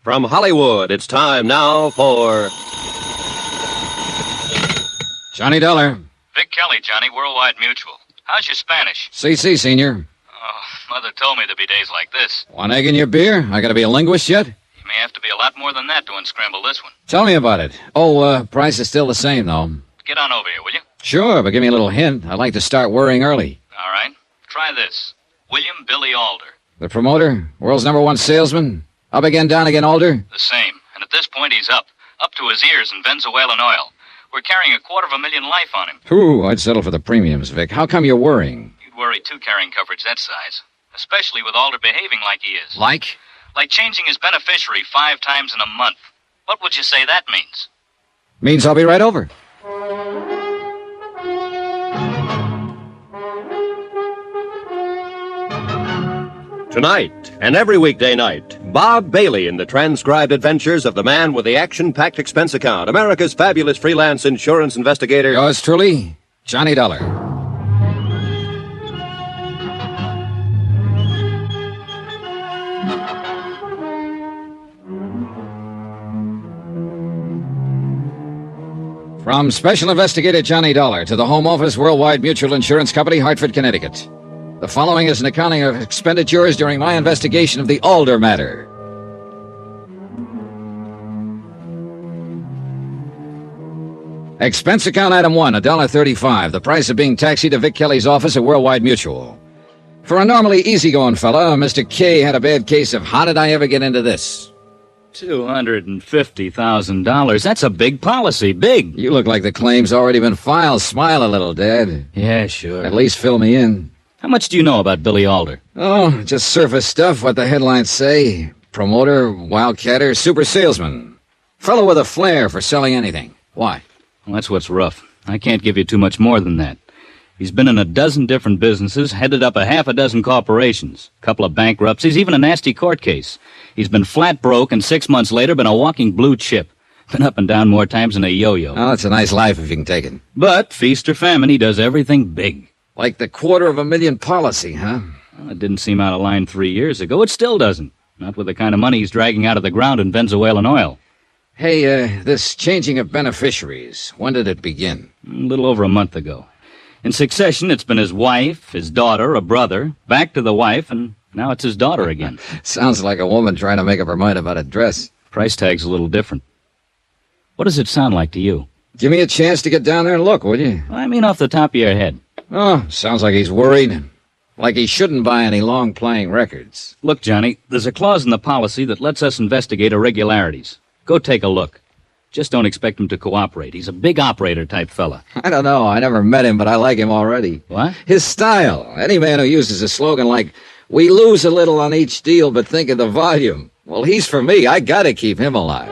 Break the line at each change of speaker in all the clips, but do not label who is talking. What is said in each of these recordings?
From Hollywood, it's time now for...
Johnny Dollar.
Vic Kelly, Johnny, Worldwide Mutual. How's your Spanish?
CC, Senior.
Oh, Mother told me there'd be days like this.
Want egg in your beer? I gotta be a linguist yet?
You may have to be a lot more than that to unscramble this one.
Tell me about it. Oh, price is still the same, though.
Get on over here, will you?
Sure, but give me a little hint. I'd like to start worrying early.
All right. Try this. William Billy Alder.
The promoter? World's #1 salesman? Up again, down again, Alder?
The same. And at this point, he's up. Up to his ears in Venezuelan oil. We're carrying $250,000 life on him.
Ooh, I'd settle for the premiums, Vic. How come you're worrying?
You'd worry, too, carrying coverage that size. Especially with Alder behaving like he is.
Like?
Like changing his beneficiary 5 times in a month. What would you say that means?
Means I'll be right over.
Tonight, and every weekday night, Bob Bailey in the transcribed adventures of the man with the action-packed expense account, America's fabulous freelance insurance investigator.
Yours truly, Johnny Dollar. From Special Investigator Johnny Dollar to the Home Office, Worldwide Mutual Insurance Company, Hartford, Connecticut. The following is an accounting of expenditures during my investigation of the Alder matter. Expense account item 1, $1.35, the price of being taxied to Vic Kelly's office at Worldwide Mutual. For a normally easygoing fella, Mr. K had a bad case of how did I ever get into this?
$250,000. That's a big policy. Big.
You look like the claim's already been filed. Smile a little, Dad.
Yeah, sure.
At least fill me in.
How much do you know about Billy Alder?
Oh, just surface stuff, what the headlines say. Promoter, wildcatter, super salesman. Fellow with a flair for selling anything. Why?
Well, that's what's rough. I can't give you too much more than that. He's been in a dozen different businesses, headed up a half a dozen corporations, a couple of bankruptcies, even a nasty court case. He's been flat broke, and 6 months later been a walking blue chip. Been up and down more times than a yo-yo.
Oh, it's a nice life if you can take it.
But, feast or famine, he does everything big.
Like the $250,000 policy, huh?
Well, it didn't seem out of line 3 years ago. It still doesn't. Not with the kind of money he's dragging out of the ground in Venezuelan oil.
Hey, this changing of beneficiaries, when did it begin?
A little over a month ago. In succession, it's been his wife, his daughter, a brother, back to the wife, and now it's his daughter again.
Sounds like a woman trying to make up her mind about a dress.
Price tag's a little different. What does it sound like to you?
Give me a chance to get down there and look, will you?
I mean off the top of your head.
Oh, sounds like he's worried. Like he shouldn't buy any long-playing records.
Look, Johnny, there's a clause in the policy that lets us investigate irregularities. Go take a look. Just don't expect him to cooperate. He's a big operator-type fella.
I don't know. I never met him, but I like him already.
What?
His style. Any man who uses a slogan like, we lose a little on each deal, but think of the volume. Well, he's for me. I gotta keep him alive.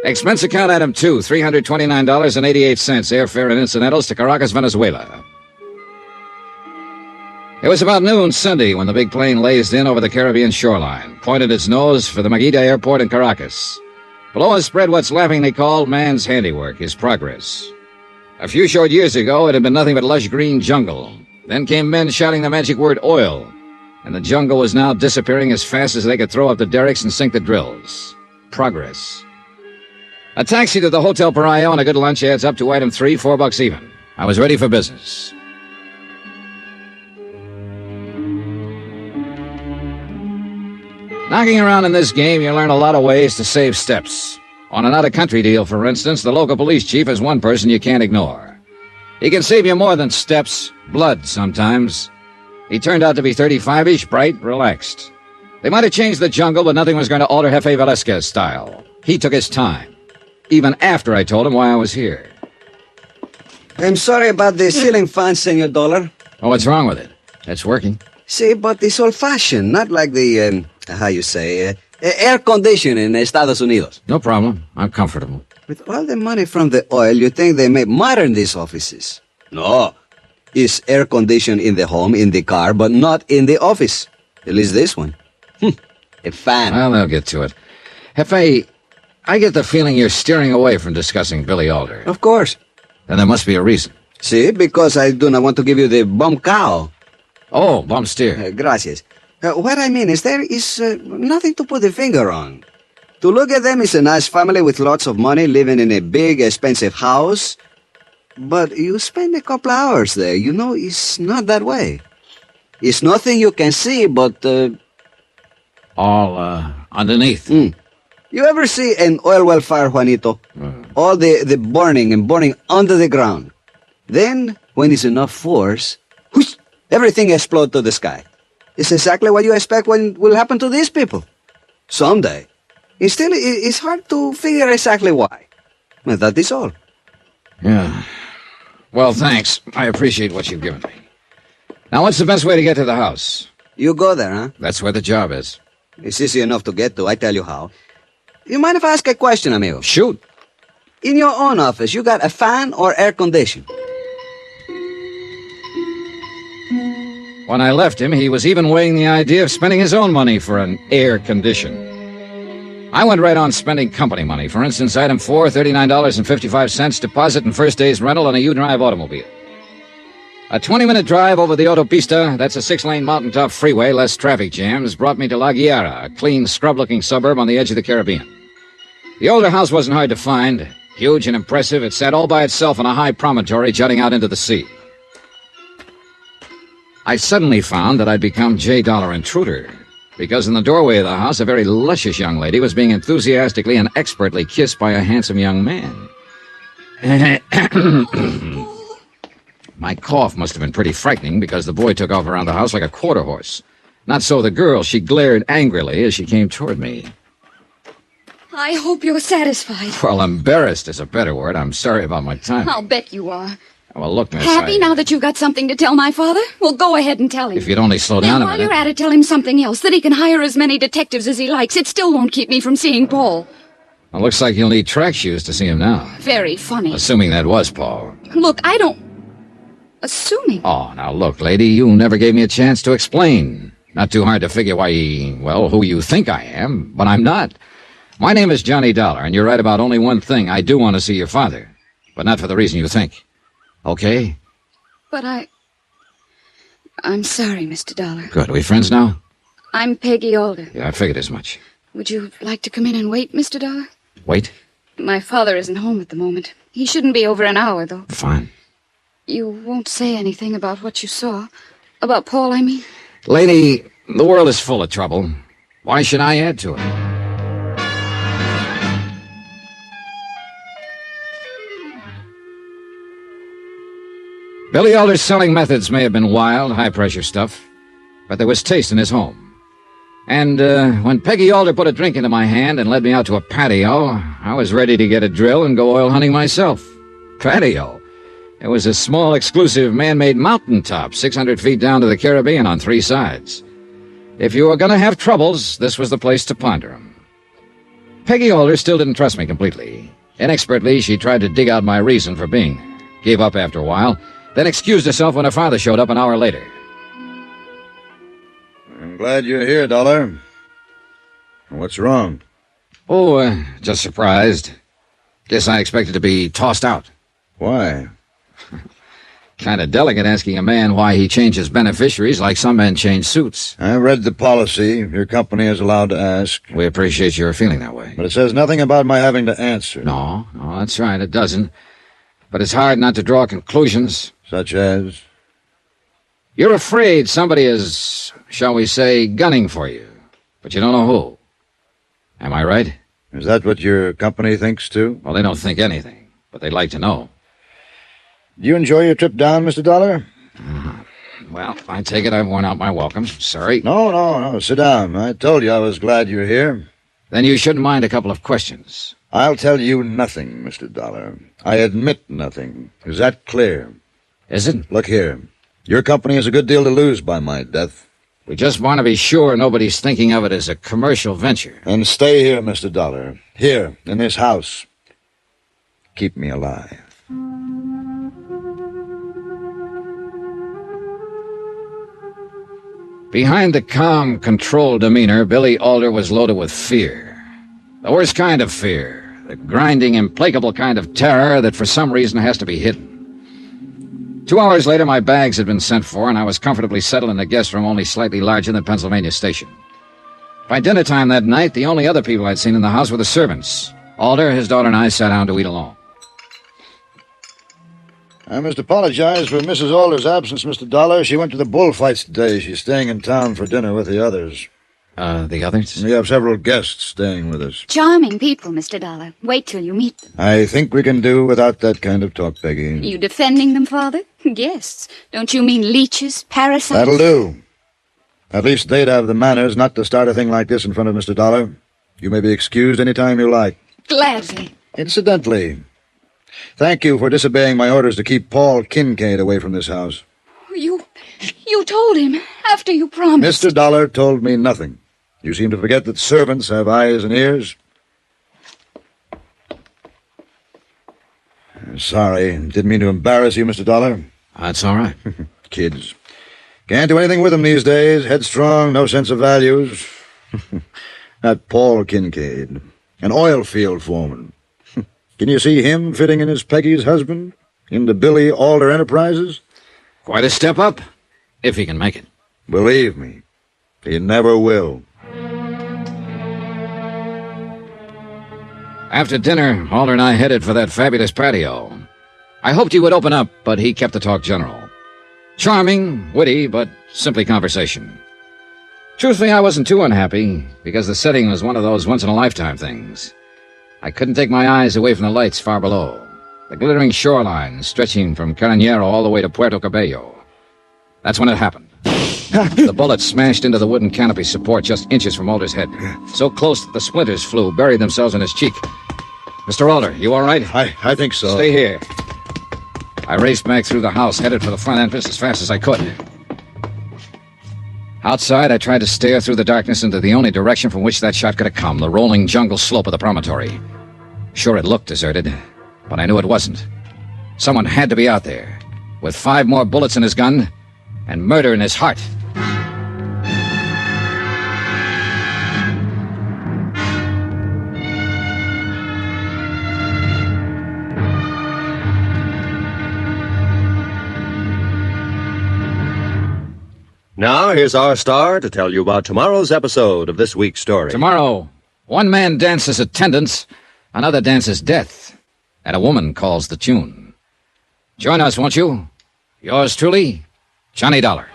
Expense account item 2, $329.88, airfare and incidentals to Caracas, Venezuela. It was about noon Sunday when the big plane lased in over the Caribbean shoreline, pointed its nose for the Maguita Airport in Caracas. Below us spread what's laughingly called man's handiwork, his progress. A few short years ago, it had been nothing but lush green jungle. Then came men shouting the magic word oil, and the jungle was now disappearing as fast as they could throw up the derricks and sink the drills. Progress. A taxi to the Hotel Pariah and a good lunch adds up to item 3, $4 even. I was ready for business. Knocking around in this game, you learn a lot of ways to save steps. On an out-of-country deal, for instance, the local police chief is one person you can't ignore. He can save you more than steps, blood sometimes. He turned out to be 35-ish, bright, relaxed. They might have changed the jungle, but nothing was going to alter Jefe Velasquez style. He took his time, even after I told him why I was here.
I'm sorry about the ceiling fan, Senor Dollar.
Oh, what's wrong with it? It's working.
See, but it's old-fashioned, not like the, air conditioning in Estados Unidos.
No problem. I'm comfortable.
With all the money from the oil, you think they make modern these offices. No. It's air conditioned in the home, in the car, but not in the office. At least this one. A fan.
Well, they'll get to it. Jefe, I get the feeling you're steering away from discussing Billy Alder.
Of course.
Then there must be a reason.
See, because I do not want to give you the bum cow.
Oh, bum steer.
Gracias. What I mean is there is nothing to put the finger on. To look at them is a nice family with lots of money living in a big, expensive house. But you spend a couple hours there, you know, it's not that way. It's nothing you can see but...
All underneath.
You ever see an oil well fire, Juanito? All the burning and burning under the ground. Then, when it's enough force, whoosh, everything explodes to the sky. It's exactly what you expect will happen to these people. Someday. It's hard to figure exactly why. But that is all.
Yeah. Well, thanks. I appreciate what you've given me. Now, what's the best way to get to the house?
You go there, huh?
That's where the job is.
It's easy enough to get to, I tell you how. You mind if I ask a question, amigo?
Shoot.
In your own office, you got a fan or air condition?
When I left him, he was even weighing the idea of spending his own money for an air condition. I went right on spending company money. For instance, item 4, $39.55 deposit and first day's rental on a U-Drive automobile. A 20-minute drive over the autopista, that's a 6-lane mountaintop freeway, less traffic jams, brought me to La Guiara, a clean, scrub-looking suburb on the edge of the Caribbean. The older house wasn't hard to find. Huge and impressive, it sat all by itself on a high promontory jutting out into the sea. I suddenly found that I'd become J. Dollar Intruder, because in the doorway of the house, a very luscious young lady was being enthusiastically and expertly kissed by a handsome young man. My cough must have been pretty frightening, because the boy took off around the house like a quarter horse. Not so the girl. She glared angrily as she came toward me.
I hope you're satisfied.
Well, embarrassed is a better word. I'm sorry about my timing.
I'll bet you are.
Well, look, miss,
Happy now that you've got something to tell my father? Well, go ahead and tell him.
If you'd only slow down
Now,
a
while
minute.
you're at it, tell him something else, that he can hire as many detectives as he likes. It still won't keep me from seeing Paul.
Well, looks like you'll need track shoes to see him now.
Very funny.
Assuming that was Paul.
Look, I don't... Assuming.
Oh, now look, lady, you never gave me a chance to explain. Not too hard to figure who you think I am, but I'm not. My name is Johnny Dollar, and you're right about only one thing. I do want to see your father, but not for the reason you think. Okay?
But I'm sorry, Mr. Dollar.
Good. Are we friends now?
I'm Peggy Alder.
Yeah, I figured as much.
Would you like to come in and wait, Mr. Dollar?
Wait?
My father isn't home at the moment. He shouldn't be over an hour, though.
Fine.
You won't say anything about what you saw? About Paul, I mean?
Lady, the world is full of trouble. Why should I add to it? Billy Alder's selling methods may have been wild, high-pressure stuff, but there was taste in his home. And when Peggy Alder put a drink into my hand and led me out to a patio, I was ready to get a drill and go oil hunting myself. Patio? It was a small, exclusive, man-made mountaintop, 600 feet down to the Caribbean on 3 sides. If you were going to have troubles, this was the place to ponder 'em. Peggy Alder still didn't trust me completely. Inexpertly, she tried to dig out my reason for being there. Gave up after a while, then excused herself when her father showed up an hour later.
I'm glad you're here, Dollar. What's wrong?
Oh, just surprised. Guess I expected to be tossed out.
Why?
Kind of delicate asking a man why he changes beneficiaries like some men change suits.
I read the policy. Your company is allowed to ask.
We appreciate your feeling that way.
But it says nothing about my having to answer.
No, that's right, it doesn't. But it's hard not to draw conclusions.
Such as?
You're afraid somebody is, shall we say, gunning for you, but you don't know who. Am I right?
Is that what your company thinks, too?
Well, they don't think anything, but they'd like to know.
Do you enjoy your trip down, Mr. Dollar?
Well, I take it I've worn out my welcome. Sorry.
No. Sit down. I told you I was glad you're here.
Then you shouldn't mind a couple of questions.
I'll tell you nothing, Mr. Dollar. I admit nothing. Is that clear?
Is it?
Look here. Your company has a good deal to lose by my death.
We just want to be sure nobody's thinking of it as a commercial venture.
And stay here, Mr. Dollar. Here, in this house. Keep me alive.
Behind the calm, controlled demeanor, Billy Alder was loaded with fear. The worst kind of fear. The grinding, implacable kind of terror that for some reason has to be hidden. 2 hours later, my bags had been sent for, and I was comfortably settled in a guest room only slightly larger than Pennsylvania Station. By dinner time that night, the only other people I'd seen in the house were the servants. Alder, his daughter, and I sat down to eat alone.
I must apologize for Mrs. Alder's absence, Mr. Dollar. She went to the bullfights today. She's staying in town for dinner with the others.
The others?
We have several guests staying with us.
Charming people, Mr. Dollar. Wait till you meet them.
I think we can do without that kind of talk, Peggy.
You defending them, Father? Guests. Don't you mean leeches, parasites?
That'll do. At least they'd have the manners not to start a thing like this in front of Mr. Dollar. You may be excused any time you like.
Gladly.
Incidentally, thank you for disobeying my orders to keep Paul Kincaid away from this house.
You told him after you promised.
Mr. Dollar told me nothing. You seem to forget that servants have eyes and ears. Sorry, didn't mean to embarrass you, Mr. Dollar.
That's all right.
Kids. Can't do anything with them these days. Headstrong, no sense of values. That Paul Kincaid, an oil field foreman. Can you see him fitting in as Peggy's husband? Into Billy Alder Enterprises?
Quite a step up, if he can make it.
Believe me, he never will.
After dinner, Alder and I headed for that fabulous patio. I hoped he would open up, but he kept the talk general. Charming, witty, but simply conversation. Truthfully, I wasn't too unhappy, because the setting was one of those once-in-a-lifetime things. I couldn't take my eyes away from the lights far below, the glittering shoreline stretching from Carneiro all the way to Puerto Cabello. That's when it happened. The bullet smashed into the wooden canopy support just inches from Alder's head, so close that the splinters flew, buried themselves in his cheek. Mr. Alder, you all right?
I think so.
Stay here. I raced back through the house, headed for the front entrance as fast as I could. Outside, I tried to stare through the darkness into the only direction from which that shot could have come, the rolling jungle slope of the promontory. Sure, it looked deserted, but I knew it wasn't. Someone had to be out there, with 5 more bullets in his gun and murder in his heart.
Now, here's our star to tell you about tomorrow's episode of this week's story.
Tomorrow, one man dances attendance, another dances death, and a woman calls the tune. Join us, won't you? Yours truly, Johnny Dollar.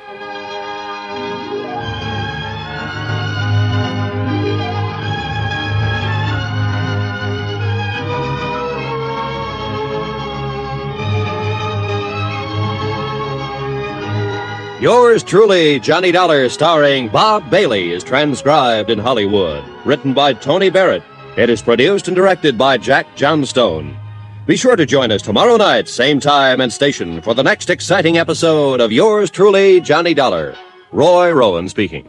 Yours truly, Johnny Dollar, starring Bob Bailey, is transcribed in Hollywood. Written by Tony Barrett. It is produced and directed by Jack Johnstone. Be sure to join us tomorrow night, same time and station, for the next exciting episode of Yours truly, Johnny Dollar. Roy Rowan speaking.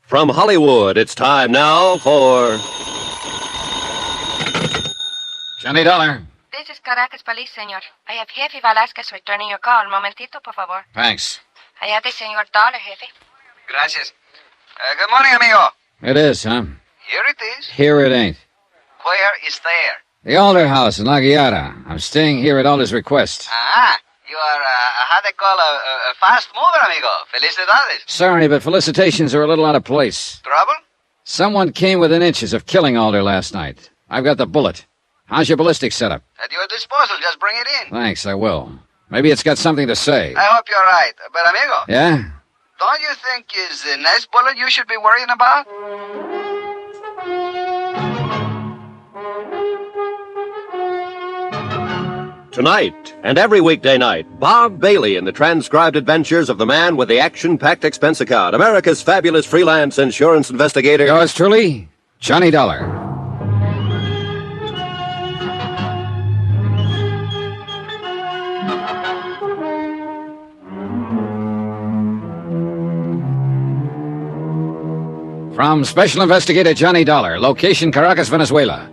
From Hollywood, it's time now for...
Johnny Dollar.
This is Caracas Police, senor. I have Jefe Velasquez returning your call. Momentito, por favor.
Thanks.
I have the senor Dollar, Jefe.
Gracias. Good morning, amigo.
It is, huh?
Here it is.
Here it ain't.
Where is there?
The Alder house in La Guiara. I'm staying here at Alder's request.
Ah, you are, how they call a fast mover, amigo. Felicidades.
Sorry, but felicitations are a little out of place.
Trouble?
Someone came within inches of killing Alder last night. I've got the bullet. How's your ballistics set up?
At your disposal. Just bring it in.
Thanks, I will. Maybe it's got something to say.
I hope you're right. But, amigo,
Yeah?
don't you think it's the next bullet you should be worrying about?
Tonight, and every weekday night, Bob Bailey in the transcribed adventures of the man with the action-packed expense account, America's fabulous freelance insurance investigator.
Yours truly, Johnny Dollar. From Special Investigator Johnny Dollar, location Caracas, Venezuela,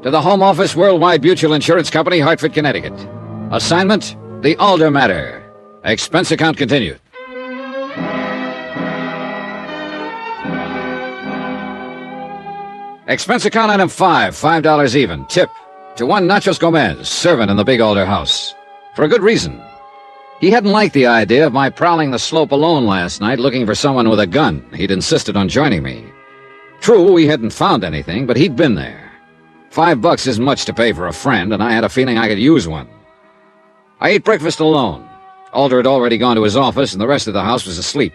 to the Home Office Worldwide Mutual Insurance Company, Hartford, Connecticut. Assignment, the Alder matter. Expense account continued. Expense account item 5, $5 even. Tip to one Nachos Gomez, servant in the Big Alder house. For a good reason. He hadn't liked the idea of my prowling the slope alone last night looking for someone with a gun. He'd insisted on joining me. True, we hadn't found anything, but he'd been there. $5 isn't much to pay for a friend, and I had a feeling I could use one. I ate breakfast alone. Alder had already gone to his office, and the rest of the house was asleep.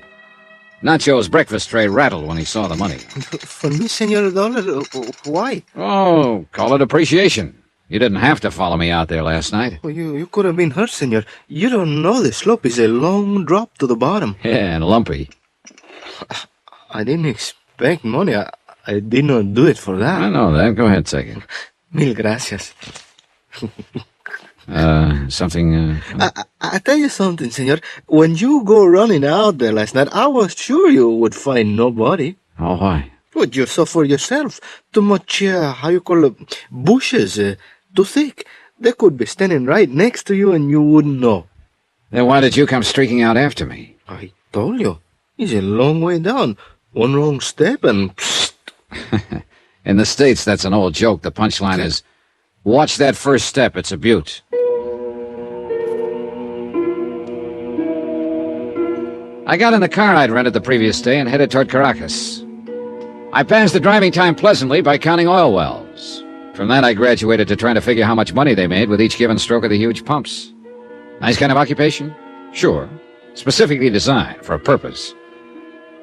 Nacho's breakfast tray rattled when he saw the money.
For me, Senor Dollar, why?
Oh, call it appreciation. You didn't have to follow me out there last night.
Well, you could have been hurt, Senor. You don't know the slope is a long drop to the bottom.
Yeah, and lumpy.
I didn't expect money. I did not do it for that.
I know that. Go ahead, take it.
Mil gracias.
Something,
I tell you something, Senor. When you go running out there last night, I was sure you would find nobody.
Oh, why?
But you saw for yourself. Too much, how you call it, bushes, too thick. They could be standing right next to you and you wouldn't know.
Then why did you come streaking out after me?
I told you. It's a long way down. One wrong step and psst.
In the States, that's an old joke. The punchline is, watch that first step, it's a beaut. I got in the car I'd rented the previous day and headed toward Caracas. I passed the driving time pleasantly by counting oil wells. From that, I graduated to trying to figure how much money they made with each given stroke of the huge pumps. Nice kind of occupation? Sure. Specifically designed for a purpose.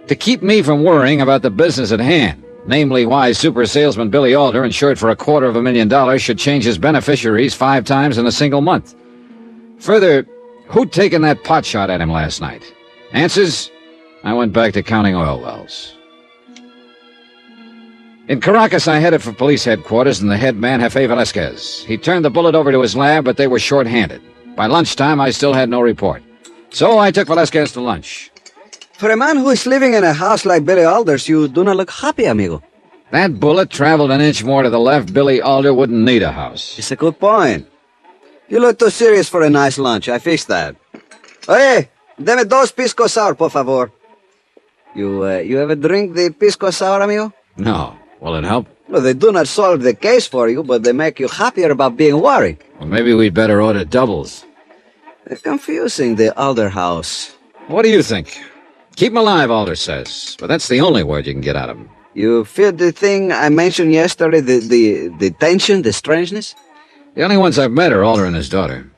To keep me from worrying about the business at hand, namely why super salesman Billy Alder, insured for $250,000, should change his beneficiaries 5 times in a single month. Further, who'd taken that pot shot at him last night? Answers? I went back to counting oil wells. In Caracas, I headed for police headquarters and the head man, Jefe Velasquez. He turned the bullet over to his lab, but they were short-handed. By lunchtime, I still had no report. So I took Velasquez to lunch.
For a man who is living in a house like Billy Alder's, you do not look happy, amigo.
That bullet traveled an inch more to the left. Billy Alder wouldn't need a house.
It's a good point. You look too serious for a nice lunch. I fixed that. Oye, deme 2 pisco sour, por favor. You ever drink the pisco sour, amigo?
No. Will it help?
Well, they do not solve the case for you, but they make you happier about being worried.
Well, maybe we'd better order doubles.
They're confusing, the Alder house.
What do you think? Keep him alive, Alder says, but that's the only word you can get out of him.
You feel the thing I mentioned yesterday, the tension, the strangeness?
The only ones I've met are Alder and his daughter.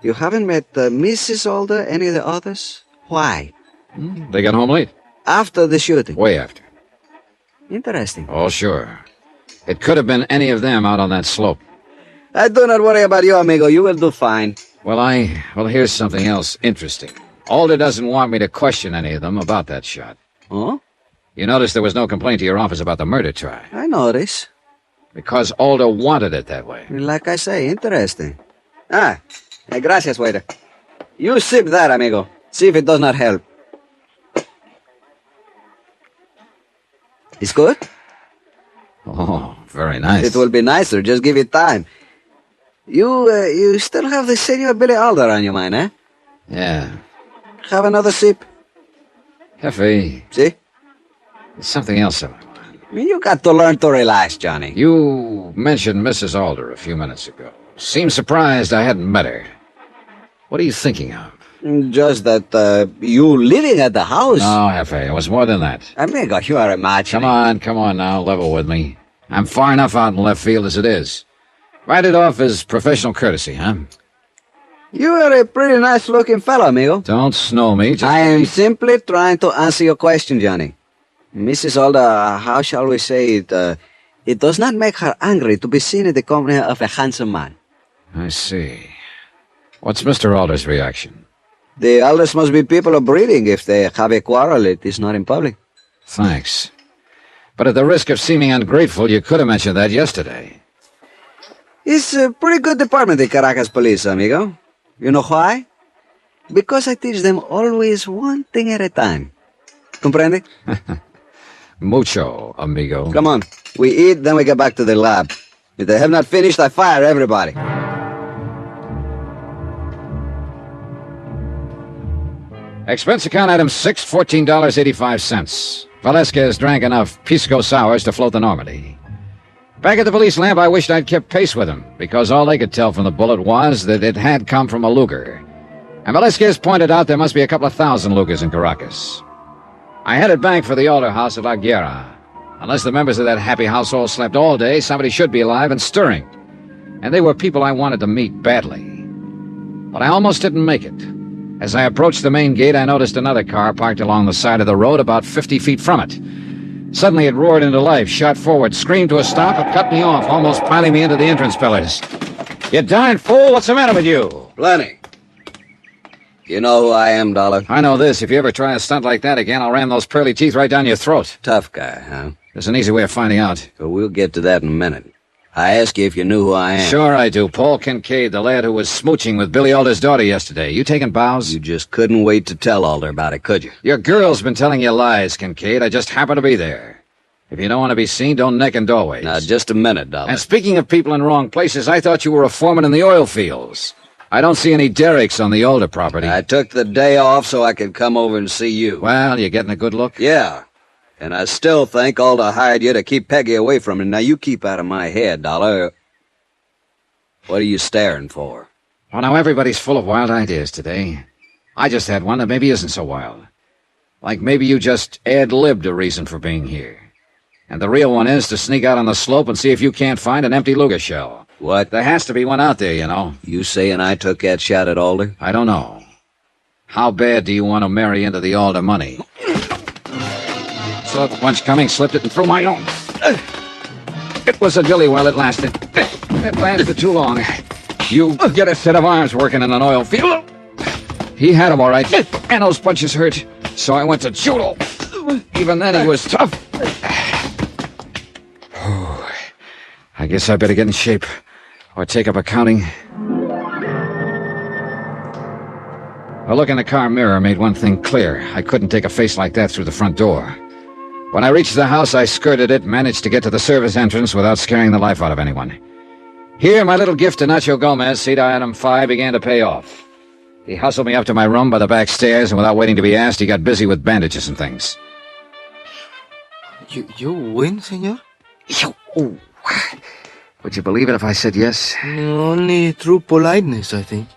You haven't met Mrs. Alder, any of the others? Why?
They got home late.
After the shooting?
Way after.
Interesting.
Oh, sure. It could have been any of them out on that slope.
I do not worry about you, amigo. You will do fine.
Well, here's something else interesting. Alder doesn't want me to question any of them about that shot.
Oh?
You notice there was no complaint to your office about the murder try.
I notice.
Because Alder wanted it that way.
Like I say, interesting. Gracias, waiter. You sip that, amigo. See if it does not help. It's good?
Oh, very nice.
It will be nicer. Just give it time. You still have the Senor Billy Alder on your mind, eh?
Yeah.
Have another sip.
Jefe.
See?
There's something else in my mind.
You got to learn to relax, Johnny.
You mentioned Mrs. Alder a few minutes ago. Seemed surprised I hadn't met her. What are you thinking of?
Just that, you living at the house.
No, Jefe, it was more than that.
Amigo, you are imagining.
Come on now, level with me. I'm far enough out in left field as it is. Write it off as professional courtesy, huh?
You are a pretty nice-looking fellow, amigo.
Don't snow me. Just
I am simply trying to answer your question, Johnny. Mrs. Alder, how shall we say it? It does not make her angry to be seen in the company of a handsome man.
I see. What's Mr. Alder's reaction?
The elders must be people of breeding. If they have a quarrel, it is not in public.
Thanks. But at the risk of seeming ungrateful, you could have mentioned that yesterday.
It's a pretty good department, the Caracas police, amigo. You know why? Because I teach them always one thing at a time. Comprende?
Mucho, amigo.
Come on. We eat, then we get back to the lab. If they have not finished, I fire everybody.
Expense account item 6, $14.85. Velasquez drank enough Pisco sours to float the Normandy. Back at the police lamp, I wished I'd kept pace with him, because all they could tell from the bullet was that it had come from a Luger. And Velasquez pointed out there must be a couple of thousand Lugers in Caracas. I headed back for the Alder house at La Guerra. Unless the members of that happy household slept all day, somebody should be alive and stirring. And they were people I wanted to meet badly. But I almost didn't make it. As I approached the main gate, I noticed another car parked along the side of the road about 50 feet from it. Suddenly it roared into life, shot forward, screamed to a stop, and cut me off, almost piling me into the entrance pillars. You darn fool, what's the matter with you?
Plenty. You know who I am, Dollar?
I know this. If you ever try a stunt like that again, I'll ram those pearly teeth right down your throat.
Tough guy, huh?
There's an easy way of finding out.
But we'll get to that in a minute. I asked you if you knew who I am.
Sure I do. Paul Kincaid, the lad who was smooching with Billy Alder's daughter yesterday. You taking bows?
You just couldn't wait to tell Alder about it, could you?
Your girl's been telling you lies, Kincaid. I just happened to be there. If you don't want to be seen, don't neck in doorways.
Now, just a minute, Dollar.
And speaking of people in wrong places, I thought you were a foreman in the oil fields. I don't see any derricks on the Alder property.
I took the day off so I could come over and see you.
Well, you getting a good look?
Yeah. And I still think Alder hired you to keep Peggy away from him. Now, you keep out of my head, Dollar. What are you staring for?
Well, now everybody's full of wild ideas today. I just had one that maybe isn't so wild. Like maybe you just ad-libbed a reason for being here. And the real one is to sneak out on the slope and see if you can't find an empty Luger shell.
What?
There has to be one out there, you know.
You saying I took that shot at Alder?
I don't know. How bad do you want to marry into the Alder money? Saw the punch coming, slipped it, and threw my own. It was a dilly while it lasted. It lasted too long. You get a set of arms working in an oil field. He had them all right, and those punches hurt. So I went to judo. Even then, he was tough. I guess I better get in shape, or take up accounting. A look in the car mirror made one thing clear. I couldn't take a face like that through the front door. When I reached the house, I skirted it, managed to get to the service entrance without scaring the life out of anyone. Here, my little gift to Nacho Gomez, seat item 5, began to pay off. He hustled me up to my room by the back stairs, and without waiting to be asked, he got busy with bandages and things.
You win, senor?
Oh. Would you believe it if I said yes?
Only through politeness, I think.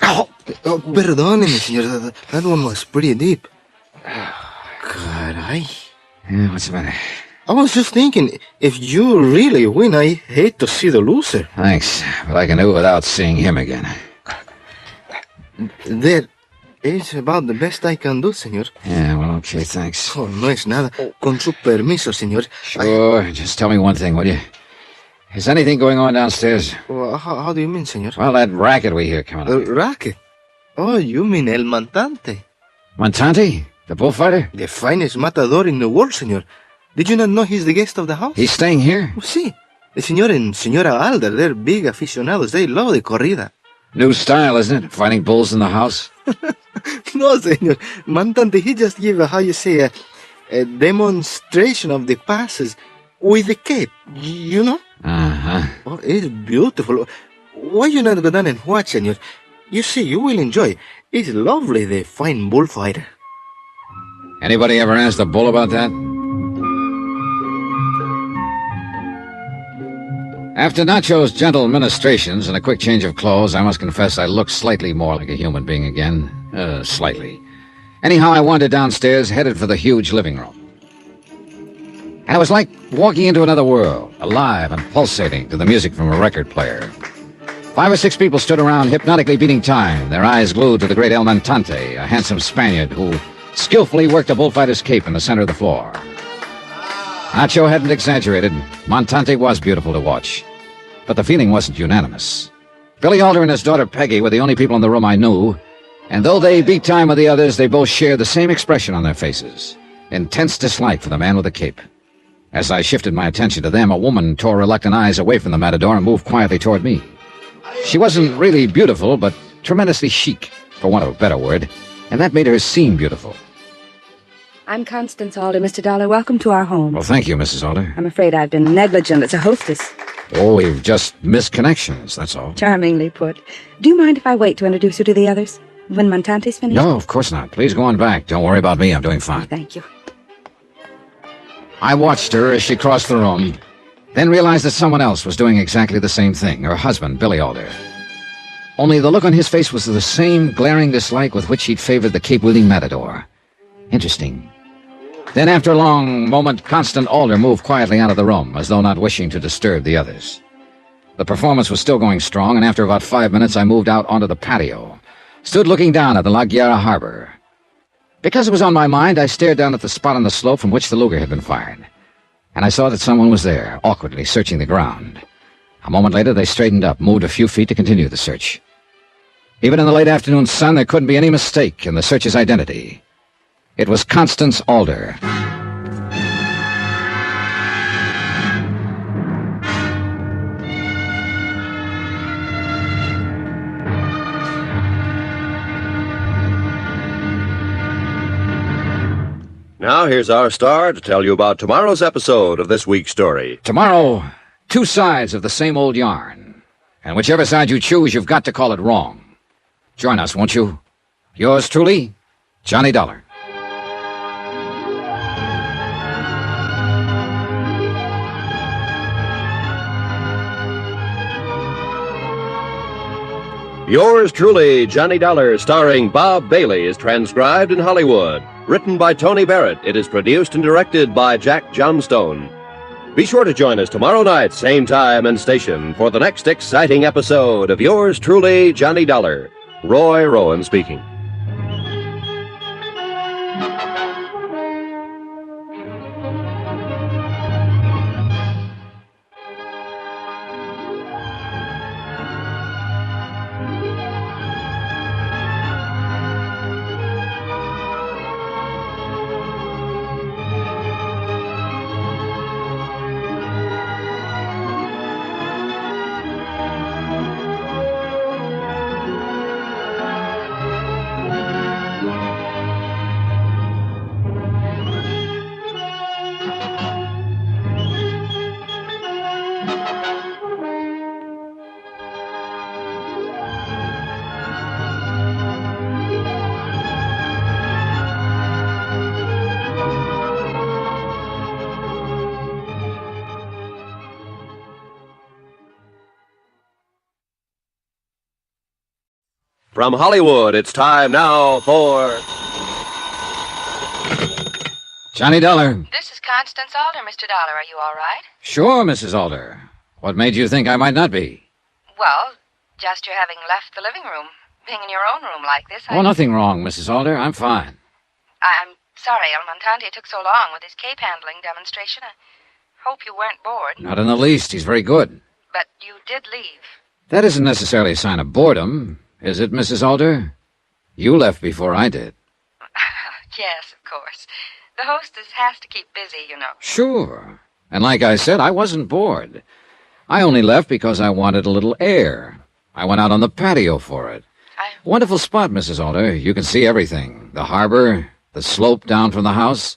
Oh,
Perdóneme, senor. That one was pretty deep. Caray.
Yeah, what's the matter?
I was just thinking, if you really win, I hate to see the loser.
Thanks, but I can do it without seeing him again.
That is about the best I can do, senor.
Yeah, well, okay, thanks.
Oh, no es nada. Con su permiso, senor.
Sure, just tell me one thing, will you? Is anything going on downstairs?
How do you mean, senor?
Well, that racket we hear coming up.
Racket? Oh, you mean El Montante.
Montante? The bullfighter?
The finest matador in the world, senor. Did you not know he's the guest of the house?
He's staying here?
Oh, sí. The senor and Senora Alder, they're big aficionados. They love the corrida.
New style, isn't it? Fighting bulls in the house?
No, senor. Montante, he just gave a demonstration of the passes with the cape, you know?
Uh-huh.
Oh, it's beautiful. Why you not go down and watch, senor? You see, you will enjoy. It's lovely, the fine bullfighter.
Anybody ever asked the bull about that? After Nacho's gentle ministrations and a quick change of clothes, I must confess I looked slightly more like a human being again. Slightly. Anyhow, I wandered downstairs, headed for the huge living room. And it was like walking into another world, alive and pulsating to the music from a record player. 5 or 6 people stood around hypnotically beating time, their eyes glued to the great El Montante, a handsome Spaniard who skillfully worked a bullfighter's cape in the center of the floor. Nacho hadn't exaggerated. Montante was beautiful to watch. But the feeling wasn't unanimous. Billy Alder and his daughter Peggy were the only people in the room I knew, and though they beat time with the others, they both shared the same expression on their faces. Intense dislike for the man with the cape. As I shifted my attention to them, a woman tore reluctant eyes away from the matador and moved quietly toward me. She wasn't really beautiful, but tremendously chic, for want of a better word, and that made her seem beautiful.
I'm Constance Alder, Mr. Dollar. Welcome to our home.
Well, thank you, Mrs. Alder.
I'm afraid I've been negligent as a hostess.
Oh, we've just missed connections, that's all.
Charmingly put. Do you mind if I wait to introduce you to the others? When Montante's finished?
No, of course not. Please go on back. Don't worry about me. I'm doing fine.
Thank you.
I watched her as she crossed the room, then realized that someone else was doing exactly the same thing, her husband, Billy Alder. Only the look on his face was the same glaring dislike with which he'd favored the cape-wielding matador. Interesting. Then, after a long moment, Constant Alder moved quietly out of the room, as though not wishing to disturb the others. The performance was still going strong, and after about 5 minutes, I moved out onto the patio, stood looking down at the La Guerra harbor. Because it was on my mind, I stared down at the spot on the slope from which the Luger had been fired, and I saw that someone was there, awkwardly searching the ground. A moment later, they straightened up, moved a few feet to continue the search. Even in the late afternoon sun, there couldn't be any mistake in the searcher's identity. It was Constance Alder.
Now, here's our star to tell you about tomorrow's episode of this week's story.
Tomorrow, 2 sides of the same old yarn. And whichever side you choose, you've got to call it wrong. Join us, won't you? Yours truly, Johnny Dollar.
Yours truly, Johnny Dollar, starring Bob Bailey, is transcribed in Hollywood. Written by Tony Barrett, it is produced and directed by Jack Johnstone. Be sure to join us tomorrow night, same time and station, for the next exciting episode of Yours truly, Johnny Dollar. Roy Rowan speaking. From Hollywood, it's time now for...
Johnny Dollar.
This is Constance Alder, Mr. Dollar. Are you all right?
Sure, Mrs. Alder. What made you think I might not be?
Well, just your having left the living room. Being in your own room like this,
Oh, nothing wrong, Mrs. Alder. I'm fine.
I'm sorry El Montante took so long with his cape handling demonstration. I hope you weren't bored.
Not in the least. He's very good.
But you did leave.
That isn't necessarily a sign of boredom, is it, Mrs. Alder? You left before I did.
Yes, of course. The hostess has to keep busy, you know.
Sure. And like I said, I wasn't bored. I only left because I wanted a little air. I went out on the patio for it. Wonderful spot, Mrs. Alder. You can see everything. The harbor, the slope down from the house,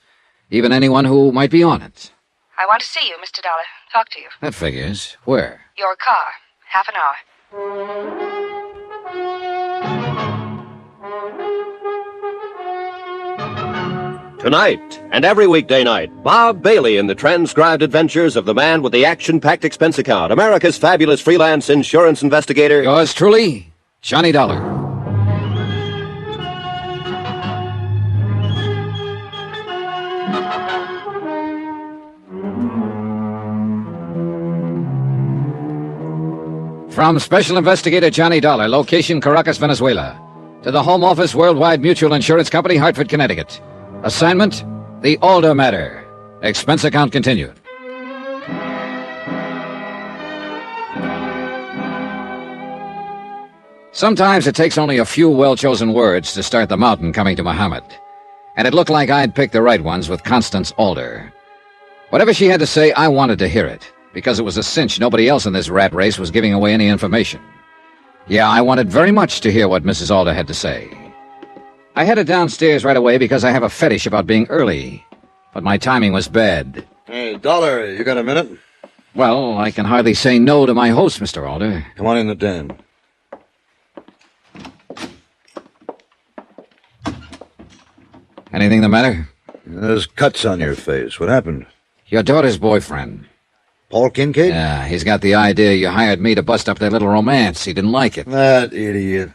even anyone who might be on it.
I want to see you, Mr. Dollar. Talk to you.
That figures. Where?
Your car. Half an hour.
Tonight, and every weekday night, Bob Bailey in the transcribed adventures of the man with the action-packed expense account, America's fabulous freelance insurance investigator.
Yours truly, Johnny Dollar. From Special Investigator Johnny Dollar, location Caracas, Venezuela, to the Home Office, Worldwide Mutual Insurance Company, Hartford, Connecticut. Assignment, the Alder Matter. Expense account continued. Sometimes it takes only a few well-chosen words to start the mountain coming to Muhammad. And it looked like I'd picked the right ones with Constance Alder. Whatever she had to say, I wanted to hear it, because it was a cinch nobody else in this rat race was giving away any information. Yeah, I wanted very much to hear what Mrs. Alder had to say. I headed downstairs right away because I have a fetish about being early, but my timing was bad.
Hey, Dollar, you got a minute?
Well, I can hardly say no to my host, Mr. Alder.
Come on in the den.
Anything the matter?
There's cuts on your face. What happened?
Your daughter's boyfriend.
Paul Kincaid?
Yeah, he's got the idea you hired me to bust up their little romance. He didn't like it.
That idiot.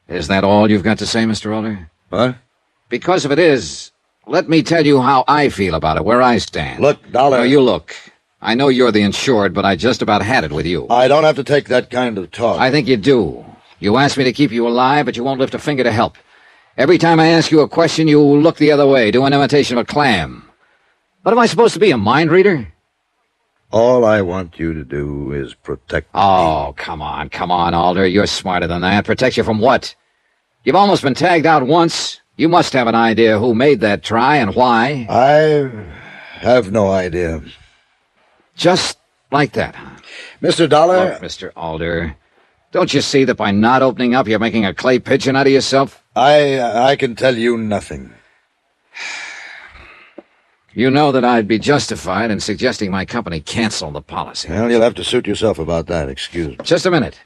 Is that all you've got to say, Mr. Alder?
What?
Because if it is, let me tell you how I feel about it, where I stand.
Look, Dollar.
No, you look. I know you're the insured, but I just about had it with you.
I don't have to take that kind of talk.
I think you do. You asked me to keep you alive, but you won't lift a finger to help. Every time I ask you a question, you look the other way, do an imitation of a clam. What am I supposed to be, a mind reader?
All I want you to do is protect me.
Oh, come on, Alder. You're smarter than that. Protect you from what? You've almost been tagged out once. You must have an idea who made that try and why.
I have no idea.
Just like that, huh?
Mr. Dollar...
Look, Mr. Alder, don't you see that by not opening up, you're making a clay pigeon out of yourself?
I can tell you nothing.
You know that I'd be justified in suggesting my company cancel the policy.
Well, you'll have to suit yourself about that. Excuse me.
Just a minute.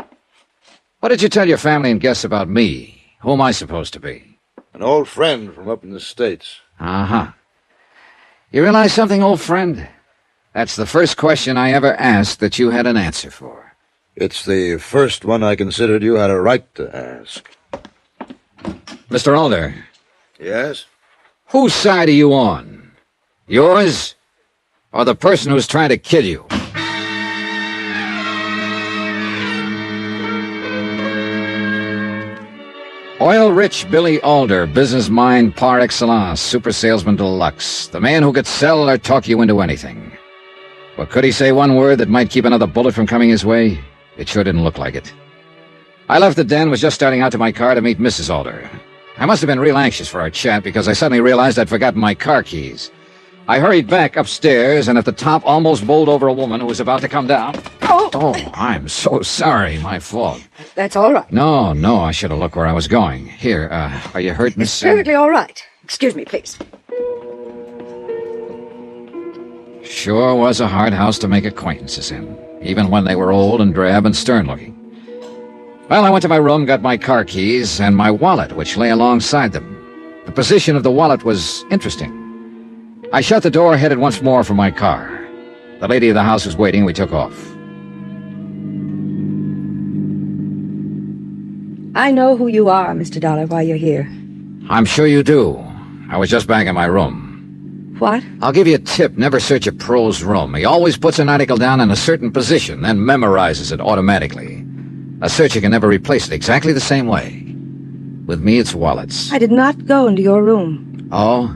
What did you tell your family and guests about me? Who am I supposed to be?
An old friend from up in the States.
Uh-huh. You realize something, old friend? That's the first question I ever asked that you had an answer for.
It's the first one I considered you had a right to ask.
Mr. Alder.
Yes?
Whose side are you on? Yours? Or the person who's trying to kill you? Oil-rich Billy Alder, business mind par excellence, super salesman deluxe. The man who could sell or talk you into anything. But could he say one word that might keep another bullet from coming his way? It sure didn't look like it. I left the den, was just starting out to my car to meet Mrs. Alder. I must have been real anxious for our chat because I suddenly realized I'd forgotten my car keys. I hurried back upstairs and at the top almost bowled over a woman who was about to come down. Oh, I'm so sorry. My fault.
That's all right.
No, I should have looked where I was going. Here, are you hurt, Miss...
It's perfectly all right. Excuse me, please.
Sure was a hard house to make acquaintances in, even when they were old and drab and stern-looking. Well, I went to my room, got my car keys, and my wallet, which lay alongside them. The position of the wallet was interesting. I shut the door, headed once more for my car. The lady of the house was waiting, we took off.
I know who you are, Mr. Dollar, why you're here.
I'm sure you do. I was just back in my room.
What?
I'll give you a tip. Never search a pro's room. He always puts an article down in a certain position, then memorizes it automatically. A searcher can never replace it exactly the same way. With me, it's wallets.
I did not go into your room.
Oh?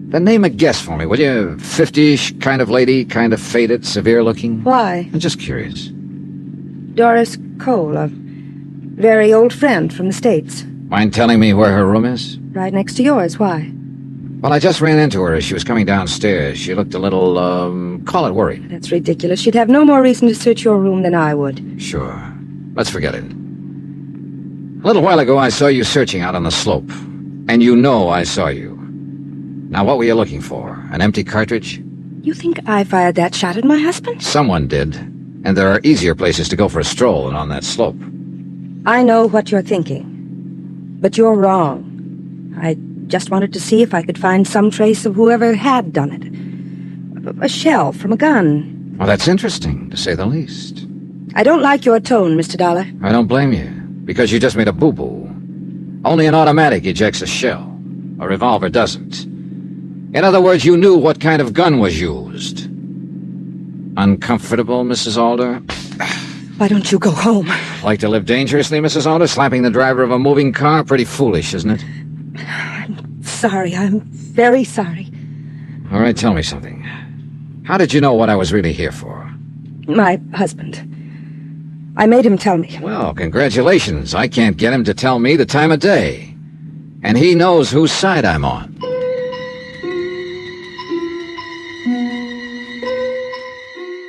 Then name a guess for me, will you? 50-ish kind of lady, kind of faded, severe-looking?
Why?
I'm just curious.
Doris Cole, a very old friend from the States.
Mind telling me where her room is?
Right next to yours. Why?
Well, I just ran into her as she was coming downstairs. She looked a little, call it worried.
That's ridiculous. She'd have no more reason to search your room than I would.
Sure. Let's forget it. A little while ago, I saw you searching out on the slope. And you know I saw you. Now, what were you looking for? An empty cartridge?
You think I fired that shot at my husband?
Someone did. And there are easier places to go for a stroll than on that slope.
I know what you're thinking. But you're wrong. I just wanted to see if I could find some trace of whoever had done it. A shell from a gun.
Well, that's interesting, to say the least.
I don't like your tone, Mr. Dollar.
I don't blame you, because you just made a boo-boo. Only an automatic ejects a shell. A revolver doesn't. In other words, you knew what kind of gun was used. Uncomfortable, Mrs. Alder?
Why don't you go home?
Like to live dangerously, Mrs. Alder? Slapping the driver of a moving car? Pretty foolish, isn't it?
I'm sorry. I'm very sorry.
All right, tell me something. How did you know what I was really here for?
My husband. I made him tell me.
Well, congratulations. I can't get him to tell me the time of day. And he knows whose side I'm on.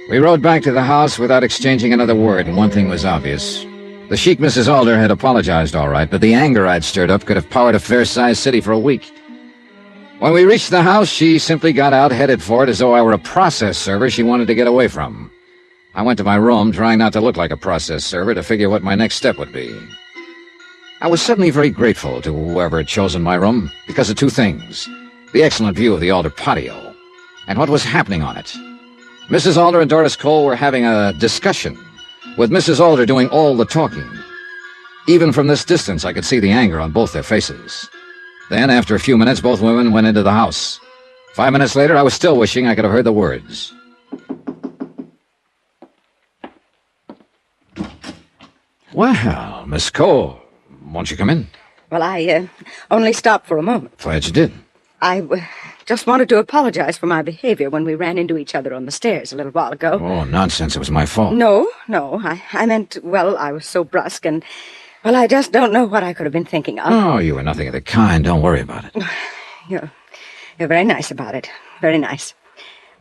We rode back to the house without exchanging another word, and one thing was obvious. The chic Mrs. Alder had apologized all right, but the anger I'd stirred up could have powered a fair-sized city for a week. When we reached the house, she simply got out, headed for it as though I were a process server she wanted to get away from. I went to my room, trying not to look like a process server, to figure what my next step would be. I was suddenly very grateful to whoever had chosen my room because of two things: the excellent view of the Alder patio, and what was happening on it. Mrs. Alder and Doris Cole were having a discussion, with Mrs. Alder doing all the talking. Even from this distance, I could see the anger on both their faces. Then, after a few minutes, both women went into the house. 5 minutes later, I was still wishing I could have heard the words. Well, Miss Cole, won't you come in?
Well, I only stopped for a moment.
Glad you did.
I just wanted to apologize for my behavior when we ran into each other on the stairs a little while ago.
Oh, nonsense. It was my fault.
No. I meant, well, I was so brusque and, well, I just don't know what I could have been thinking of.
Oh, you were nothing of the kind. Don't worry about it.
You're very nice about it. Very nice.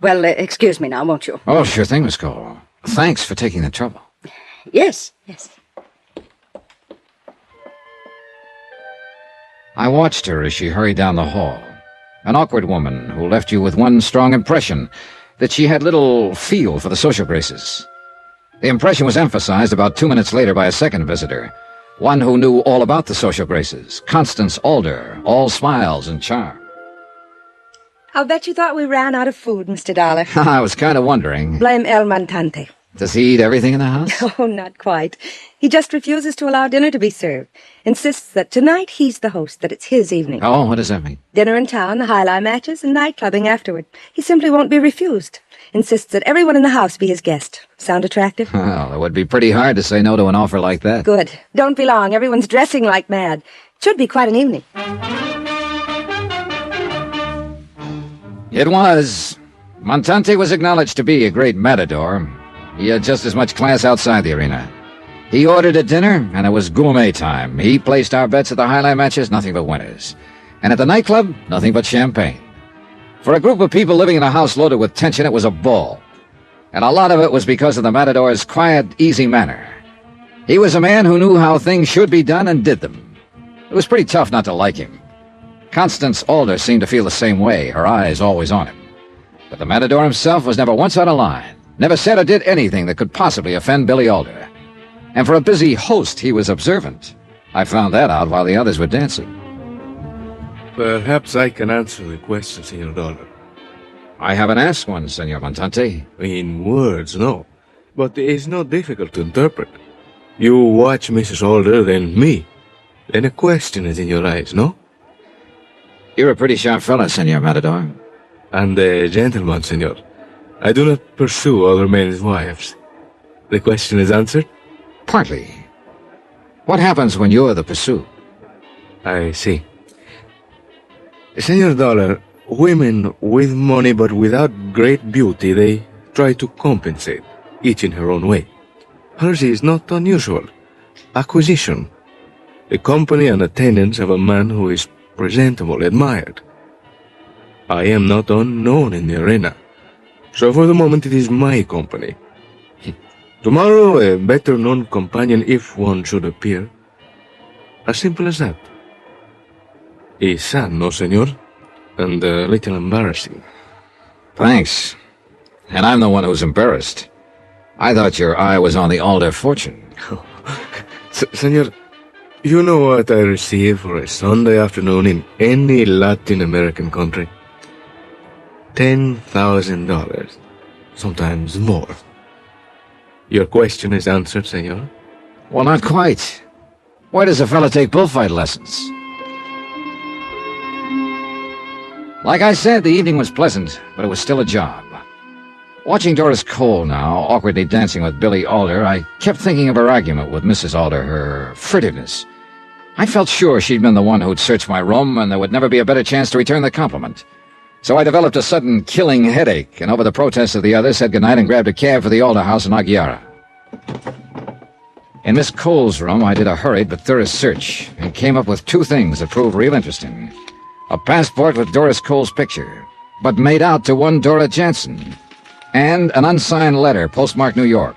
Well, excuse me now, won't you?
Oh, sure thing, Miss Cole. Thanks for taking the trouble.
Yes.
I watched her as she hurried down the hall. An awkward woman who left you with one strong impression, that she had little feel for the social graces. The impression was emphasized about 2 minutes later by a second visitor, one who knew all about the social graces, Constance Alder, all smiles and charm.
I'll bet you thought we ran out of food, Mr. Dollar.
I was kind of wondering.
Blame El Montante.
Does he eat everything in the house?
Oh, not quite. He just refuses to allow dinner to be served. Insists that tonight he's the host, that it's his evening.
Oh, what does that mean?
Dinner in town, the high-lie matches, and night-clubbing afterward. He simply won't be refused. Insists that everyone in the house be his guest. Sound attractive?
Well, it would be pretty hard to say no to an offer like that.
Good. Don't be long. Everyone's dressing like mad. Should be quite an evening.
It was. Montante was acknowledged to be a great matador. He had just as much class outside the arena. He ordered a dinner, and it was gourmet time. He placed our bets at the highlight matches, nothing but winners. And at the nightclub, nothing but champagne. For a group of people living in a house loaded with tension, it was a ball. And a lot of it was because of the matador's quiet, easy manner. He was a man who knew how things should be done and did them. It was pretty tough not to like him. Constance Alder seemed to feel the same way, her eyes always on him. But the matador himself was never once out of line, never said or did anything that could possibly offend Billy Alder. And for a busy host, he was observant. I found that out while the others were dancing.
Perhaps I can answer the question, Senor Dollar.
I haven't asked one, Senor Montante.
In words, no. But it's not difficult to interpret. You watch Mrs. Alder, then me. Then a question is in your eyes, no?
You're a pretty sharp fella, Senor Matador.
And a gentleman, Senor. I do not pursue other men's wives. The question is answered?
Partly. What happens when you're the pursued?
I see. Senor Dollar, women with money but without great beauty, they try to compensate, each in her own way. Hers is not unusual. Acquisition. The company and attendance of a man who is presentable, admired. I am not unknown in the arena, so for the moment it is my company. Tomorrow, a better-known companion, if one should appear. As simple as that. It's sad, no, senor? And a little embarrassing.
Thanks. And I'm the one who's embarrassed. I thought your eye was on the Alder fortune.
Senor, you know what I receive for a Sunday afternoon in any Latin American country? $10,000. Sometimes more. Your question is answered, senor?
Well, not quite. Why does a fella take bullfight lessons? Like I said, the evening was pleasant, but it was still a job. Watching Doris Cole now, awkwardly dancing with Billy Alder, I kept thinking of her argument with Mrs. Alder, her furtiveness. I felt sure she'd been the one who'd searched my room, and there would never be a better chance to return the compliment. So I developed a sudden killing headache, and over the protests of the others, said goodnight and grabbed a cab for the Alder house in Aguilera. In Miss Cole's room, I did a hurried but thorough search, and came up with two things that proved real interesting. A passport with Doris Cole's picture, but made out to one Dora Jansen, and an unsigned letter postmarked New York.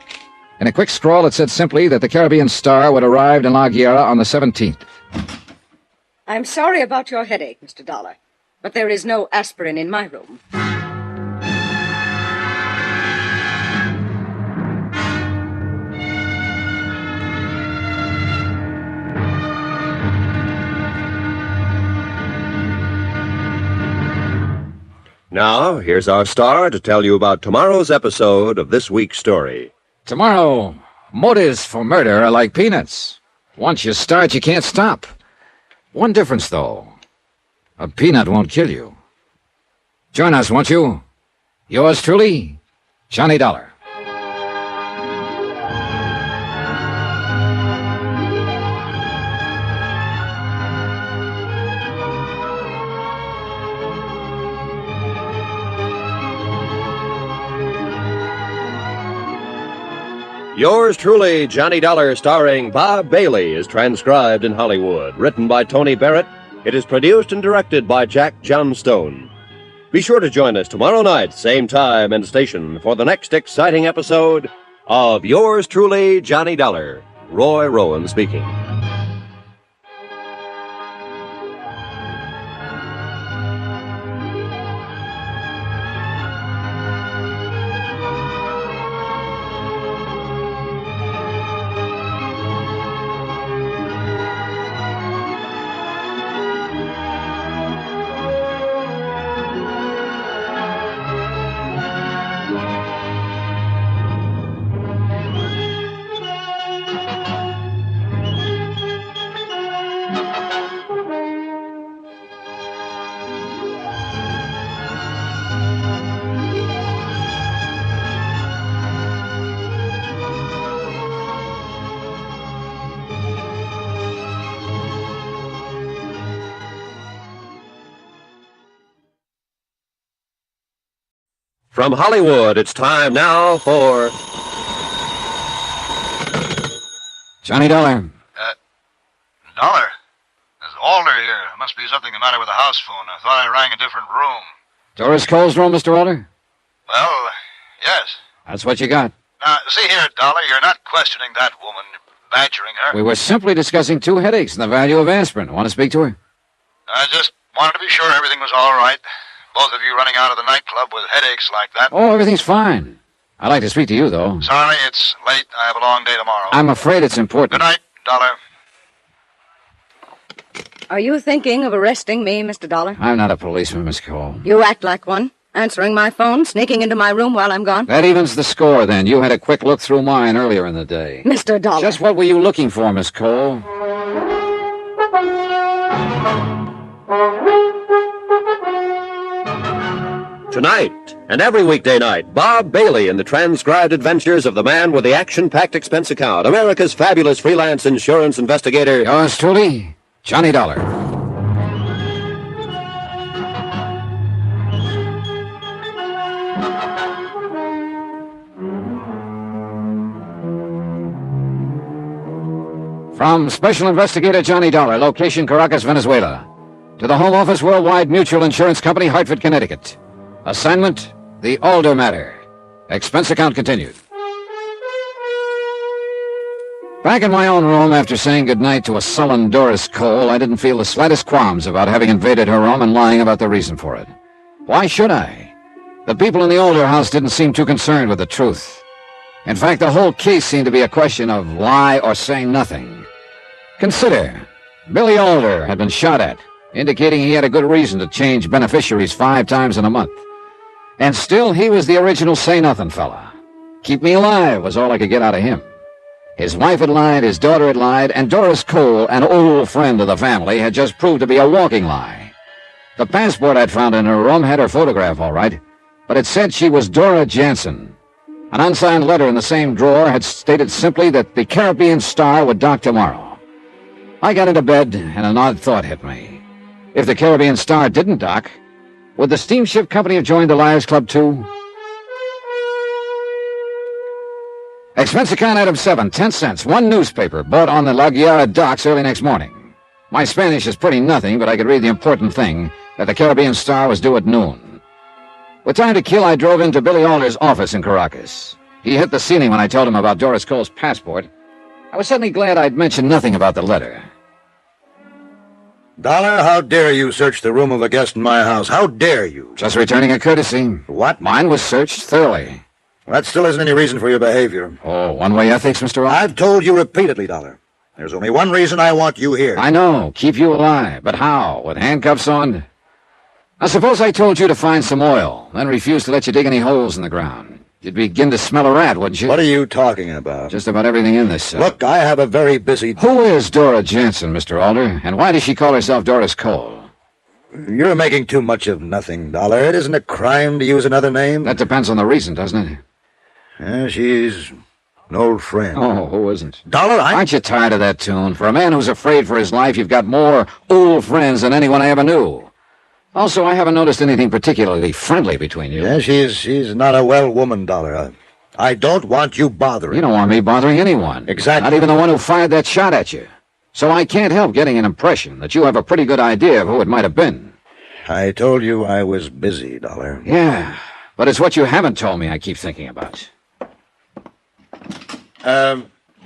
In a quick scrawl, it said simply that the Caribbean Star would arrive in La Guiera on the 17th.
I'm sorry about your headache, Mr. Dollar, but there is no aspirin in my room.
Now, here's our star to tell you about tomorrow's episode of this week's story.
Tomorrow, motives for murder are like peanuts. Once you start, you can't stop. One difference, though. A peanut won't kill you. Join us, won't you? Yours truly, Johnny Dollar.
Yours truly, Johnny Dollar, starring Bob Bailey, is transcribed in Hollywood. Written by Tony Barrett, it is produced and directed by Jack Johnstone. Be sure to join us tomorrow night, same time and station, for the next exciting episode of Yours truly, Johnny Dollar. Roy Rowan speaking. From Hollywood, it's time now for...
Johnny Dollar.
Dollar? There's Alder here. There must be something the matter with the house phone. I thought I rang a different room.
Doris Cole's room, Mr. Alder?
Well, yes.
That's what you got.
Now, see here, Dollar, you're not questioning that woman, badgering her.
We were simply discussing two headaches and the value of aspirin. Want to speak to her?
I just wanted to be sure everything was all right. Both of you running out of the nightclub with headaches like that.
Oh, everything's fine. I'd like to speak to you, though.
Sorry, it's late. I have a long day tomorrow.
I'm afraid it's important.
Good night, Dollar.
Are you thinking of arresting me, Mr. Dollar?
I'm not a policeman, Miss Cole.
You act like one. Answering my phone, sneaking into my room while I'm gone.
That evens the score, then. You had a quick look through mine earlier in the day.
Mr. Dollar.
Just what were you looking for, Miss Cole?
Tonight, and every weekday night, Bob Bailey in the transcribed adventures of the man with the action-packed expense account, America's fabulous freelance insurance investigator.
Yours truly, Johnny Dollar. From Special Investigator Johnny Dollar, location Caracas, Venezuela, to the Home Office Worldwide Mutual Insurance Company, Hartford, Connecticut. Assignment, the Alder matter. Expense account continued. Back in my own room, after saying goodnight to a sullen Doris Cole, I didn't feel the slightest qualms about having invaded her room and lying about the reason for it. Why should I? The people in the Alder house didn't seem too concerned with the truth. In fact, the whole case seemed to be a question of lie or say nothing. Consider, Billy Alder had been shot at, indicating he had a good reason to change beneficiaries 5 times in a month. And still, he was the original say-nothing fella. Keep me alive was all I could get out of him. His wife had lied, his daughter had lied, and Doris Cole, an old friend of the family, had just proved to be a walking lie. The passport I'd found in her room had her photograph, all right, but it said she was Dora Jansen. An unsigned letter in the same drawer had stated simply that the Caribbean Star would dock tomorrow. I got into bed, and an odd thought hit me. If the Caribbean Star didn't dock, would the steamship company have joined the Liars Club too? Expense account item 7, 10 cents, one newspaper, bought on the La Guiara docks early next morning. My Spanish is pretty nothing, but I could read the important thing, that the Caribbean Star was due at noon. With time to kill, I drove into Billy Alder's office in Caracas. He hit the ceiling when I told him about Doris Cole's passport. I was suddenly glad I'd mentioned nothing about the letter.
Dollar, how dare you search the room of a guest in my house? How dare you?
Just returning a courtesy.
What?
Mine was searched thoroughly.
Well, that still isn't any reason for your behavior.
Oh, one-way ethics, Mr. Alder?
I've told you repeatedly, Dollar. There's only one reason I want you here.
I know. Keep you alive. But how? With handcuffs on? Now, suppose I told you to find some oil, then refused to let you dig any holes in the ground. You'd begin to smell a rat, wouldn't you?
What are you talking about?
Just about everything in this cell.
Look, I have a very busy...
Who is Dora Jansen, Mr. Alder? And why does she call herself Doris Cole?
You're making too much of nothing, Dollar. It isn't a crime to use another name.
That depends on the reason, doesn't it?
She's an old friend.
Oh, who isn't?
Dollar,
Aren't you tired of that tune? For a man who's afraid for his life, you've got more old friends than anyone I ever knew. Also, I haven't noticed anything particularly friendly between you.
Yeah, she's not a well woman, Dollar. I don't want you bothering.
You don't want me bothering anyone.
Exactly.
Not even the one who fired that shot at you. So I can't help getting an impression that you have a pretty good idea of who it might have been.
I told you I was busy, Dollar.
Yeah, but it's what you haven't told me I keep thinking about.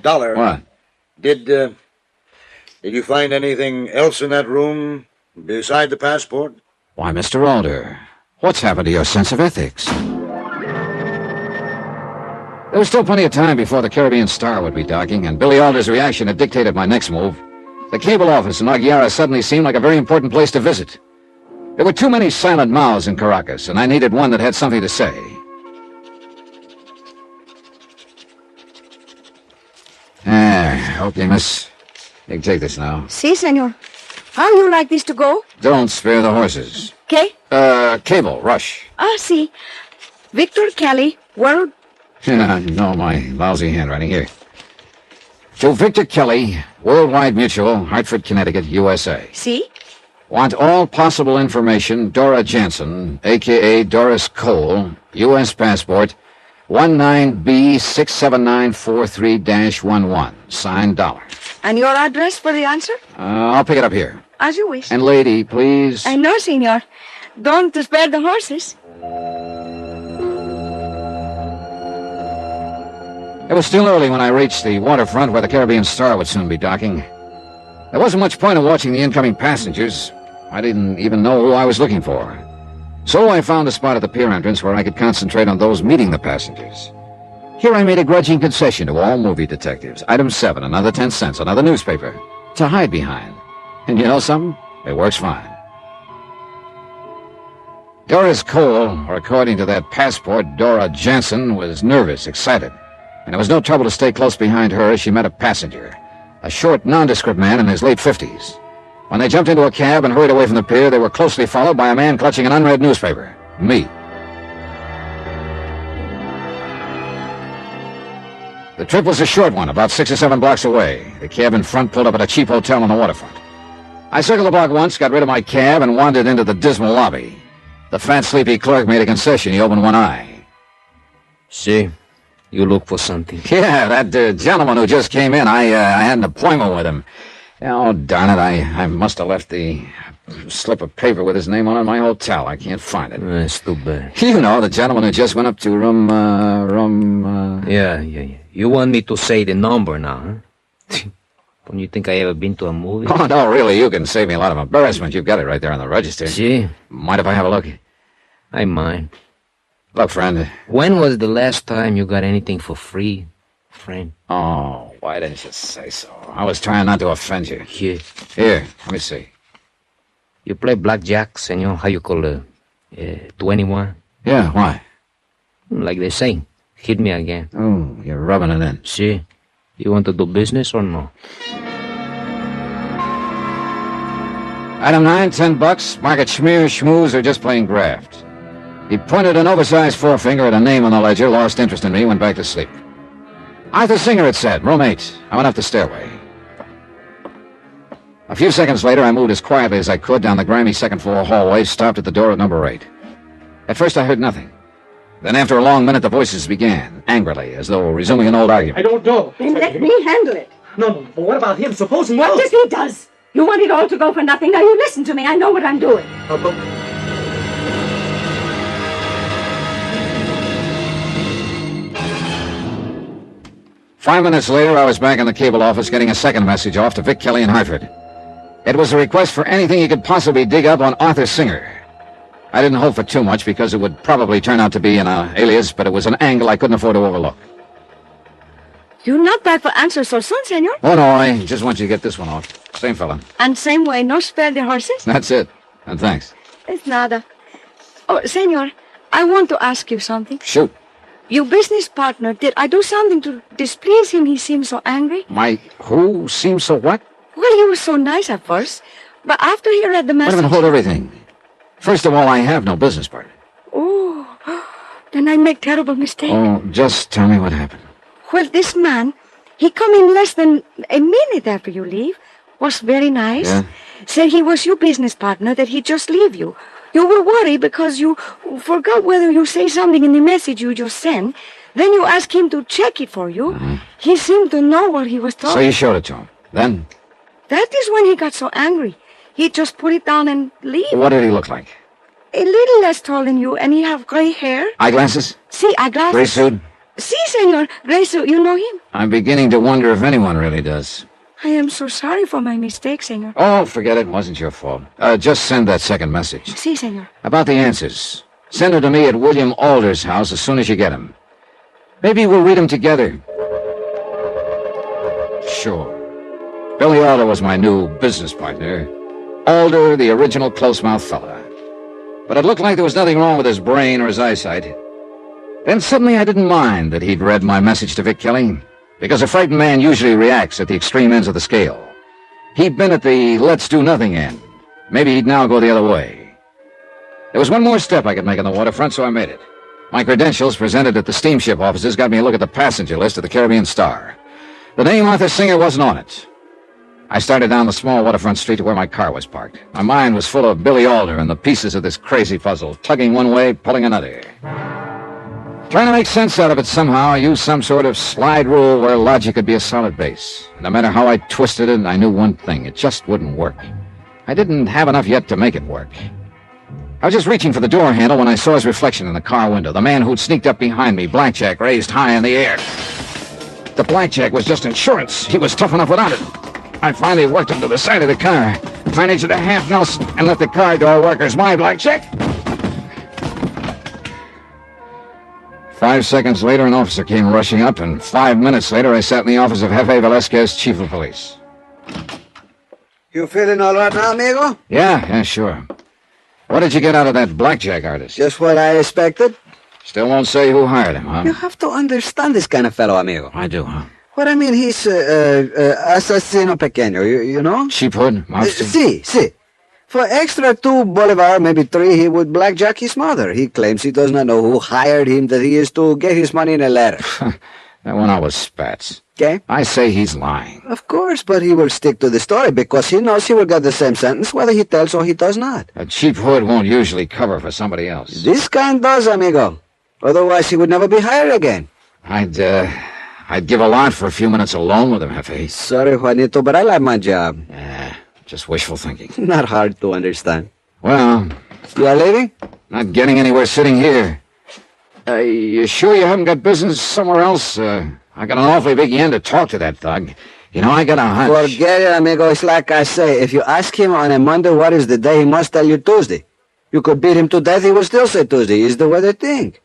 Dollar.
What?
Did you find anything else in that room beside the passport?
Why, Mr. Alder, what's happened to your sense of ethics? There was still plenty of time before the Caribbean Star would be docking, and Billy Alder's reaction had dictated my next move. The cable office in La Guiara suddenly seemed like a very important place to visit. There were too many silent mouths in Caracas, and I needed one that had something to say. Okay, miss. You can take this now.
Si, senor. How you like this to go?
Don't spare the horses.
Okay.
Cable, rush.
Si. Victor Kelly, World...
No, my lousy handwriting. Here. To Victor Kelly, Worldwide Mutual, Hartford, Connecticut, USA.
Si.
Want all possible information, Dora Jansen, a.k.a. Doris Cole, U.S. passport, 19B67943-11. Signed, Dollar.
And your address for the answer?
I'll pick it up here.
As you wish.
And lady, please.
No, senor. Don't spare the horses.
It was still early when I reached the waterfront where the Caribbean Star would soon be docking. There wasn't much point in watching the incoming passengers. I didn't even know who I was looking for. So I found a spot at the pier entrance where I could concentrate on those meeting the passengers. Here I made a grudging concession to all movie detectives. Item 7, another 10 cents, another newspaper, to hide behind. And you know something? It works fine. Doris Cole, or according to that passport, Dora Jansen, was nervous, excited. And it was no trouble to stay close behind her as she met a passenger, a short, nondescript man in his late 50s. When they jumped into a cab and hurried away from the pier, they were closely followed by a man clutching an unread newspaper. Me. The trip was a short one, about 6 or 7 blocks away. The cab in front pulled up at a cheap hotel on the waterfront. I circled the block once, got rid of my cab, and wandered into the dismal lobby. The fat, sleepy clerk made a concession. He opened one eye.
See, you look for something.
Yeah, that gentleman who just came in, I had an appointment with him. Oh, darn it, I must have left the slip of paper with his name on it in my hotel. I can't find it.
That's too bad.
You know, the gentleman who just went up to room...
Yeah. You want me to say the number now, huh? Don't you think I ever been to a movie?
Oh, no, really, you can save me a lot of embarrassment. You've got it right there on the register.
See?
Mind if I have a look?
I mind.
Look, friend.
When was the last time you got anything for free, friend?
Oh, why didn't you say so? I was trying not to offend you.
Yeah.
Here, let me see.
You play blackjack, senor? How you call it? 21?
Yeah, why?
Like they say. Hit me again.
Oh, you're rubbing it in.
See? You want to do business or no?
Item 9, $10. Market schmear, schmooze, or just plain graft. He pointed an oversized forefinger at a name on the ledger, lost interest in me, went back to sleep. Arthur Singer, it said, room 8. I went up the stairway. A few seconds later, I moved as quietly as I could down the grimy second-floor hallway, stopped at the door at number 8. At first, I heard nothing. Then, after a long minute, the voices began, angrily, as though resuming an old argument.
I don't know.
Then let me handle it.
No, but what about him? Suppose he
What
knows.
if he does? You want it all to go for nothing. Now you listen to me. I know what I'm doing.
But
5 minutes later, I was back in the cable office getting a second message off to Vic Kelly in Hartford. It was a request for anything he could possibly dig up on Arthur Singer. I didn't hope for too much because it would probably turn out to be an alias, but it was an angle I couldn't afford to overlook.
You're not back for answers so soon, senor.
Oh, no, I just want you to get this one off. Same fella.
And same way, no spare the horses?
That's it. And thanks.
It's nada. Oh, senor, I want to ask you something.
Shoot.
Your business partner, did I do something to displease him? He seemed so angry.
My who seems so what?
Well, he was so nice at first, but after he read the
Wait a
message...
minute, hold everything. First of all, I have no business partner.
Oh, then I make terrible mistake.
Oh, just tell me what happened.
Well, this man, he come in less than a minute after you leave, was very nice.
Yeah?
Said he was your business partner, that he'd just leave you. You were worried because you forgot whether you say something in the message you just sent. Then you asked him to check it for you. He seemed to know what he was talking.
So you showed it to him. Then?
That is when he got so angry. He just put it down and leave.
What did he look like?
A little less tall than you, and he have gray hair.
Eyeglasses?
See, eyeglasses.
Gray suit?
See, senor, gray suit. You know him?
I'm beginning to wonder if anyone really does.
I am so sorry for my mistake, senor.
Oh, forget it. It wasn't your fault. Just send that second message.
Si, senor.
About the answers. Send them to me at William Alder's house as soon as you get them. Maybe we'll read them together. Sure. Billy Alder was my new business partner. Alder, the original close-mouthed fella. But it looked like there was nothing wrong with his brain or his eyesight. Then suddenly I didn't mind that he'd read my message to Vic Kelly, because a frightened man usually reacts at the extreme ends of the scale. He'd been at the let's-do-nothing end. Maybe he'd now go the other way. There was one more step I could make on the waterfront, so I made it. My credentials presented at the steamship offices got me a look at the passenger list of the Caribbean Star. The name Arthur Singer wasn't on it. I started down the small waterfront street to where my car was parked. My mind was full of Billy Alder and the pieces of this crazy puzzle, tugging one way, pulling another. Trying to make sense out of it somehow, I used some sort of slide rule where logic could be a solid base. No matter how I twisted it, I knew one thing. It just wouldn't work. I didn't have enough yet to make it work. I was just reaching for the door handle when I saw his reflection in the car window, the man who'd sneaked up behind me, blackjack raised high in the air. The blackjack was just insurance. He was tough enough without it. I finally worked him to the side of the car, managed at a half Nelson, and let the car door workers my blackjack. 5 seconds later, an officer came rushing up, and 5 minutes later, I sat in the office of Jefe Velasquez, chief of police.
You feeling all right now, amigo?
Yeah, sure. What did you get out of that blackjack artist?
Just what I expected.
Still won't say who hired him, huh?
You have to understand this kind of fellow, amigo.
I do, huh?
What I mean, he's asesino pequeño, you know?
Sheephood? Mobster?
Si. For extra 2 bolivar, maybe 3, he would blackjack his mother. He claims he does not know who hired him, that he is to get his money in a letter.
That one out was spats.
Okay?
I say he's lying.
Of course, but he will stick to the story because he knows he will get the same sentence whether he tells or he does not.
A sheephood won't usually cover for somebody else.
This kind does, amigo. Otherwise, he would never be hired again.
I'd give a lot for a few minutes alone with him, Jefe.
Sorry, Juanito, but I like my job.
Just wishful thinking.
Not hard to understand.
Well...
You are leaving?
Not getting anywhere sitting here. You sure you haven't got business somewhere else? I got an awfully big yen to talk to that thug. You know, I got a hunch.
Forget it, amigo. It's like I say. If you ask him on a Monday what is the day, he must tell you Tuesday. You could beat him to death, he will still say Tuesday. Is the way they think.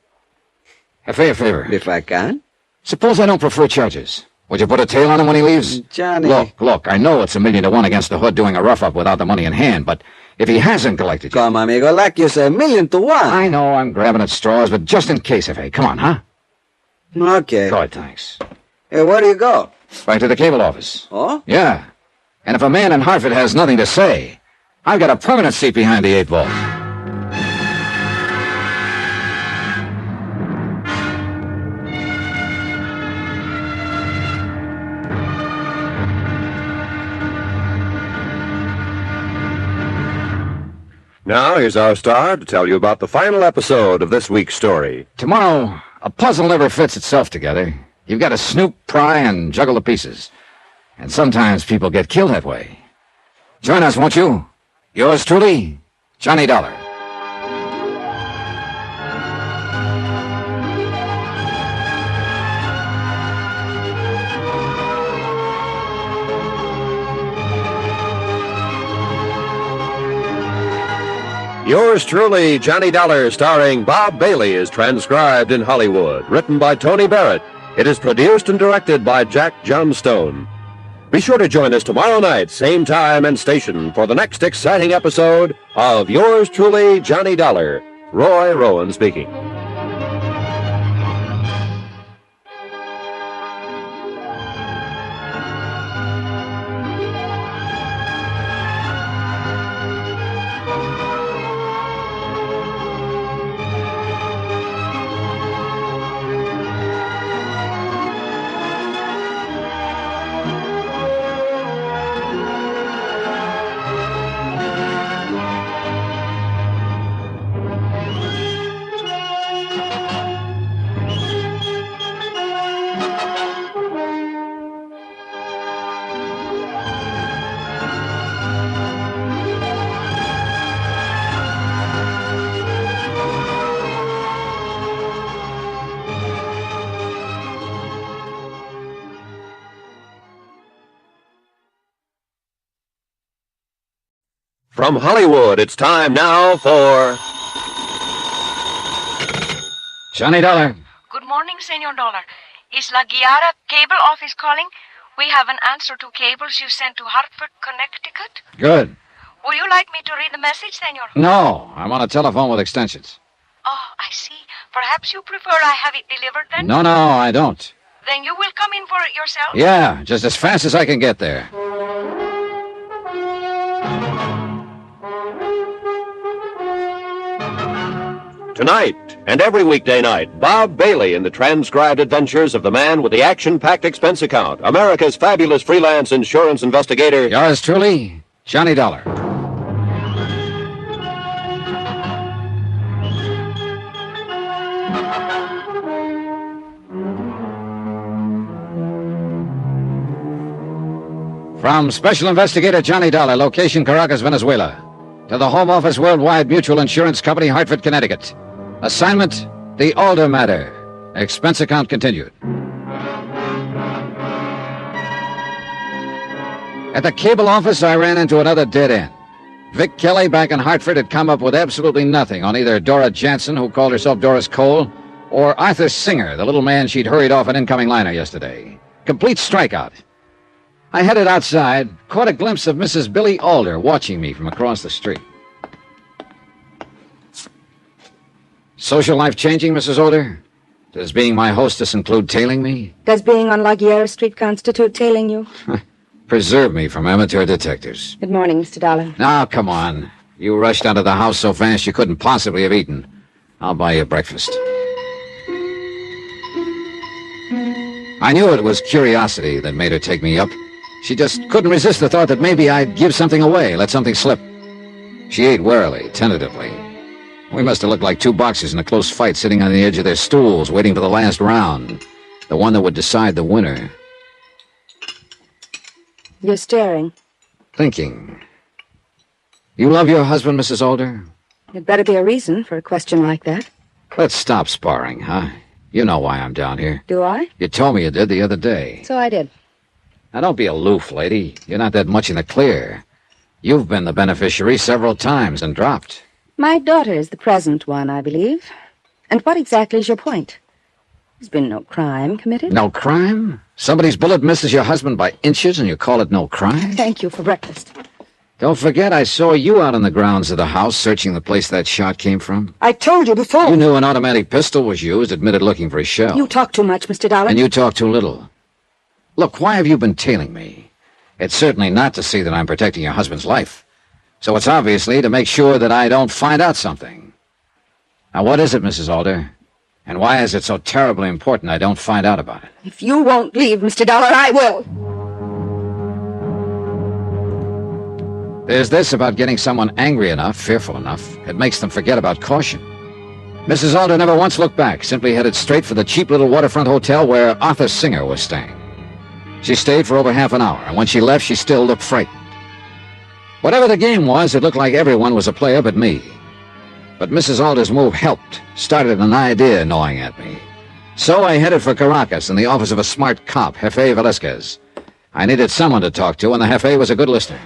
Jefe, a favor.
If I can.
Suppose I don't prefer charges. Would you put a tail on him when he leaves?
Johnny.
Look, I know it's 1,000,000 to 1 against the hood doing a rough-up without the money in hand, but if he hasn't collected you...
Come, amigo, like you say, 1,000,000 to 1.
I know I'm grabbing at straws, but just in case, Jefe. Come on, huh?
Okay.
Good, thanks.
Hey, where do you go?
Back to the cable office.
Oh?
Yeah. And if a man in Hartford has nothing to say, I've got a permanent seat behind the 8 ball.
Now, here's our star to tell you about the final episode of this week's story.
Tomorrow, a puzzle never fits itself together. You've got to snoop, pry, and juggle the pieces. And sometimes people get killed that way. Join us, won't you? Yours truly, Johnny Dollar.
Yours truly, Johnny Dollar, starring Bob Bailey, is transcribed in Hollywood. Written by Tony Barrett. It is produced and directed by Jack Johnstone. Be sure to join us tomorrow night, same time and station, for the next exciting episode of Yours truly, Johnny Dollar. Roy Rowan speaking. From Hollywood, it's time now for
Johnny Dollar.
Good morning, Senor Dollar. Is La Guiara cable office calling? We have an answer to cables you sent to Hartford, Connecticut.
Good.
Would you like me to read the message, Senor?
No, I'm on a telephone with extensions.
Oh, I see. Perhaps you prefer I have it delivered then?
No, I don't.
Then you will come in for it yourself?
Yeah, just as fast as I can get there.
Tonight and every weekday night, Bob Bailey in the transcribed adventures of the man with the action-packed expense account, America's fabulous freelance insurance investigator.
Yours truly, Johnny Dollar. From Special Investigator Johnny Dollar, location Caracas, Venezuela, to the Home Office Worldwide Mutual Insurance Company, Hartford, Connecticut. Assignment, the Alder matter. Expense account continued. At the cable office, I ran into another dead end. Vic Kelly back in Hartford had come up with absolutely nothing on either Dora Jansen, who called herself Doris Cole, or Arthur Singer, the little man she'd hurried off an incoming liner yesterday. Complete strikeout. I headed outside, caught a glimpse of Mrs. Billy Alder watching me from across the street. Social life changing, Mrs. Alder? Does being my hostess include tailing me?
Does being on La Guiara Street constitute tailing you?
Preserve me from amateur detectives.
Good morning, Mr. Dollar.
Now, come on. You rushed out of the house so fast you couldn't possibly have eaten. I'll buy you breakfast. I knew it was curiosity that made her take me up. She just couldn't resist the thought that maybe I'd give something away, let something slip. She ate warily, tentatively. We must have looked like two boxers in a close fight sitting on the edge of their stools, waiting for the last round, the one that would decide the winner.
You're staring.
Thinking. You love your husband, Mrs. Alder?
There'd better be a reason for a question like that.
Let's stop sparring, huh? You know why I'm down here.
Do I?
You told me you did the other day.
So I did.
Now, don't be aloof, lady. You're not that much in the clear. You've been the beneficiary several times and dropped.
My daughter is the present one, I believe. And what exactly is your point? There's been no crime committed.
No crime? Somebody's bullet misses your husband by inches and you call it no crime?
Thank you for breakfast.
Don't forget I saw you out on the grounds of the house searching the place that shot came from.
I told you before.
You knew an automatic pistol was used, admitted looking for a shell.
You talk too much, Mr. Dollar.
And you talk too little. Look, why have you been tailing me? It's certainly not to see that I'm protecting your husband's life. So it's obviously to make sure that I don't find out something. Now, what is it, Mrs. Alder? And why is it so terribly important I don't find out about it?
If you won't leave, Mr. Dollar, I will.
There's this about getting someone angry enough, fearful enough, it makes them forget about caution. Mrs. Alder never once looked back, simply headed straight for the cheap little waterfront hotel where Arthur Singer was staying. She stayed for over half an hour, and when she left, she still looked frightened. Whatever the game was, it looked like everyone was a player but me. But Mrs. Alder's move helped, started an idea gnawing at me. So I headed for Caracas in the office of a smart cop, Jefe Velasquez. I needed someone to talk to, and the Jefe was a good listener.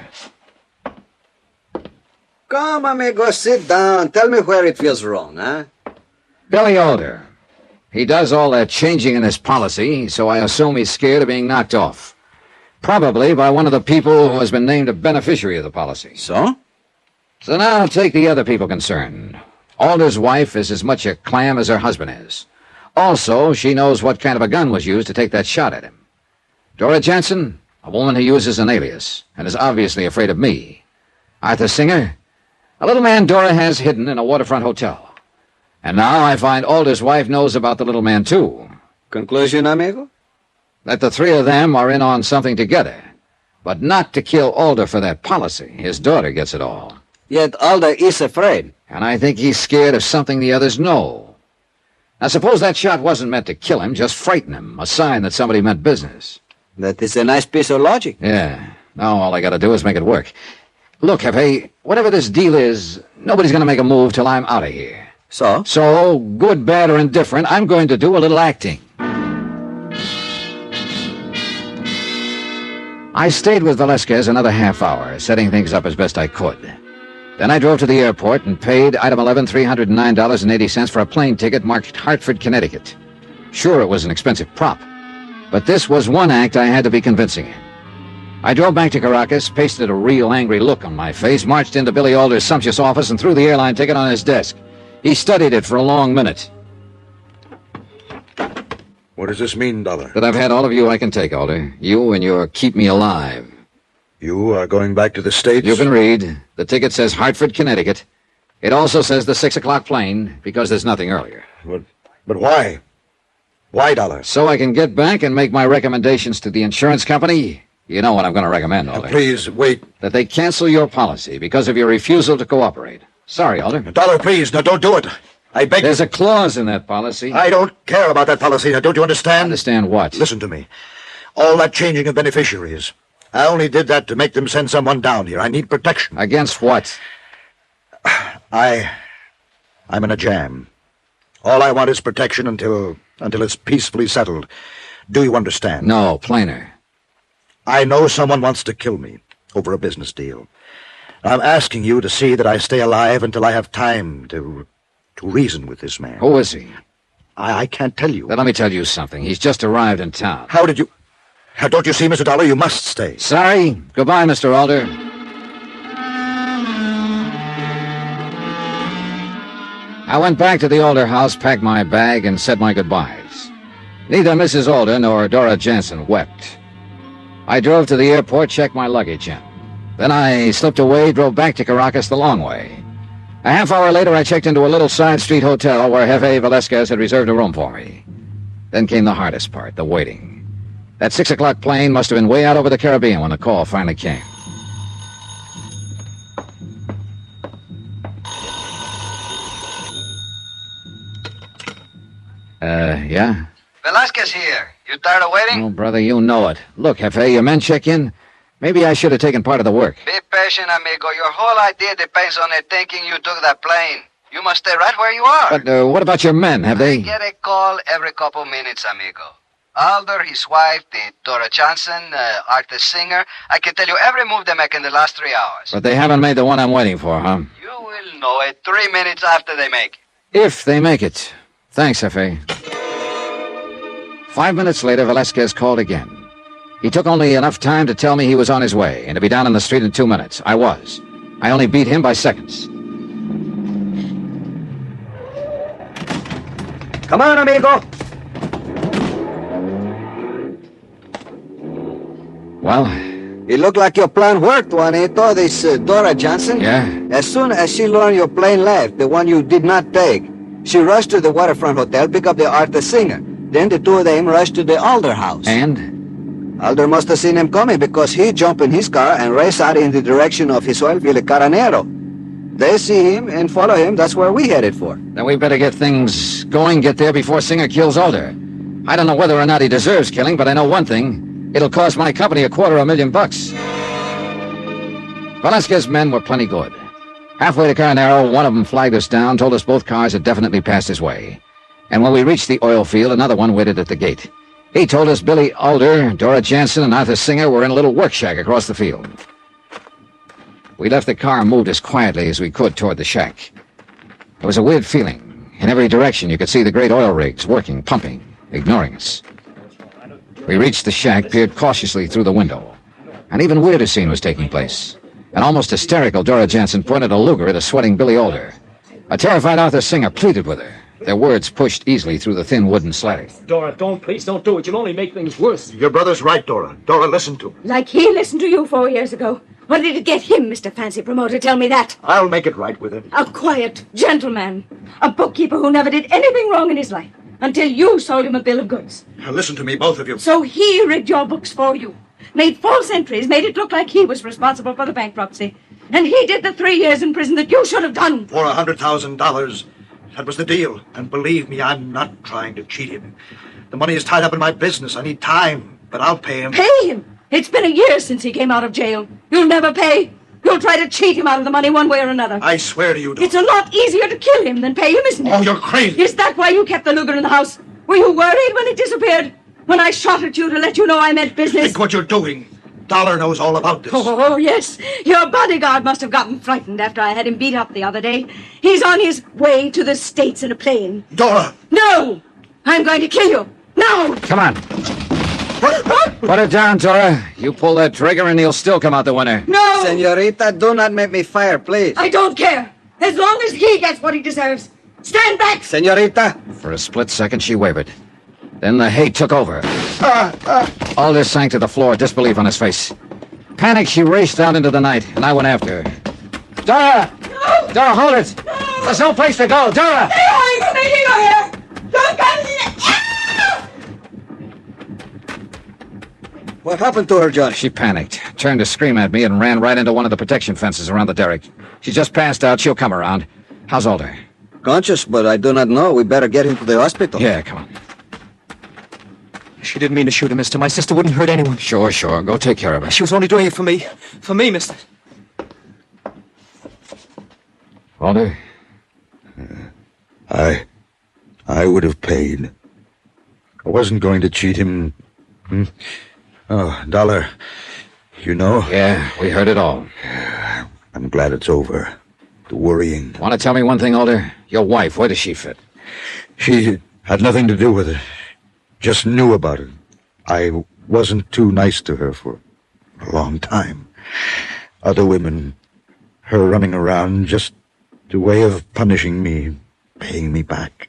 Come, amigo, sit down. Tell me where it feels wrong, huh?
Billy Alder. He does all that changing in his policy, so I assume he's scared of being knocked off. Probably by one of the people who has been named a beneficiary of the policy.
So?
So now take the other people concerned. Alder's wife is as much a clam as her husband is. Also, she knows what kind of a gun was used to take that shot at him. Dora Jansen, a woman who uses an alias, and is obviously afraid of me. Arthur Singer, a little man Dora has hidden in a waterfront hotel. And now I find Alder's wife knows about the little man, too.
Conclusion, amigo?
That the three of them are in on something together. But not to kill Alder for that policy. His daughter gets it all.
Yet Alder is afraid.
And I think he's scared of something the others know. Now, suppose that shot wasn't meant to kill him, just frighten him. A sign that somebody meant business.
That is a nice piece of logic.
Yeah. Now all I gotta do is make it work. Look, Jefe, whatever this deal is, nobody's gonna make a move till I'm out of here.
So?
So, good, bad, or indifferent, I'm going to do a little acting. I stayed with Velasquez another half hour, setting things up as best I could. Then I drove to the airport and paid item 11 $309.80 for a plane ticket marked Hartford, Connecticut. Sure, it was an expensive prop, but this was one act I had to be convincing in. I drove back to Caracas, pasted a real angry look on my face, marched into Billy Alder's sumptuous office, and threw the airline ticket on his desk. He studied it for a long minute.
What does this mean, Dollar?
That I've had all of you I can take, Alder. You and your keep me alive.
You are going back to the States?
You can read. The ticket says Hartford, Connecticut. It also says the 6 o'clock plane, because there's nothing earlier.
But why? Why, Dollar?
So I can get back and make my recommendations to the insurance company. You know what I'm going to recommend, Alder.
Please, wait.
That they cancel your policy because of your refusal to cooperate. Sorry, Alder.
Dollar, please, now don't do it. I beg
There's a clause in that policy.
I don't care about that policy. Now, don't you understand?
Understand what?
Listen to me. All that changing of beneficiaries. I only did that to make them send someone down here. I need protection.
Against what?
I'm in a jam. All I want is protection until it's peacefully settled. Do you understand?
No, plainer.
I know someone wants to kill me over a business deal. I'm asking you to see that I stay alive until I have time to reason with this man.
Who is he?
I can't tell you.
Then let me tell you something. He's just arrived in town.
How did you... Don't you see, Mr. Dollar? You must stay.
Sorry. Goodbye, Mr. Alder. I went back to the Alder house, packed my bag, and said my goodbyes. Neither Mrs. Alder nor Dora Jansen wept. I drove to the airport, checked my luggage in. Then I slipped away, drove back to Caracas the long way. A half hour later, I checked into a little side street hotel where Jefe Velasquez had reserved a room for me. Then came the hardest part, the waiting. That 6 o'clock plane must have been way out over the Caribbean when the call finally came. Yeah?
Velasquez here. You tired of waiting?
Oh, brother, you know it. Look, Jefe, your men check in. Maybe I should have taken part of the work.
Be patient, amigo. Your whole idea depends on it thinking you took that plane. You must stay right where you are.
But what about your men? Have they...
I get a call every couple minutes, amigo. Alder, his wife, the Dora Johnson, Arthur Singer. I can tell you every move they make in the last 3 hours.
But they haven't made the one I'm waiting for, huh?
You will know it 3 minutes after they make it.
If they make it. Thanks, Jefe. 5 minutes later, Velasquez called again. He took only enough time to tell me he was on his way and to be down in the street in 2 minutes. I was. I only beat him by seconds.
Come on, amigo.
Well?
It looked like your plan worked, Juanito. This Dora Johnson.
Yeah?
As soon as she learned your plane left, the one you did not take, she rushed to the waterfront hotel, pick up the Arthur Singer. Then the two of them rushed to the Alder house.
And?
Alder must have seen him coming because he jumped in his car and raced out in the direction of his oil field at Carranero. They see him and follow him. That's where we headed for.
Then we better get things going, get there before Singer kills Alder. I don't know whether or not he deserves killing, but I know one thing. It'll cost my company $250,000. Velasquez's men were plenty good. Halfway to Carranero, one of them flagged us down, told us both cars had definitely passed his way. And when we reached the oil field, another one waited at the gate. He told us Billy Alder, Dora Jansen, and Arthur Singer were in a little work shack across the field. We left the car and moved as quietly as we could toward the shack. There was a weird feeling. In every direction, you could see the great oil rigs working, pumping, ignoring us. We reached the shack, peered cautiously through the window. An even weirder scene was taking place. An almost hysterical Dora Jansen pointed a Luger at a sweating Billy Alder. A terrified Arthur Singer pleaded with her. Their words pushed easily through the thin wooden slatting.
Dora, please don't do it. You'll only make things worse.
Your brother's right, Dora. Dora, listen to me.
Like he listened to you 4 years ago. What did it get him, Mr. Fancy Promoter? Tell me that.
I'll make it right with him.
A quiet gentleman. A bookkeeper who never did anything wrong in his life until you sold him a bill of goods.
Now listen to me, both of you.
So he rigged your books for you. Made false entries, made it look like he was responsible for the bankruptcy. And he did the 3 years in prison that you should have done.
For $100,000. That was the deal. And believe me, I'm not trying to cheat him. The money is tied up in my business. I need time, but I'll pay him.
Pay him? It's been a year since he came out of jail. You'll never pay. You'll try to cheat him out of the money one way or another.
I swear to you, Dora.
It's a lot easier to kill him than pay him, isn't it?
Oh, you're crazy.
Is that why you kept the Luger in the house? Were you worried when it disappeared? When I shot at you to let you know I meant business?
Think what you're doing. Dollar knows all about this.
Oh, yes. Your bodyguard must have gotten frightened after I had him beat up the other day. He's on his way to the States in a plane.
Dora!
No! I'm going to kill you. Now!
Come on. Put it down, Dora. You pull that trigger and he'll still come out the winner.
No!
Senorita, do not make me fire, please.
I don't care. As long as he gets what he deserves. Stand back!
Senorita!
For a split second, she wavered. Then the hate took over. Alder sank to the floor, disbelief on his face. Panicked, she raced out into the night, and I went after her. Dora!
No!
Dora, hold it!
No!
There's no place to go, Dora!
Stay away from me, here! Don't come in!
What happened to her, Johnny?
She panicked, turned to scream at me, and ran right into one of the protection fences around the derrick. She just passed out. She'll come around. How's Alder?
Conscious, but I do not know. We better get him to the hospital.
Yeah, come on.
She didn't mean to shoot him, mister. My sister wouldn't hurt anyone.
Sure. Go take care of her.
She was only doing it for me. For me, mister.
Alder?
I would have paid. I wasn't going to cheat him. Oh, Dollar, you know?
Yeah, we heard it all.
I'm glad it's over. The worrying.
Want to tell me one thing, Alder? Your wife, where does she fit?
She had nothing to do with it. Just knew about it. I wasn't too nice to her for a long time. Other women, her running around, just a way of punishing me, paying me back.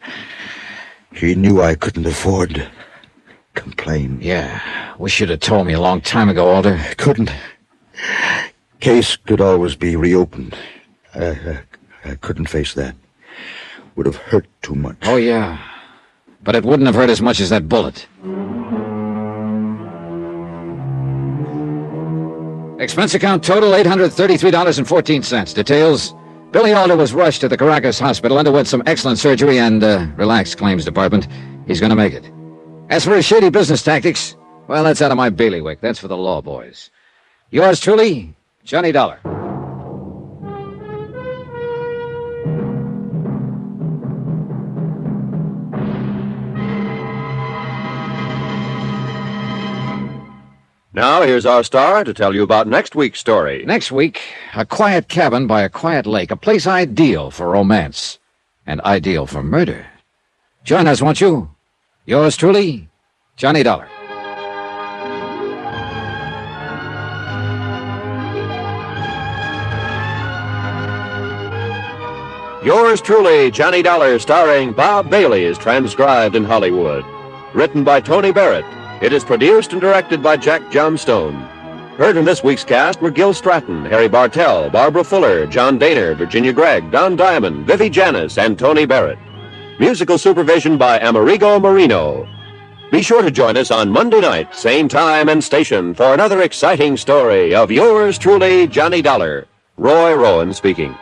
She knew I couldn't afford to complain.
Yeah, wish you'd have told me a long time ago, Alder.
Couldn't. Case could always be reopened. I couldn't face that. Would have hurt too much.
Oh, yeah. But it wouldn't have hurt as much as that bullet. Expense account total, $833.14. Details: Billy Alder was rushed to the Caracas hospital, underwent some excellent surgery, and, relaxed claims department. He's gonna make it. As for his shady business tactics, well, that's out of my bailiwick. That's for the law boys. Yours truly, Johnny Dollar.
Now, here's our star to tell you about next week's story.
Next week, a quiet cabin by a quiet lake, a place ideal for romance and ideal for murder. Join us, won't you? Yours truly, Johnny Dollar.
Yours truly, Johnny Dollar, starring Bob Bailey, is transcribed in Hollywood. Written by Tony Barrett. It is produced and directed by Jack Johnstone. Heard in this week's cast were Gil Stratton, Harry Bartell, Barbara Fuller, John Daner, Virginia Gregg, Don Diamond, Vivi Janis, and Tony Barrett. Musical supervision by Amerigo Marino. Be sure to join us on Monday night, same time and station, for another exciting story of yours truly, Johnny Dollar. Roy Rowan speaking.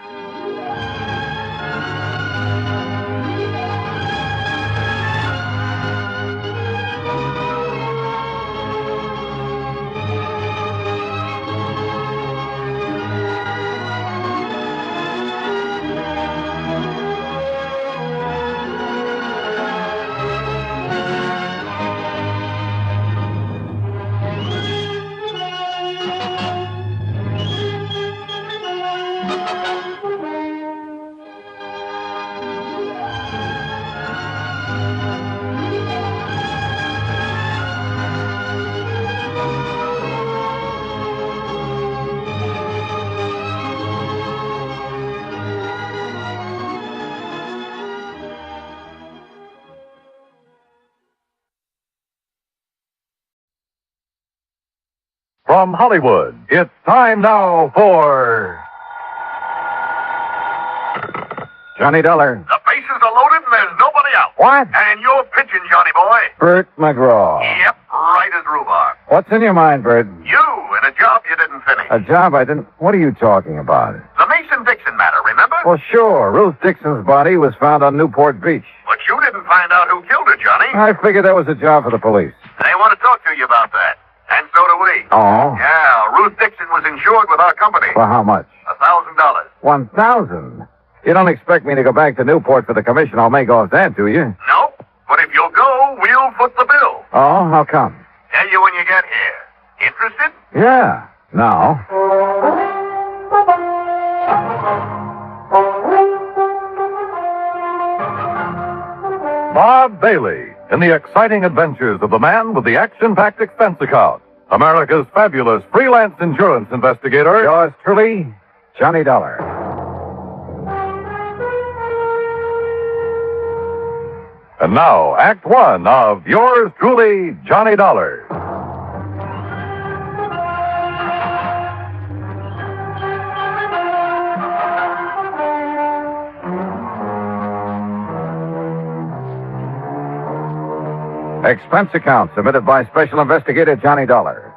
From Hollywood, it's time now for
Johnny Dollar.
The bases are loaded and there's nobody out.
What?
And you're pitching, Johnny boy.
Bert McGraw.
Yep, right as rhubarb.
What's in your mind, Bert?
You and a job you didn't finish.
A job I didn't... What are you talking about?
The Mason-Dixon matter, remember?
Well, sure. Ruth Dixon's body was found on Newport Beach.
But you didn't find out who killed her, Johnny.
I figured that was a job for the police.
They want to talk to you about that. And so do we.
Oh?
Yeah, Ruth Dixon was insured with our company.
For how much?
$1,000.
1,000? You don't expect me to go back to Newport for the commission I'll make off that, do you?
Nope. But if you'll go, we'll foot the bill.
Oh, how come?
Tell you when you get here. Interested?
Yeah. Now.
Bob Bailey, in the exciting adventures of the man with the action-packed expense account. America's fabulous freelance insurance investigator.
Yours truly, Johnny Dollar.
And now, Act One of yours truly, Johnny Dollar.
Expense account submitted by Special Investigator Johnny Dollar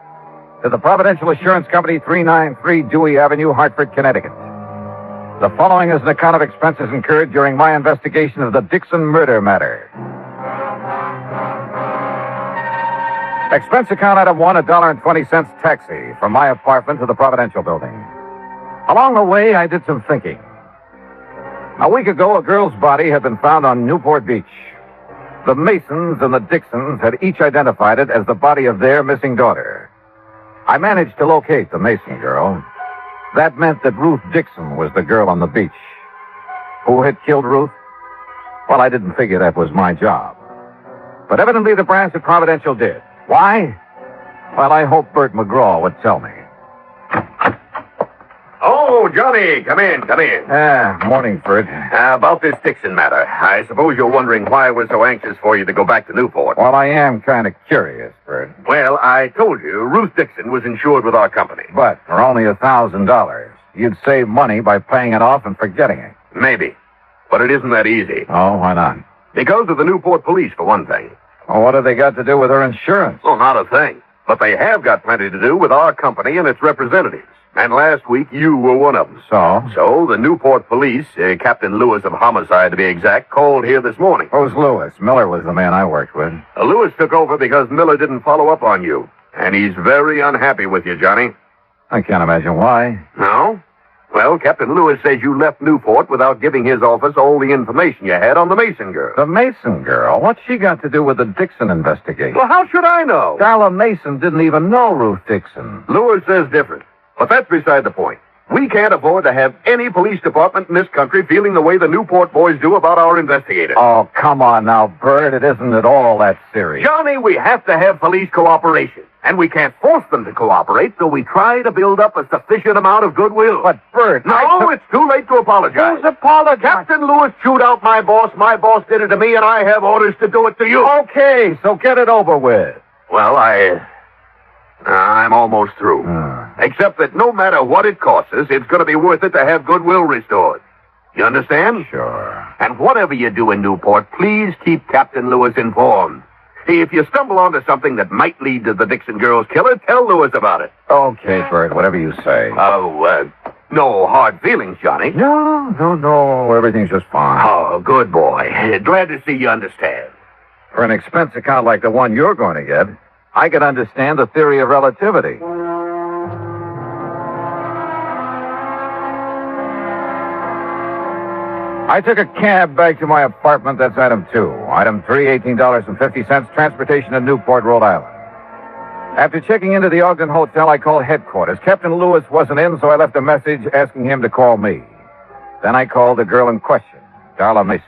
to the Providential Assurance Company, 393 Dewey Avenue, Hartford, Connecticut. The following is an account of expenses incurred during my investigation of the Dixon murder matter. Expense account item 1, $1.20 taxi from my apartment to the Providential building. Along the way, I did some thinking. A week ago, a girl's body had been found on Newport Beach. The Masons and the Dixons had each identified it as the body of their missing daughter. I managed to locate the Mason girl. That meant that Ruth Dixon was the girl on the beach. Who had killed Ruth? Well, I didn't figure that was my job. But evidently the brass at Providential did. Why? Well, I hope Bert McGraw would tell me.
Oh, Johnny, come in.
Morning, Bert.
About this Dixon matter. I suppose you're wondering why I was so anxious for you to go back to Newport.
Well, I am kind of curious, Bert.
Well, I told you, Ruth Dixon was insured with our company.
But for only $1,000, you'd save money by paying it off and forgetting it.
Maybe. But it isn't that easy.
Oh, why not?
Because of the Newport police, for one thing.
Well, what have they got to do with her insurance?
Oh, not a thing. But they have got plenty to do with our company and its representatives. And last week, you were one of them. So the Newport police, Captain Lewis of Homicide to be exact, called here this morning.
Who's Lewis? Miller was the man I worked with.
Lewis took over because Miller didn't follow up on you. And he's very unhappy with you, Johnny.
I can't imagine why.
No? Well, Captain Lewis says you left Newport without giving his office all the information you had on the Mason girl.
The Mason girl? What's she got to do with the Dixon investigation?
Well, how should I know?
Darla Mason didn't even know Ruth Dixon.
Lewis says different. But that's beside the point. We can't afford to have any police department in this country feeling the way the Newport boys do about our investigator.
Oh, come on now, Bert. It isn't at all that serious.
Johnny, we have to have police cooperation. And we can't force them to cooperate, so we try to build up a sufficient amount of goodwill.
But, Bert...
No, it's too late to apologize.
Who's apologizing?
Captain Lewis chewed out my boss. My boss did it to me, and I have orders to do it to you.
Okay, so get it over with.
Well, I'm almost through. Except that no matter what it costs us, it's going to be worth it to have goodwill restored. You understand?
Sure.
And whatever you do in Newport, please keep Captain Lewis informed. If you stumble onto something that might lead to the Dixon girls' killer, tell Lewis about it.
Okay, Bert, whatever you say.
Oh, no hard feelings, Johnny.
No, everything's just fine.
Oh, good boy. Glad to see you understand.
For an expense account like the one you're going to get, I could understand the theory of relativity. I took a cab back to my apartment. That's item 2. Item 3, $18.50, transportation to Newport, Rhode Island. After checking into the Ogden Hotel, I called headquarters. Captain Lewis wasn't in, so I left a message asking him to call me. Then I called the girl in question, Darla Mason.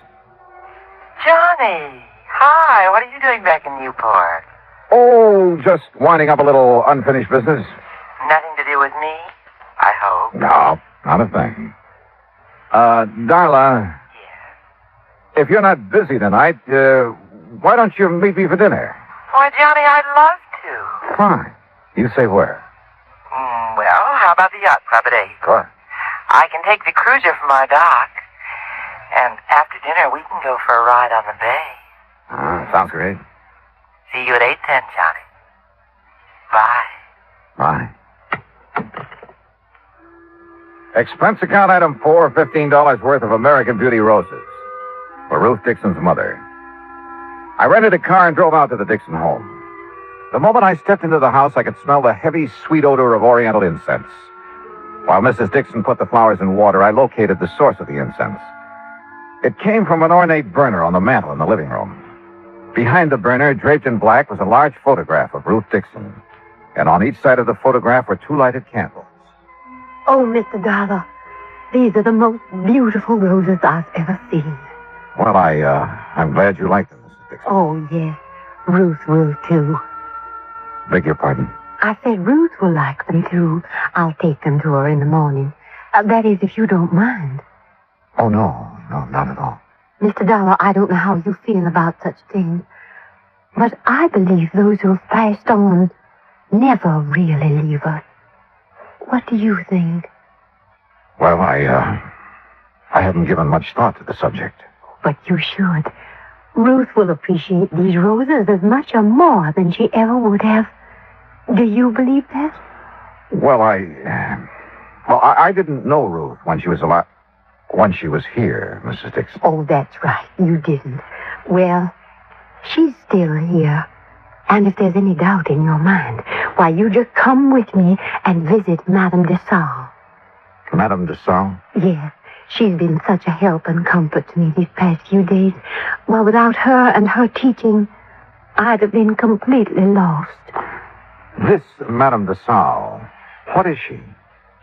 Johnny! Hi, what are you doing back in Newport?
Oh, just winding up a little unfinished business.
Nothing to do with me, I hope.
No, not a thing. Darla.
Yeah?
If you're not busy tonight, why don't you meet me for dinner?
Why, Johnny, I'd love to.
Fine. You say where?
Well, how about the yacht club at 8?
Good.
I can take the cruiser from our dock. And after dinner, we can go for a ride on the bay.
Sounds great.
See you at 8:10, Johnny. Bye.
Bye. Expense account item 4, $15 worth of American Beauty roses for Ruth Dixon's mother. I rented a car and drove out to the Dixon home. The moment I stepped into the house, I could smell the heavy, sweet odor of oriental incense. While Mrs. Dixon put the flowers in water, I located the source of the incense. It came from an ornate burner on the mantel in the living room. Behind the burner, draped in black, was a large photograph of Ruth Dixon. And on each side of the photograph were 2 lighted candles.
Oh, Mr. Dollar, these are the most beautiful roses I've ever seen.
Well, I'm glad you like them, Mrs. Dixon.
Oh, yes. Ruth will, too.
Beg your pardon?
I said Ruth will like them, too. I'll take them to her in the morning. That is, if you don't mind.
Oh, no, not at all.
Mr. Dollar, I don't know how you feel about such things, but I believe those who have passed on never really leave us. What do you think?
Well, I haven't given much thought to the subject.
But you should. Ruth will appreciate these roses as much or more than she ever would have. Do you believe that?
Well, I didn't know Ruth when she was alive. When she was here, Mrs. Dixon.
Oh, that's right. You didn't. Well, she's still here. And if there's any doubt in your mind, why, you just come with me and visit Madame de Salle.
Madame de Salle?
Yes. She's been such a help and comfort to me these past few days. Well, without her and her teaching, I'd have been completely lost.
This Madame de Salle, what is she?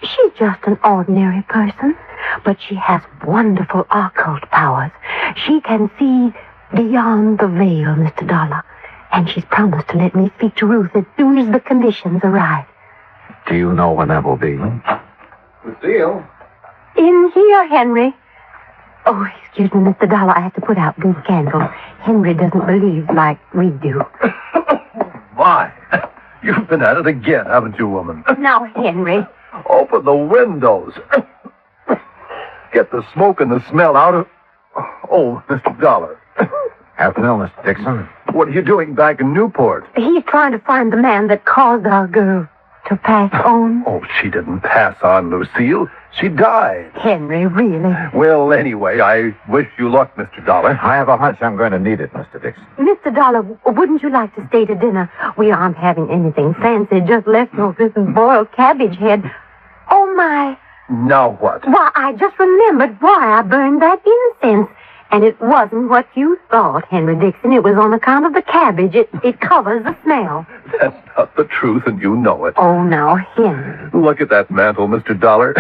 She's just an ordinary person, but she has wonderful occult powers. She can see beyond the veil, Mr. Dollar. And she's promised to let me speak to Ruth as soon as the conditions arrive.
Do you know when that will be?
Lucille?
In here, Henry. Oh, excuse me, Mr. Dollar. I have to put out these candles. Henry doesn't believe like we do.
My, you've been at it again, haven't you, woman?
Now, Henry.
Open the windows. Get the smoke and the smell out of... Oh, Mr. Dollar.
Afternoon, Mr. Dixon.
What are you doing back in Newport?
He's trying to find the man that caused our girl to pass on.
Oh, she didn't pass on, Lucille. She died.
Henry, really?
Well, anyway, I wish you luck, Mr. Dollar.
I have a hunch I'm going to need it, Mr. Dixon.
Mr. Dollar, wouldn't you like to stay to dinner? We aren't having anything fancy, just leftovers and boiled cabbage head. Oh, my.
Now what?
Why, I just remembered why I burned that incense. And it wasn't what you thought, Henry Dixon. It was on account of the cabbage. It covers the smell.
That's not the truth, and you know it.
Oh, now, Henry.
Look at that mantle, Mr. Dollar.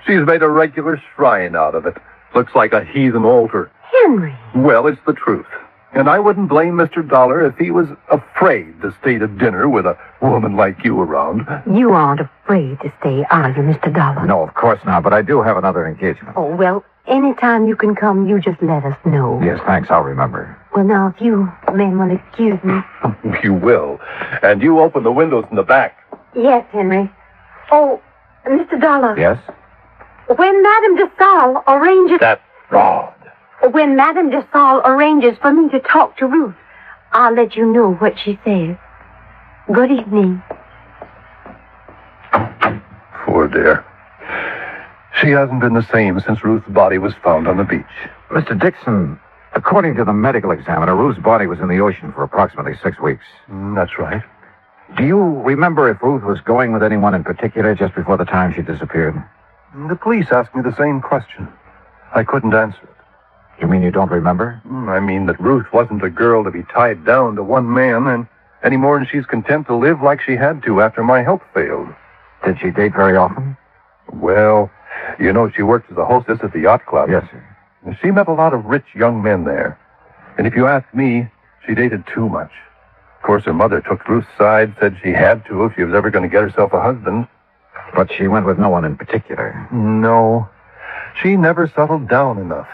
She's made a regular shrine out of it. Looks like a heathen altar.
Henry.
Well, it's the truth. And I wouldn't blame Mr. Dollar if he was afraid to stay to dinner with a woman like you around.
You aren't afraid to stay, are you, Mr. Dollar?
No, of course not, but I do have another engagement.
Oh, well, anytime you can come, you just let us know.
Yes, thanks, I'll remember.
Well, now, if you men will excuse me.
You will. And you open the windows in the back.
Yes, Henry. Oh, Mr. Dollar.
Yes?
When Madame de Salle arranges...
That fraud.
When Madame de Salle arranges for me to talk to Ruth, I'll let you know what she says. Good evening.
Poor dear. She hasn't been the same since Ruth's body was found on the beach.
Mr. Dixon, according to the medical examiner, Ruth's body was in the ocean for approximately 6 weeks.
That's right.
Do you remember if Ruth was going with anyone in particular just before the time she disappeared?
The police asked me the same question. I couldn't answer it.
You mean you don't remember?
I mean that Ruth wasn't a girl to be tied down to one man, and any more than she's content to live like she had to after my health failed.
Did she date very often?
Well, you know, she worked as a hostess at the yacht club.
Yes, sir.
She met a lot of rich young men there. And if you ask me, she dated too much. Of course, her mother took Ruth's side, said she had to if she was ever going to get herself a husband.
But she went with no one in particular.
No. She never settled down enough.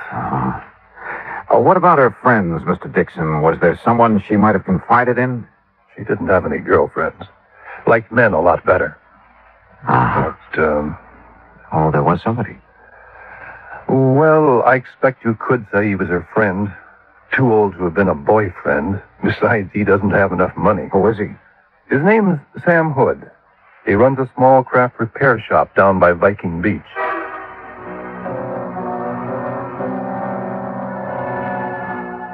What about her friends, Mr. Dixon? Was there someone she might have confided in?
She didn't have any girlfriends. Liked men a lot better. But,
Oh, there was somebody.
Well, I expect you could say he was her friend. Too old to have been a boyfriend. Besides, he doesn't have enough money.
Who is he?
His name is Sam Hood. He runs a small craft repair shop down by Viking Beach.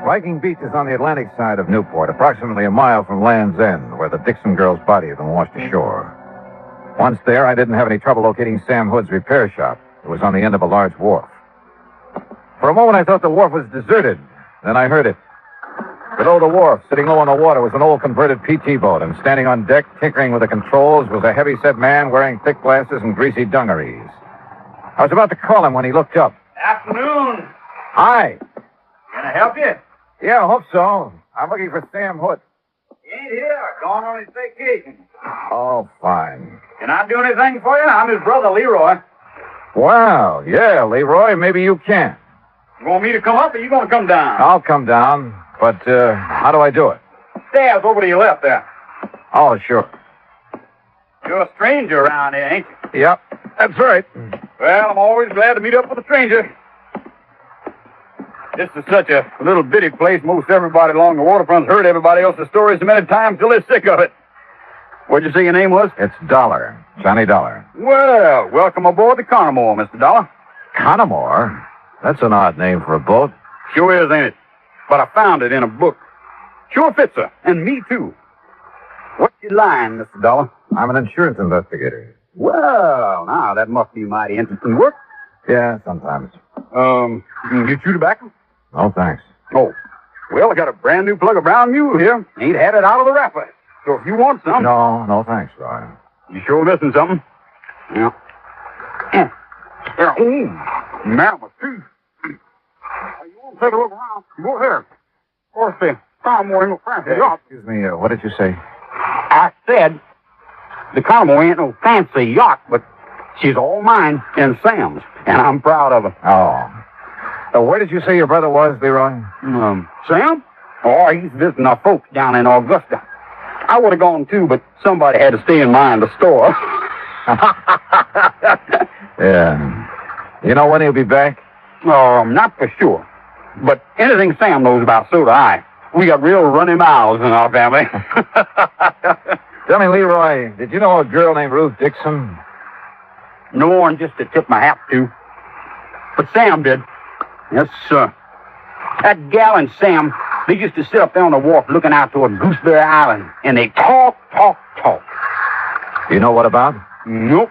Viking Beach is on the Atlantic side of Newport, approximately a mile from Land's End, where the Dixon girl's body had been washed ashore. Once there, I didn't have any trouble locating Sam Hood's repair shop. It was on the end of a large wharf. For a moment, I thought the wharf was deserted. Then I heard it. Below the wharf, sitting low on the water, was an old converted PT boat, and standing on deck, tinkering with the controls, was a heavy-set man wearing thick glasses and greasy dungarees. I was about to call him when he looked up.
Afternoon.
Hi.
Can I help you?
Yeah, I hope so. I'm looking for Sam Hood.
He ain't here. Gone on his vacation.
Oh, fine.
Can I do anything for you? I'm his brother, Leroy.
Well, yeah, Leroy, maybe you can.
You want me to come up, or you going to come down?
I'll come down, but how do I do it?
Stairs over to your left there.
Oh, sure.
You're a stranger around here, ain't you?
Yep, that's right.
Well, I'm always glad to meet up with a stranger. This is such a little bitty place. Most everybody along the waterfront's heard everybody else's stories so many times till they're sick of it. What'd you say your name was?
It's Dollar. Johnny Dollar.
Well, welcome aboard the Connemore, Mr. Dollar.
Connemore? That's an odd name for a boat.
Sure is, ain't it? But I found it in a book. Sure fits her, and me too. What's your line, Mr. Dollar?
I'm an insurance investigator.
Well, now, that must be mighty interesting work.
Yeah, sometimes.
You can get you tobacco?
No, thanks.
Oh. Well, I got a brand new plug of brown mule here. Ain't had it out of the wrapper. So if you want some...
No, thanks, Roy.
You sure missing something? Yeah. Yeah. Ooh. Mamma, too. You want to take a look around? Go ahead. Of course, the Connemore ain't no fancy yacht.
Excuse me, what did you say?
I said the Connemore ain't no fancy yacht, but she's all mine and Sam's, and I'm proud of her.
Oh. Where did you say your brother was, Leroy?
Sam? Oh, he's visiting our folks down in Augusta. I would have gone too, but somebody had to stay in mind the store.
Yeah. You know when he'll be back?
Not for sure. But anything Sam knows about, so do I. We got real runny mouths in our family.
Tell me, Leroy, did you know a girl named Ruth Dixon?
No one just to tip my hat to. But Sam did. Yes, sir. That gal and Sam, they used to sit up there on the wharf looking out toward Gooseberry Island, and they talk.
You know what about?
Nope.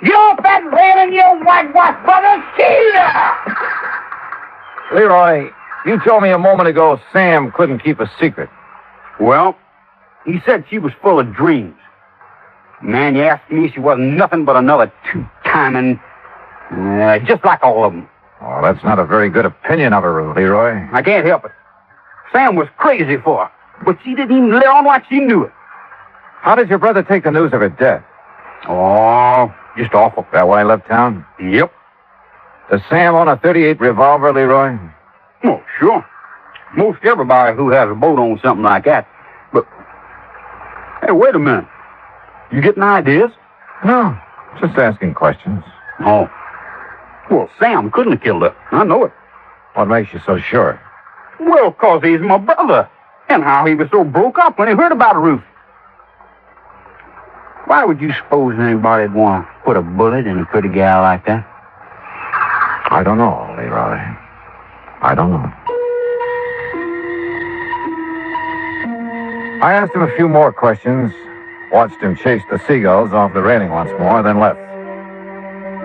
Get off that railing, you whitewash brother! See ya!
Leroy, you told me a moment ago Sam couldn't keep a secret.
Well, he said she was full of dreams. Man, you asked me, she wasn't nothing but another two-timing, just like all of them.
Oh, that's not a very good opinion of her, Leroy.
I can't help it. Sam was crazy for her, but she didn't even let on like she knew it.
How did your brother take the news of her death?
Oh, just awful.
That why he left town?
Yep.
Does Sam own a .38 revolver, Leroy?
Oh, sure. Most everybody who has a boat owns something like that. But, hey, wait a minute. You getting ideas?
No, just asking questions.
Oh. Well, Sam couldn't have killed her. I know it.
What makes you so sure?
Well, 'cause he's my brother. And how he was so broke up when he heard about Ruth. Why would you suppose anybody'd want to put a bullet in a pretty gal like that?
I don't know, Leroy. I don't know. I asked him a few more questions, watched him chase the seagulls off the railing once more, then left.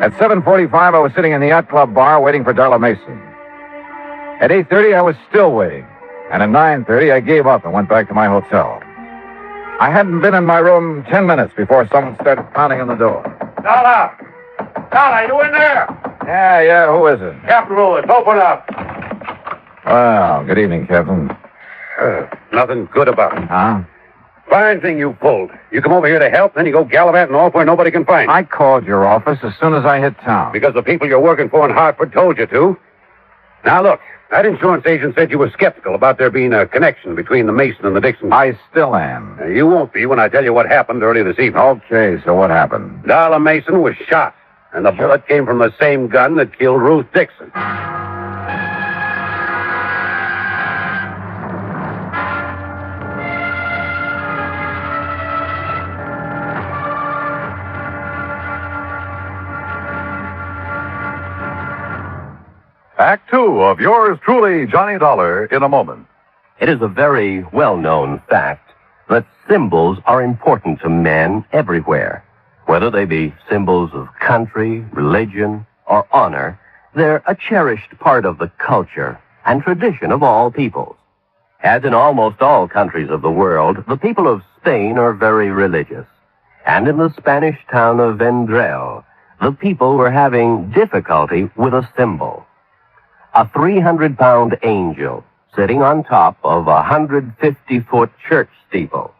At 7:45, I was sitting in the yacht club bar waiting for Darla Mason. At 8:30, I was still waiting. And at 9:30, I gave up and went back to my hotel. I hadn't been in my room 10 minutes before someone started pounding on the door.
Dollar! Dollar, you in there?
Yeah, who is it?
Captain Lewis, open up.
Well, good evening, Captain.
Nothing good about it.
Huh?
Fine thing you pulled. You come over here to help, then you go gallivanting off where nobody can find you.
I called your office as soon as I hit town.
Because the people you're working for in Hartford told you to. Now, look, that insurance agent said you were skeptical about there being a connection between the Mason and the Dixon.
I still am.
You won't be when I tell you what happened earlier this evening.
Okay, so what happened?
Darla Mason was shot, and the bullet came from the same gun that killed Ruth Dixon.
Act two of yours truly, Johnny Dollar, in a moment.
It is a very well-known fact that symbols are important to men everywhere. Whether they be symbols of country, religion, or honor, they're a cherished part of the culture and tradition of all peoples. As in almost all countries of the world, the people of Spain are very religious. And in the Spanish town of Vendrell, the people were having difficulty with a symbol. A 300-pound angel sitting on top of a 150-foot church steeple.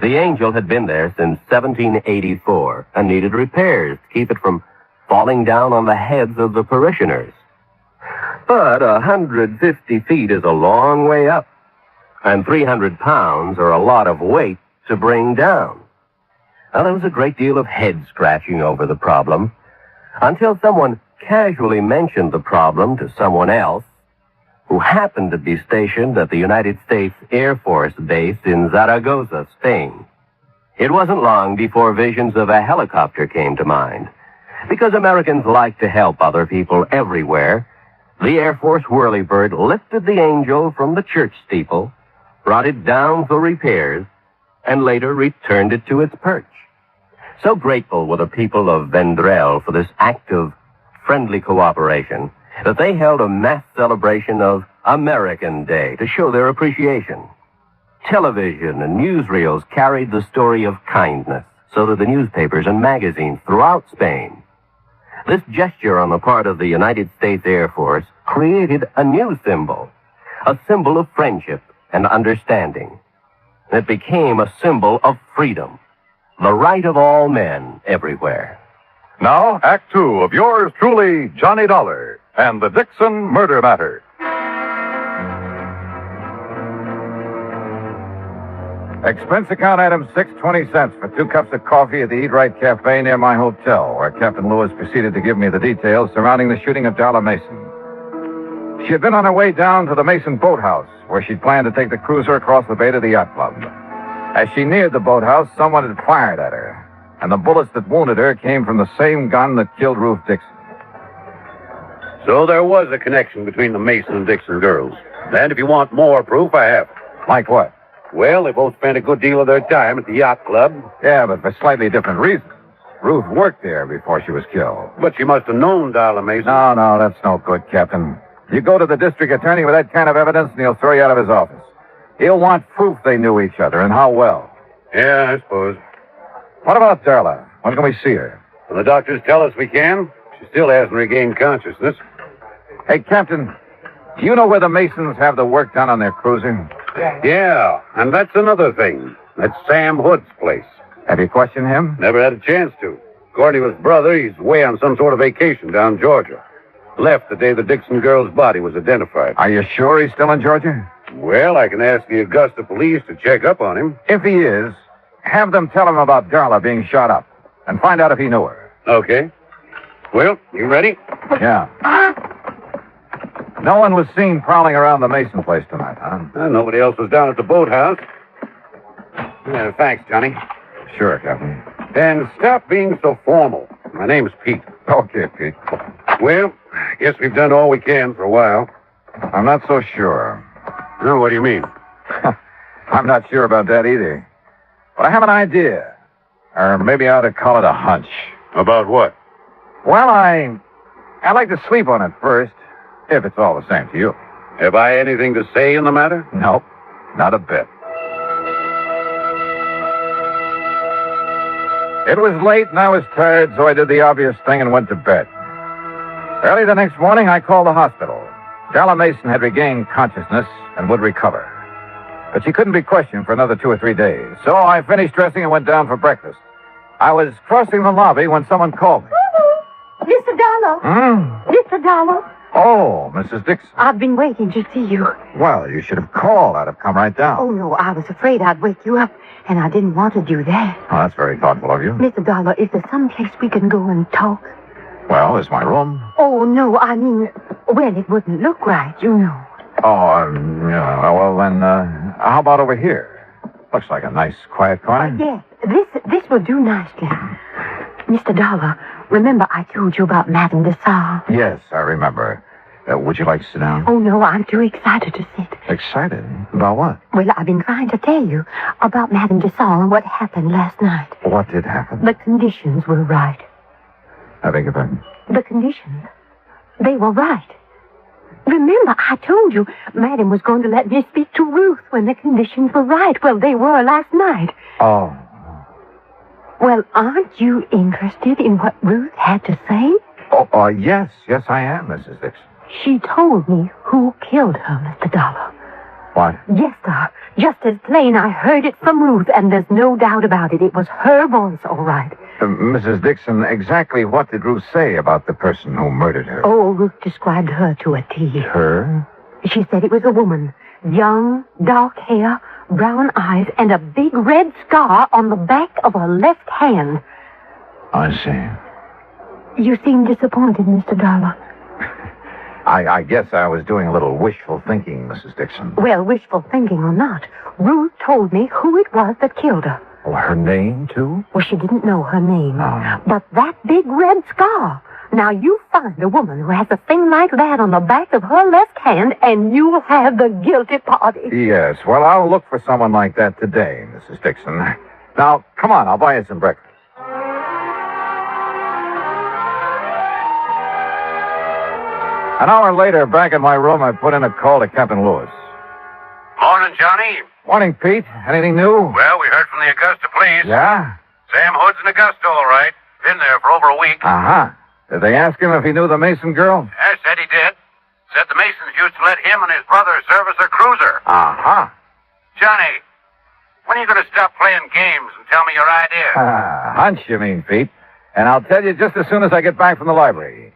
The angel had been there since 1784 and needed repairs to keep it from falling down on the heads of the parishioners. But 150 feet is a long way up, and 300 pounds are a lot of weight to bring down. Now, there was a great deal of head-scratching over the problem, until someone casually mentioned the problem to someone else who happened to be stationed at the United States Air Force Base in Zaragoza, Spain. It wasn't long before visions of a helicopter came to mind. Because Americans like to help other people everywhere, the Air Force whirlybird lifted the angel from the church steeple, brought it down for repairs, and later returned it to its perch. So grateful were the people of Vendrell for this act of friendly cooperation that they held a mass celebration of American Day to show their appreciation. Television and newsreels carried the story of kindness, so did the newspapers and magazines throughout Spain. This gesture on the part of the United States Air Force created a new symbol, a symbol of friendship and understanding. It became a symbol of freedom, the right of all men everywhere.
Now, Act two of yours truly, Johnny Dollar, and the Dixon Murder Matter.
Expense account item 620 cents for 2 cups of coffee at the Eat Right Cafe near my hotel, where Captain Lewis proceeded to give me the details surrounding the shooting of Darla Mason. She had been on her way down to the Mason boathouse, where she'd planned to take the cruiser across the bay to the yacht club. As she neared the boathouse, someone had fired at her, and the bullets that wounded her came from the same gun that killed Ruth Dixon.
So there was a connection between the Mason and Dixon girls. And if you want more proof, I have it.
Like what?
Well, they both spent a good deal of their time at the yacht club.
Yeah, but for slightly different reasons. Ruth worked there before she was killed.
But she must have known Darla Mason.
No, that's no good, Captain. You go to the district attorney with that kind of evidence, and he'll throw you out of his office. He'll want proof they knew each other, and how well.
Yeah, I suppose.
What about Darla? When can we see her?
Well, the doctors tell us we can. She still hasn't regained consciousness.
Hey, Captain, do you know where the Masons have the work done on their cruiser?
Yeah, and that's another thing. That's Sam Hood's place.
Have you questioned him?
Never had a chance to. According to his brother, he's away on some sort of vacation down Georgia. Left the day the Dixon girl's body was identified.
Are you sure he's still in Georgia?
Well, I can ask the Augusta police to check up on him.
If he is, have them tell him about Darla being shot up and find out if he knew her.
Okay. Well, you ready?
Yeah. No one was seen prowling around the Mason place tonight, huh?
Nobody else was down at the boathouse. Thanks, Johnny.
Sure, Captain.
And stop being so formal. My name's Pete.
Okay, Pete.
Well, I guess we've done all we can for a while.
I'm not so sure.
No, what do you mean?
I'm not sure about that either. But I have an idea. Or maybe I ought to call it a hunch.
About what?
Well, I'd like to sleep on it first, if it's all the same to you.
Have I anything to say in the matter?
Nope, not a bit. It was late and I was tired, so I did the obvious thing and went to bed. Early the next morning, I called the hospital. Darla Mason had regained consciousness and would recover. But she couldn't be questioned for another 2 or 3 days, so I finished dressing and went down for breakfast. I was crossing the lobby when someone called me.
Mr. Dollar. Mr. Dollar.
Oh, Mrs. Dixon.
I've been waiting to see you.
Well, you should have called. I'd have come right down.
Oh, no, I was afraid I'd wake you up, and I didn't want to do that.
Oh, that's very thoughtful of you.
Mr. Dollar, is there some place we can go and talk?
Well, it's my room.
Oh, no, I mean, well, it wouldn't look right, you know.
Oh, yeah, well, then, how about over here? Looks like a nice, quiet corner.
Yes, this will do nicely. Mr. Dollar, remember I told you about Madame de Sales?
Yes, I remember. Would you like to sit down?
Oh, no, I'm too excited to sit.
Excited? About what?
Well, I've been trying to tell you about Madame de Sales and what happened last night.
What did happen?
The conditions were right.
I beg your pardon?
The conditions. They were right. Remember, I told you Madame was going to let me speak to Ruth when the conditions were right. Well, they were last night.
Oh.
Well, aren't you interested in what Ruth had to say?
Oh, yes, I am, Mrs. Dixon.
She told me who killed her, Mr. Dollar.
What?
Yes, sir. Just as plain, I heard it from Ruth, and there's no doubt about it. It was her voice, all right.
Mrs. Dixon, exactly what did Ruth say about the person who murdered her?
Oh, Ruth described her to a T.
Her?
She said it was a woman. Young, dark hair, brown eyes, and a big red scar on the back of her left hand.
I see.
You seem disappointed, Mr. Dollar.
I guess I was doing a little wishful thinking, Mrs. Dixon.
Well, wishful thinking or not, Ruth told me who it was that killed her.
Oh, her name, too?
Well, she didn't know her name.
Oh.
But that big red scar. Now, you find a woman who has a thing like that on the back of her left hand, and you'll have the guilty party.
Yes, well, I'll look for someone like that today, Mrs. Dixon. Now, come on, I'll buy you some breakfast. An hour later, back in my room, I put in a call to Captain Lewis.
Morning, Johnny.
Morning, Pete. Anything new?
Well, we heard from the Augusta police.
Yeah?
Sam Hood's in Augusta, all right. Been there for over a week.
Uh-huh. Did they ask him if he knew the Mason girl?
I said he did. Said the Masons used to let him and his brother service their cruiser.
Uh-huh.
Johnny, when are you going to stop playing games and tell me your idea?
Hunch, you mean, Pete. And I'll tell you just as soon as I get back from the library.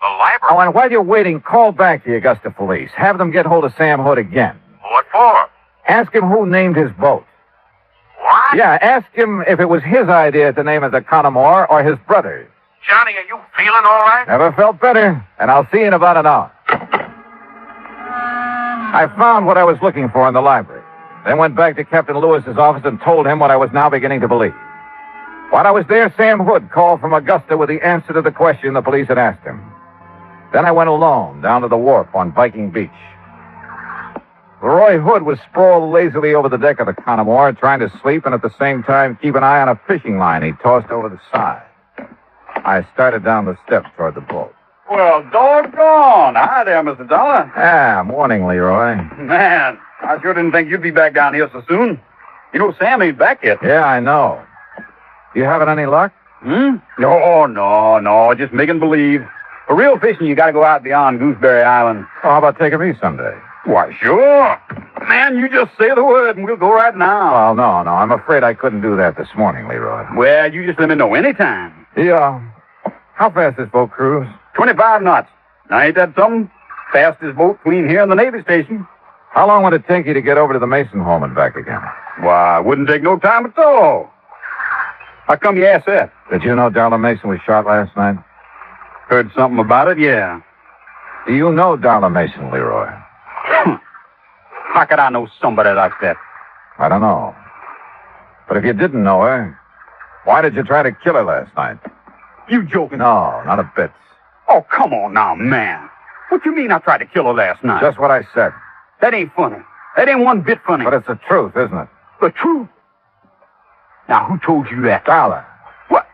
The library?
Oh, and while you're waiting, call back the Augusta police. Have them get hold of Sam Hood again.
What for?
Ask him who named his boat.
What?
Yeah, ask him if it was his idea to name it the Connemore or his brother's.
Johnny, are you feeling all right?
Never felt better, and I'll see you in about an hour. I found what I was looking for in the library, then went back to Captain Lewis's office and told him what I was now beginning to believe. While I was there, Sam Hood called from Augusta with the answer to the question the police had asked him. Then I went alone down to the wharf on Viking Beach. Leroy Hood was sprawled lazily over the deck of the Connemore, trying to sleep and at the same time keep an eye on a fishing line he tossed over the side. I started down the steps toward the boat.
Well, doggone. Hi there, Mr. Dollar.
Morning, Leroy.
Man, I sure didn't think you'd be back down here so soon. You know, Sam ain't back yet.
Yeah, I know. You having any luck?
No, just making believe. For real fishing, you gotta go out beyond Gooseberry Island.
Well, how about taking me someday?
Why, sure. Man, you just say the word and we'll go right now.
Well, no, I'm afraid I couldn't do that this morning, Leroy.
Well, you just let me know anytime.
Yeah. How fast this boat cruise?
25 knots. Now, ain't that something? Fastest boat between here and the Navy station.
How long would it take you to get over to the Mason home and back again?
Why, it wouldn't take no time at all. How come you asked that?
Did you know Darla Mason was shot last night?
Heard something about it, yeah.
Do you know Darla Mason, Leroy?
How could I know somebody like that?
I don't know. But if you didn't know her, why did you try to kill her last night?
You joking?
No, not a bit.
Oh, come on now, man. What you mean I tried to kill her last night?
Just what I said.
That ain't funny. That ain't one bit funny.
But it's the truth, isn't it?
The truth? Now, who told you that?
Darla.
What?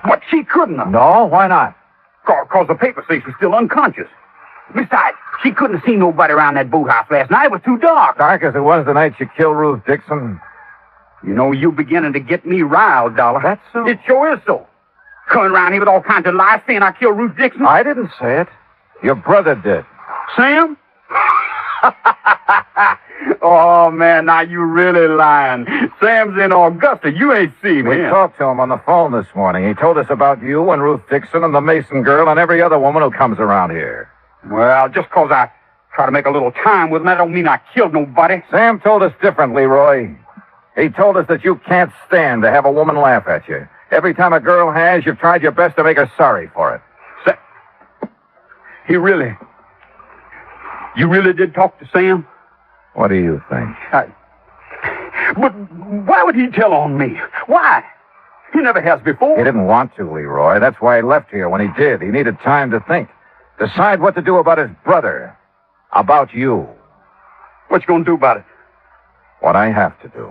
What, she couldn't have?
No, why not?
Because the paper says she's still unconscious. Besides, she couldn't have seen nobody around that boathouse last night. It was too dark.
Dark as it was the night you killed Ruth Dixon.
You know, you beginning to get me riled, Dollar.
That's so?
It sure is so. Coming around here with all kinds of lies saying I killed Ruth Dixon.
I didn't say it. Your brother did.
Sam? Oh, man, now you really lying. Sam's in Augusta. You ain't seen him.
We talked to him on the phone this morning. He told us about you and Ruth Dixon and the Mason girl and every other woman who comes around here.
Well, just 'cause I try to make a little time with him, that don't mean I killed nobody.
Sam told us different, Leroy. He told us that you can't stand to have a woman laugh at you. Every time a girl has, you've tried your best to make her sorry for it.
You really did talk to Sam?
What do you think?
But why would he tell on me? Why? He never has before.
He didn't want to, Leroy. That's why he left here when he did. He needed time to think. Decide what to do about his brother. About you.
What you gonna do about it?
What I have to do.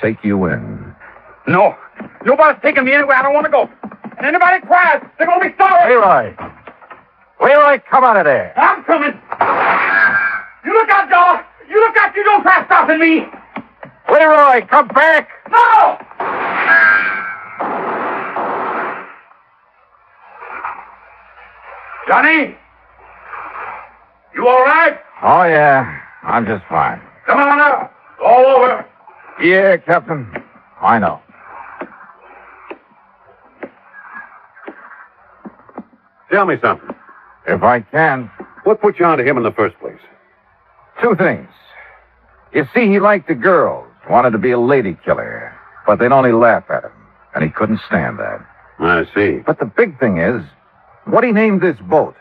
Take you in.
No. Nobody's taking me anywhere I don't want to go. And anybody cries, they're gonna be sorry.
Leroy! Leroy, come out of there.
I'm coming. You look out, dog. You look out. You don't try stopping me.
Leroy, come back.
No! Johnny? You all right?
Oh, yeah. I'm just fine.
Come on up. All over.
Yeah, Captain. I know.
Tell me something.
If I can.
What put you onto him in the first place?
Two things. You see, he liked the girls, wanted to be a lady killer, but they'd only laugh at him, and he couldn't stand that.
I see.
But the big thing is, what he named this boat,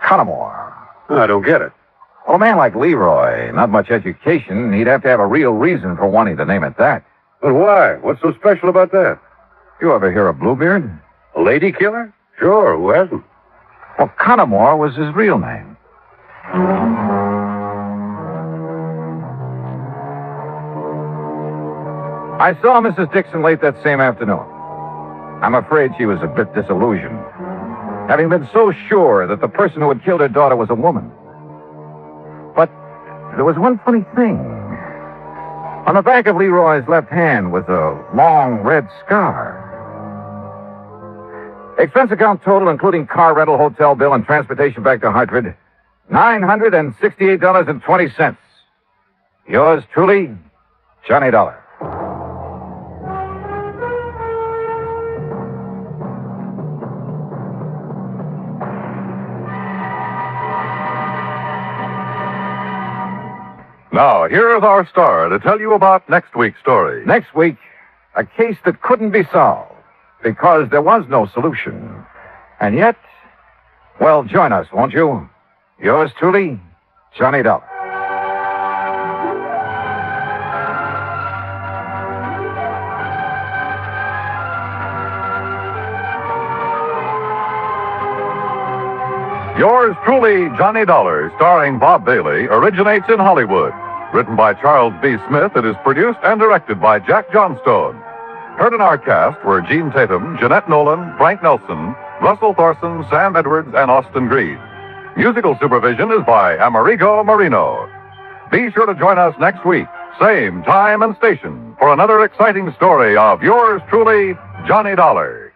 Connemore.
I don't get it.
Well, a man like Leroy, not much education, he'd have to have a real reason for wanting to name it that.
But why? What's so special about that?
You ever hear of Bluebeard?
A lady killer? Sure, who hasn't?
Well, Connemore was his real name. I saw Mrs. Dixon late that same afternoon. I'm afraid she was a bit disillusioned, having been so sure that the person who had killed her daughter was a woman. But there was one funny thing. On the back of Leroy's left hand was a long red scar. Expense account total, including car rental, hotel bill, and transportation back to Hartford, $968.20. Yours truly, Johnny Dollar.
Now, here is our star to tell you about next week's story.
Next week, a case that couldn't be solved because there was no solution. And yet, well, join us, won't you? Yours truly, Johnny Dollar.
Yours truly, Johnny Dollar, starring Bob Bailey, originates in Hollywood. Written by Charles B. Smith, it is produced and directed by Jack Johnstone. Heard in our cast were Gene Tatum, Jeanette Nolan, Frank Nelson, Russell Thorson, Sam Edwards, and Austin Greed. Musical supervision is by Amerigo Marino. Be sure to join us next week, same time and station, for another exciting story of yours truly, Johnny Dollar.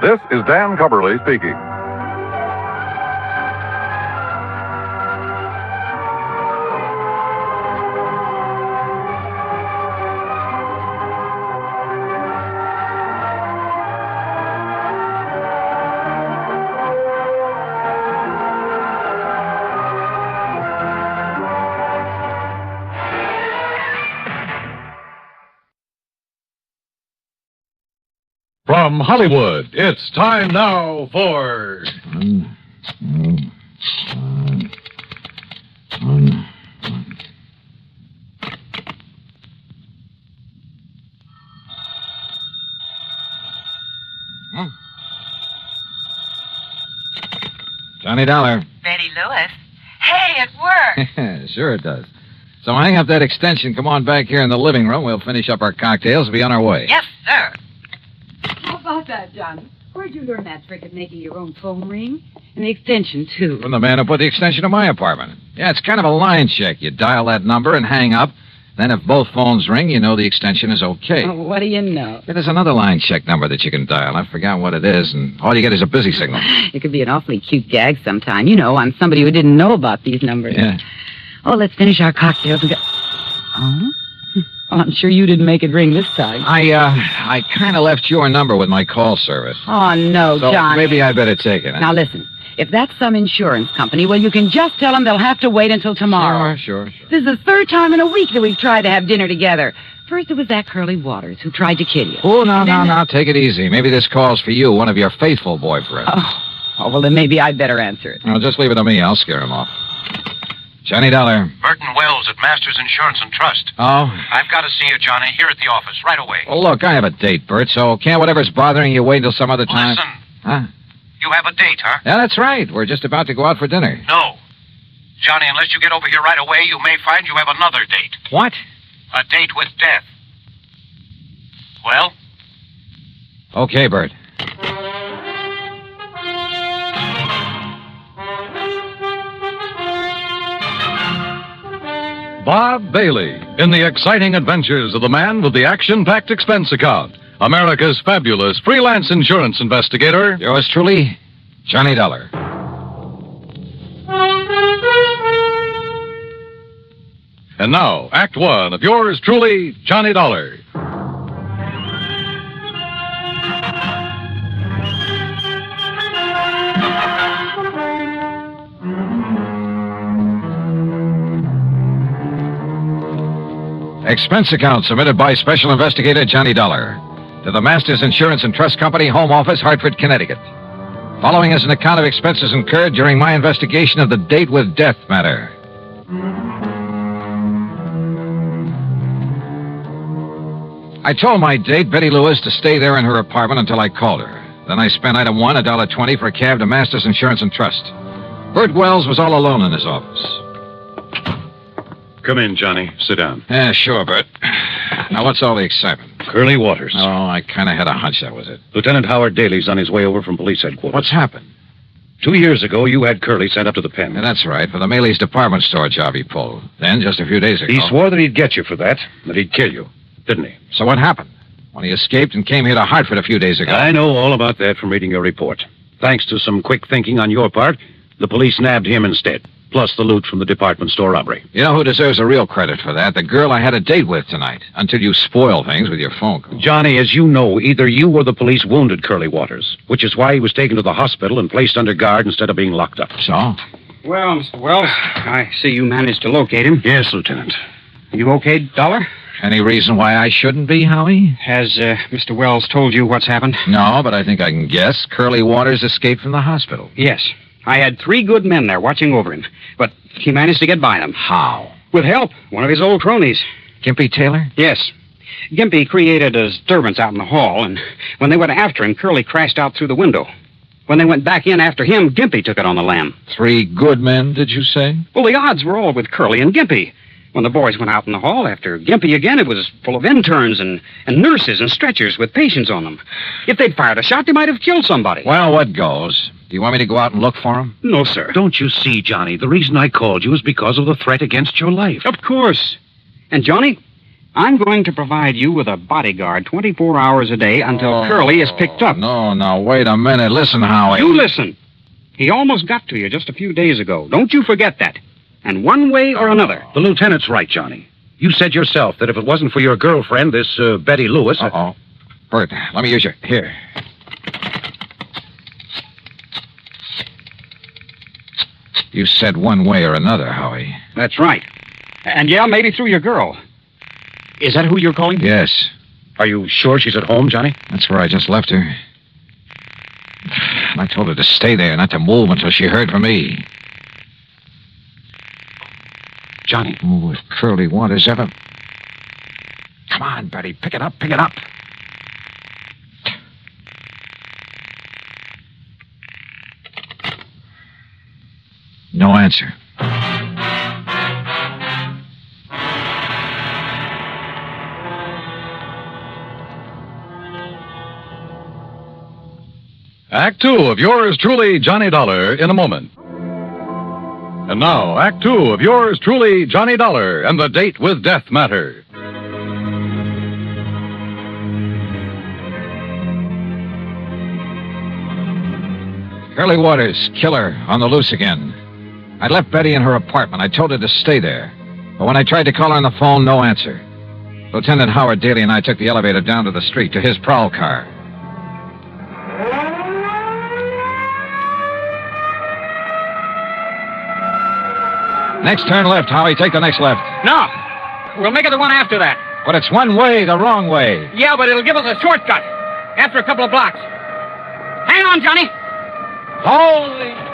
This is Dan Cubberly speaking. From Hollywood, it's time now for...
Johnny Dollar.
Betty Lewis. Hey, it worked.
Sure it does. So hang up that extension. Come on back here in the living room. We'll finish up our cocktails and be on our way.
Yes, sir.
How about that, Johnny? Where'd you learn that trick of making your own phone ring? And the extension, too.
From the man who put the extension in my apartment. Yeah, it's kind of a line check. You dial that number and hang up. Then if both phones ring, you know the extension is okay.
Oh, what do you know?
Yeah, there's another line check number that you can dial. I forgot what it is, and all you get is a busy signal.
It could be an awfully cute gag sometime, you know, on somebody who didn't know about these numbers.
Yeah.
Oh, let's finish our cocktails and go... Oh? Well, I'm sure you didn't make it ring this time.
I kind of left your number with my call service.
Oh, no,
So
Johnny.
maybe I better take it. Huh?
Now, listen. If that's some insurance company, well, you can just tell them they'll have to wait until tomorrow.
Sure.
This is the third time in a week that we've tried to have dinner together. First, it was that Curly Waters who tried to kill you.
Oh, no. Take it easy. Maybe this call's for you, one of your faithful boyfriends.
Oh, well, then maybe I'd better answer it.
No, just leave it to me. I'll scare him off. Johnny Dollar.
Burton Wells at Masters Insurance and Trust.
Oh?
I've got to see you, Johnny, here at the office, right away.
Well, look, I have a date, Bert, so can't whatever's bothering you wait until some other time?
Listen.
Huh?
You have a date, huh?
Yeah, that's right. We're just about to go out for dinner.
No. Johnny, unless you get over here right away, you may find you have another date.
What?
A date with death. Well?
Okay, Bert.
Bob Bailey, in the exciting adventures of the man with the action-packed expense account. America's fabulous freelance insurance investigator.
Yours truly, Johnny Dollar.
And now, Act One of yours truly, Johnny Dollar.
Expense account submitted by Special Investigator Johnny Dollar to the Masters Insurance and Trust Company, Home Office, Hartford, Connecticut. Following is an account of expenses incurred during my investigation of the date with death matter. I told my date, Betty Lewis, to stay there in her apartment until I called her. Then I spent item one, $1.20 for a cab to Masters Insurance and Trust. Bert Wells was all alone in his office.
Come in, Johnny. Sit down.
Yeah, sure, Bert. Now, what's all the excitement?
Curly Waters.
Oh, I kind of had a hunch that was it.
Lieutenant Howard Daly's on his way over from police headquarters.
What's happened?
2 years ago, you had Curly sent up to the pen.
Yeah, that's right, for the Maley's department store job he pulled. Then, just a few days ago...
He swore that he'd get you for that he'd kill you, didn't he?
So what happened? When he escaped and came here to Hartford a few days ago.
I know all about that from reading your report. Thanks to some quick thinking on your part, the police nabbed him instead, plus the loot from the department store robbery.
You know who deserves the real credit for that? The girl I had a date with tonight, until you spoil things with your phone call.
Johnny, as you know, either you or the police wounded Curly Waters, which is why he was taken to the hospital and placed under guard instead of being locked up.
So?
Well, Mr. Wells, I see you managed to locate him.
Yes, Lieutenant.
You okay, Dollar?
Any reason why I shouldn't be, Howie?
Has Mr. Wells told you what's happened?
No, but I think I can guess. Curly Waters escaped from the hospital.
Yes. I had 3 good men there watching over him, but he managed to get by them.
How?
With help. One of his old cronies.
Gimpy Taylor?
Yes. Gimpy created a disturbance out in the hall, and when they went after him, Curly crashed out through the window. When they went back in after him, Gimpy took it on the lam. 3
good men, did you say?
Well, the odds were all with Curly and Gimpy. When the boys went out in the hall after Gimpy again, it was full of interns and nurses and stretchers with patients on them. If they'd fired a shot, they might have killed somebody.
Well, what goes? Do you want me to go out and look for him?
No, sir.
Don't you see, Johnny? The reason I called you is because of the threat against your life.
Of course. And, Johnny, I'm going to provide you with a bodyguard 24 hours a day until Curly is picked up.
No, wait a minute. Listen, Howie.
You listen. He almost got to you just a few days ago. Don't you forget that. And one way or another.
The lieutenant's right, Johnny. You said yourself that if it wasn't for your girlfriend, this Betty Lewis...
Uh-oh. Bert, let me use your... Here. You said one way or another, Howie.
That's right. And yeah, maybe through your girl. Is that who you're calling?
Yes.
Are you sure she's at home, Johnny?
That's where I just left her. And I told her to stay there, not to move until she heard from me.
Johnny.
Oh, if Curly Waters ever... Come on, Betty, pick it up, pick it up. No answer.
Act two of yours truly, Johnny Dollar, in a moment. And now, Act two of yours truly, Johnny Dollar, and the Date with Death matter.
Curly Waters, killer, on the loose again. I left Betty in her apartment. I told her to stay there. But when I tried to call her on the phone, no answer. Lieutenant Howard Daly and I took the elevator down to the street to his prowl car. Next turn left, Howie. Take the next left.
No. We'll make it the one after that.
But it's one way, the wrong way.
Yeah, but it'll give us a shortcut. After a couple of blocks. Hang on, Johnny.
Holy...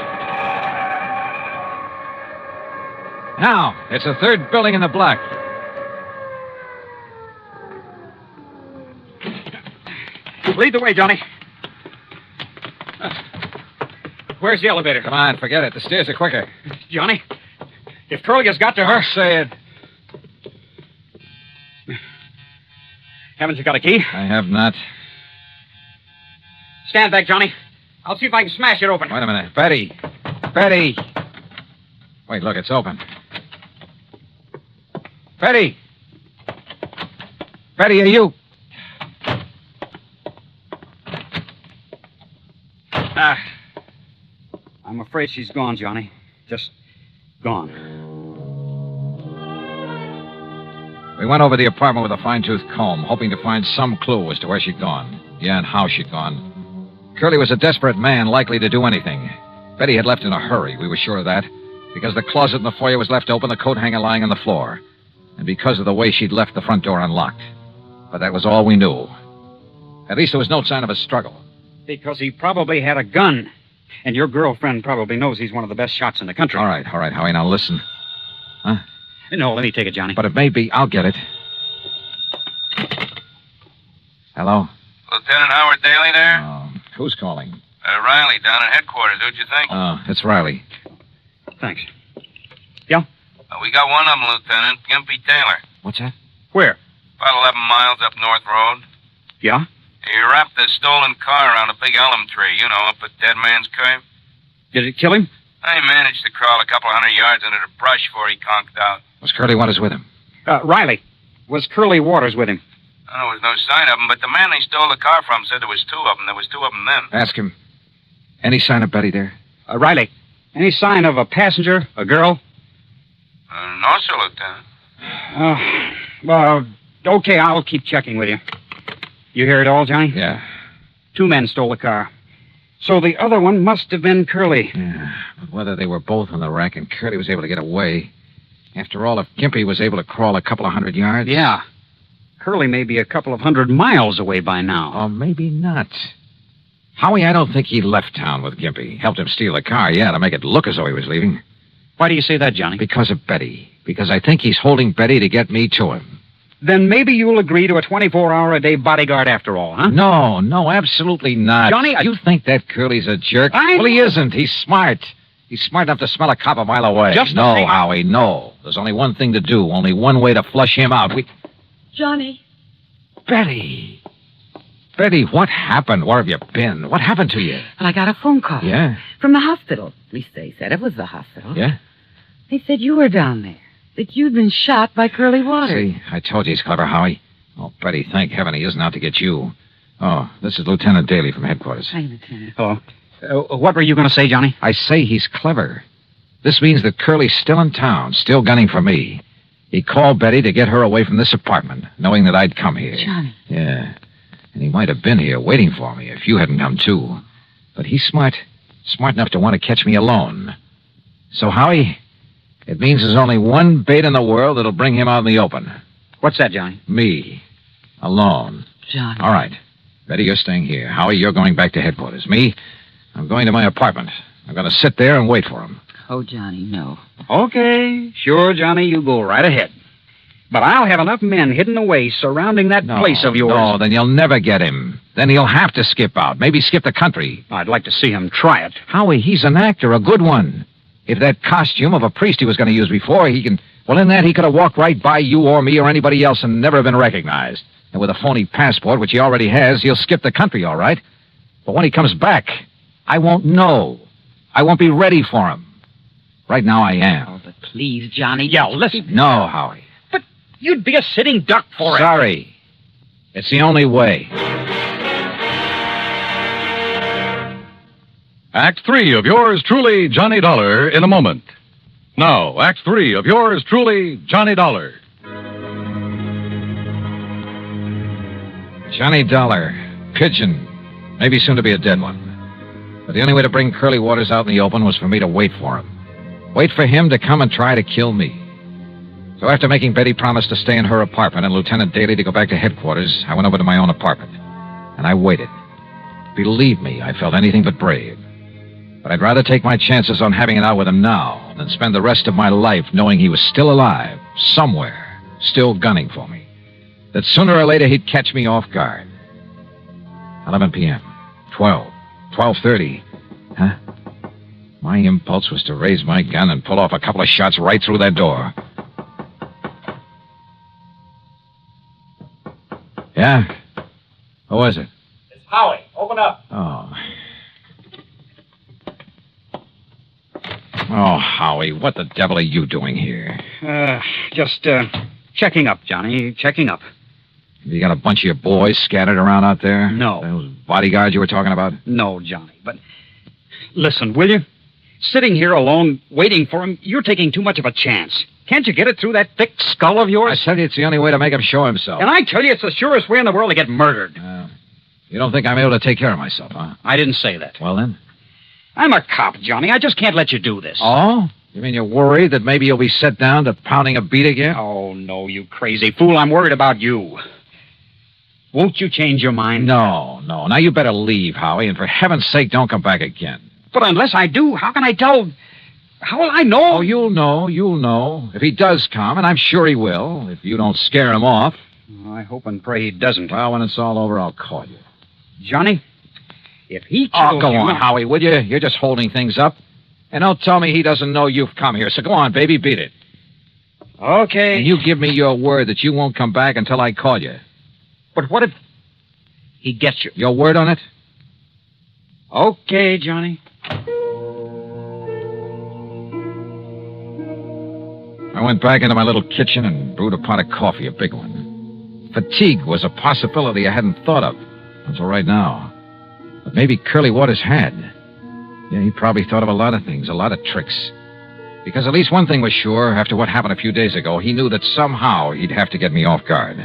Now, it's the third building in the block.
Lead the way, Johnny. Where's the elevator?
Come on, forget it. The stairs are quicker.
Johnny, if Curly has got to her...
Say it.
Haven't you got a key?
I have not.
Stand back, Johnny. I'll see if I can smash it open.
Wait a minute. Betty. Betty. Wait, look, it's open. Betty. Betty, are you...
I'm afraid she's gone, Johnny. Just gone.
We went over the apartment with a fine-tooth comb, hoping to find some clue as to where she'd gone. Yeah, and how she'd gone. Curly was a desperate man, likely to do anything. Betty had left in a hurry, we were sure of that, because the closet in the foyer was left open, the coat hanger lying on the floor, and because of the way she'd left the front door unlocked. But that was all we knew. At least there was no sign of a struggle.
Because he probably had a gun. And your girlfriend probably knows he's one of the best shots in the country.
All right, Howie, now listen. Huh?
No, let me take it, Johnny.
But it may be. I'll get it. Hello?
Lieutenant Howard Daly there?
Who's calling?
Riley down at headquarters. Who'd you think?
It's Riley.
Thanks. Yeah?
We got one of them, Lieutenant. Gimpy Taylor.
What's that?
Where?
About 11 miles up North Road.
Yeah?
He wrapped a stolen car around a big elm tree, up at Dead Man's Cave.
Did it kill him?
I managed to crawl a couple 100 yards into the brush before he conked out.
Was Curly Waters with him?
Riley. Was Curly Waters with him?
There was no sign of him, but the man they stole the car from said there was two of them. There was two of them then.
Ask him. Any sign of Betty there?
Riley. Any sign of a passenger, a girl?
No, sir, Lieutenant.
Well, okay, I'll keep checking with you. You hear it all, Johnny?
Yeah.
2 men stole the car. So the other one must have been Curly.
Yeah, but whether they were both on the rack and Curly was able to get away... After all, if Gimpy was able to crawl a couple of 100 yards...
Yeah. Curly may be a couple of 100 miles away by now.
Or maybe not. Howie, I don't think he left town with Gimpy. Helped him steal the car, yeah, to make it look as though he was leaving.
Why do you say that, Johnny?
Because of Betty. Because I think he's holding Betty to get me to him.
Then maybe you'll agree to a 24-hour-a-day bodyguard after all, huh?
No, absolutely not.
Johnny,
You think that Curly's a jerk? Well, he isn't. He's smart. He's smart enough to smell a cop a mile away. No, Howie, no. There's only one thing to do, only one way to flush him out.
Johnny.
Betty. Betty, what happened? Where have you been? What happened to you?
Well, I got a phone call.
Yeah?
From the hospital. At least they said it was the hospital.
Yeah?
They said you were down there. That you'd been shot by Curly Waters.
See, I told you he's clever, Howie. Oh, Betty, thank heaven he isn't out to get you. Oh, this is Lieutenant Daly from headquarters.
Hi, Lieutenant.
Hello. What were you going to say, Johnny?
I say he's clever. This means that Curly's still in town, still gunning for me. He called Betty to get her away from this apartment, knowing that I'd come here.
Johnny.
Yeah. And he might have been here waiting for me if you hadn't come too. But he's smart enough to want to catch me alone. So, Howie, it means there's only one bait in the world that'll bring him out in the open.
What's that, Johnny?
Me. Alone.
Johnny.
All right. Betty, you're staying here. Howie, you're going back to headquarters. Me, I'm going to my apartment. I'm going to sit there and wait for him.
Oh, Johnny, no.
Okay. Sure, Johnny, you go right ahead. But I'll have enough men hidden away surrounding that place of yours.
No, then you'll never get him. Then he'll have to skip out. Maybe skip the country.
I'd like to see him try it.
Howie, he's an actor, a good one. If that costume of a priest he was going to use before, he can... Well, in that, he could have walked right by you or me or anybody else and never have been recognized. And with a phony passport, which he already has, he'll skip the country, all right? But when he comes back, I won't know. I won't be ready for him. Right now, I am.
Oh, but please, Johnny.
Yeah, listen.
No, Howie.
But you'd be a sitting duck for it.
Sorry. It's the only way.
Act 3 of yours truly, Johnny Dollar, in a moment. Now, Act 3 of yours truly, Johnny Dollar.
Johnny Dollar. Pigeon. Maybe soon to be a dead one. But the only way to bring Curly Waters out in the open was for me to wait for him. Wait for him to come and try to kill me. So after making Betty promise to stay in her apartment and Lieutenant Daly to go back to headquarters, I went over to my own apartment. And I waited. Believe me, I felt anything but brave. But I'd rather take my chances on having it out with him now than spend the rest of my life knowing he was still alive, somewhere, still gunning for me. That sooner or later he'd catch me off guard. 11 p.m., 12, 12:30. Huh? My impulse was to raise my gun and pull off a couple of shots right through that door. Yeah? Who is it?
It's Howie. Open up.
Oh. Oh, Howie, what the devil are you doing here?
Just checking up, Johnny. Checking up.
You got a bunch of your boys scattered around out there?
No.
Those bodyguards you were talking about?
No, Johnny. But listen, will you? Sitting here alone, waiting for him, you're taking too much of a chance. Can't you get it through that thick skull of yours?
I tell you it's the only way to make him show himself.
And I tell you, it's the surest way in the world to get murdered.
You don't think I'm able to take care of myself, huh?
I didn't say that.
Well, then?
I'm a cop, Johnny. I just can't let you do this.
Oh? You mean you're worried that maybe you'll be set down to pounding a beat again?
Oh, no, you crazy fool. I'm worried about you. Won't you change your mind?
No. Now you better leave, Howie, and for heaven's sake, don't come back again.
But unless I do, how can I tell? How will I know?
Oh, you'll know. If he does come, and I'm sure he will, if you don't scare him off.
I hope and pray he doesn't.
Well, when it's all over, I'll call you.
Johnny, if he
Oh,
kills
go
you...
on, Howie, will you? You're just holding things up. And don't tell me he doesn't know you've come here. So go on, baby, beat it.
Okay.
And you give me your word that you won't come back until I call you.
But what if he gets you?
Your word on it?
Okay, Johnny.
I went back into my little kitchen and brewed a pot of coffee, a big one. Fatigue was a possibility I hadn't thought of until right now. But maybe Curly Waters had. Yeah, he probably thought of a lot of things, a lot of tricks. Because at least one thing was sure, after what happened a few days ago, he knew that somehow he'd have to get me off guard.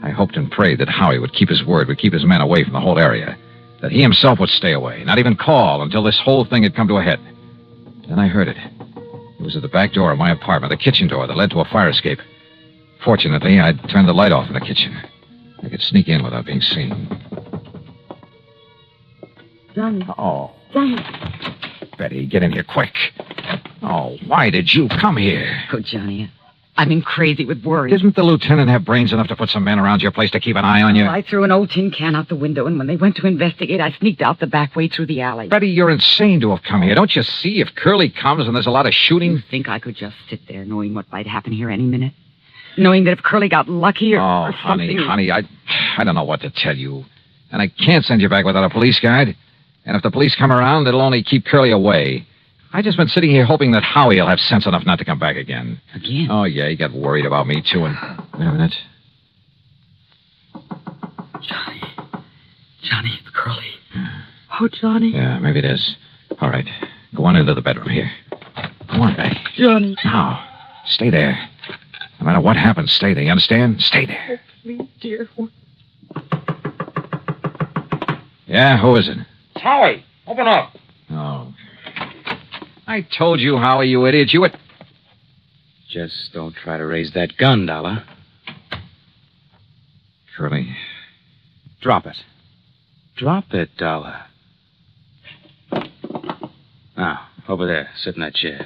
I hoped and prayed that Howie would keep his word, would keep his men away from the whole area. That he himself would stay away, not even call until this whole thing had come to a head. Then I heard it. It was at the back door of my apartment, the kitchen door that led to a fire escape. Fortunately, I'd turned the light off in the kitchen. I could sneak in without being seen.
Johnny.
Oh.
Johnny.
Betty, get in here quick. Oh, why did you come here?
Oh, Johnny, I've been crazy with worry.
Didn't the lieutenant have brains enough to put some men around your place to keep an eye on you?
Oh, I threw an old tin can out the window, and when they went to investigate, I sneaked out the back way through the alley.
Betty, you're insane to have come here. Don't you see? If Curly comes and there's a lot of shooting...
You think I could just sit there knowing what might happen here any minute? Knowing that if Curly got lucky or something...
honey, I don't know what to tell you. And I can't send you back without a police guide. And if the police come around, it'll only keep Curly away. I just been sitting here hoping that Howie will have sense enough not to come back again.
Again?
Oh, yeah, he got worried about me, too, and... Wait a minute.
Johnny, it's Curly. Oh, Johnny.
Yeah, maybe it is. All right, go on into the bedroom here. Come on, Betty.
Johnny.
Now, stay there. No matter what happens, stay there. You understand? Stay there.
Please, dear.
Yeah, who is it?
It's Howie. Open up.
Oh. I told you, Howie, you idiot. You would...
Just don't try to raise that gun, Dollar.
Curly,
Drop it. Drop it, Dollar. Now, over there. Sit in that chair.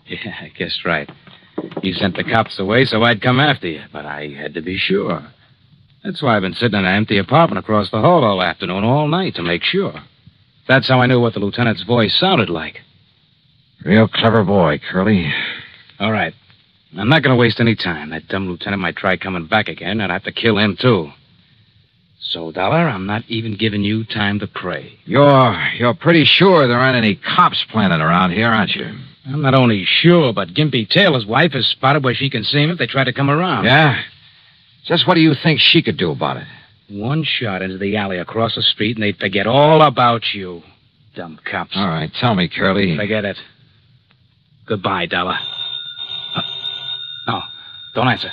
Yeah, I guessed right. You sent the cops away so I'd come after you, but I had to be sure. That's why I've been sitting in an empty apartment across the hall all afternoon, all night, to make sure. That's how I knew what the lieutenant's voice sounded like.
Real clever boy, Curly.
All right. I'm not going to waste any time. That dumb lieutenant might try coming back again. I'd have to kill him, too. So, Dollar, I'm not even giving you time to pray.
You're pretty sure there aren't any cops planted around here, aren't you?
I'm not only sure, but Gimpy Taylor's wife has spotted where she can see him if they try to come around.
Yeah? Just what do you think she could do about it?
One shot into the alley across the street and they'd forget all about you. Dumb cops.
All right, tell me, Curly.
Forget it. Goodbye, Dollar. No, don't answer.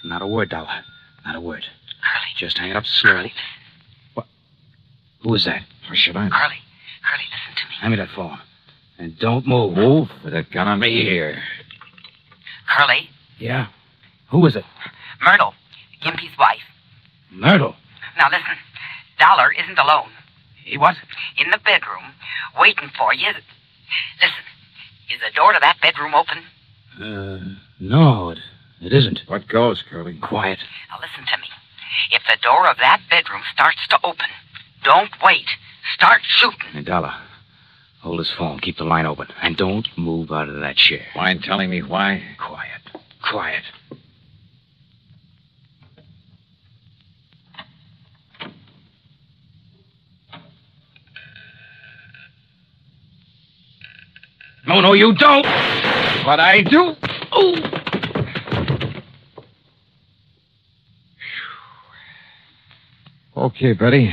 Not a word, Dollar. Not a word.
Curly.
Just hang it up slowly. What? Who is that?
How should I know?
Curly, listen to me.
Hand me that phone. And don't move.
Move with that gun on me here.
Curly.
Yeah? Who is it?
Myrtle, Gimpy's wife.
Myrtle.
Now listen, Dollar isn't alone.
He what?
In the bedroom, waiting for you. Listen, is the door to that bedroom open?
No, it isn't.
What goes, Curly?
Quiet.
Now listen to me. If the door of that bedroom starts to open, don't wait. Start shooting.
Hey, Dollar, hold his phone. Keep the line open. And don't move out of that chair.
Mind telling me why?
Quiet. Quiet. No, you don't. But I do. Ooh.
Okay, Betty.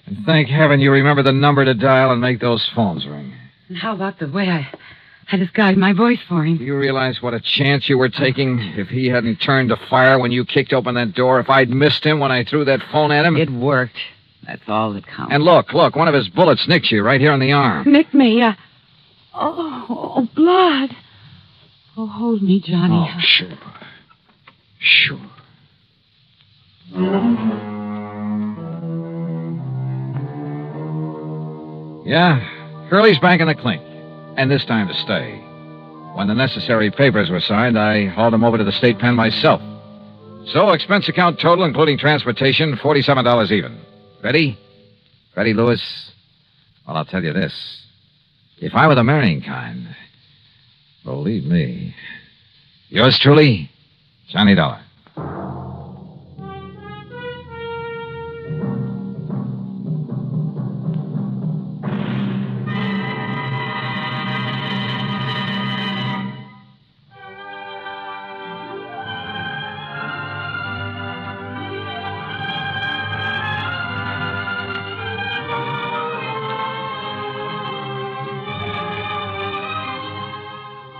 And thank heaven you remember the number to dial and make those phones ring.
And how about the way I disguised my voice for him?
Do you realize what a chance you were taking if he hadn't turned to fire when you kicked open that door? If I'd missed him when I threw that phone at him?
It worked. That's all that counts.
And look, one of his bullets nicked you right here on the arm.
Nicked me, Oh, blood. Oh, hold me, Johnny.
Oh, sure. Sure. Yeah, Curly's back in the clink. And this time to stay. When the necessary papers were signed, I hauled him over to the state pen myself. So, expense account total, including transportation, $47 even. Ready? Ready, Lewis? Well, I'll tell you this. If I were the marrying kind, believe me. Yours truly, Johnny Dollar.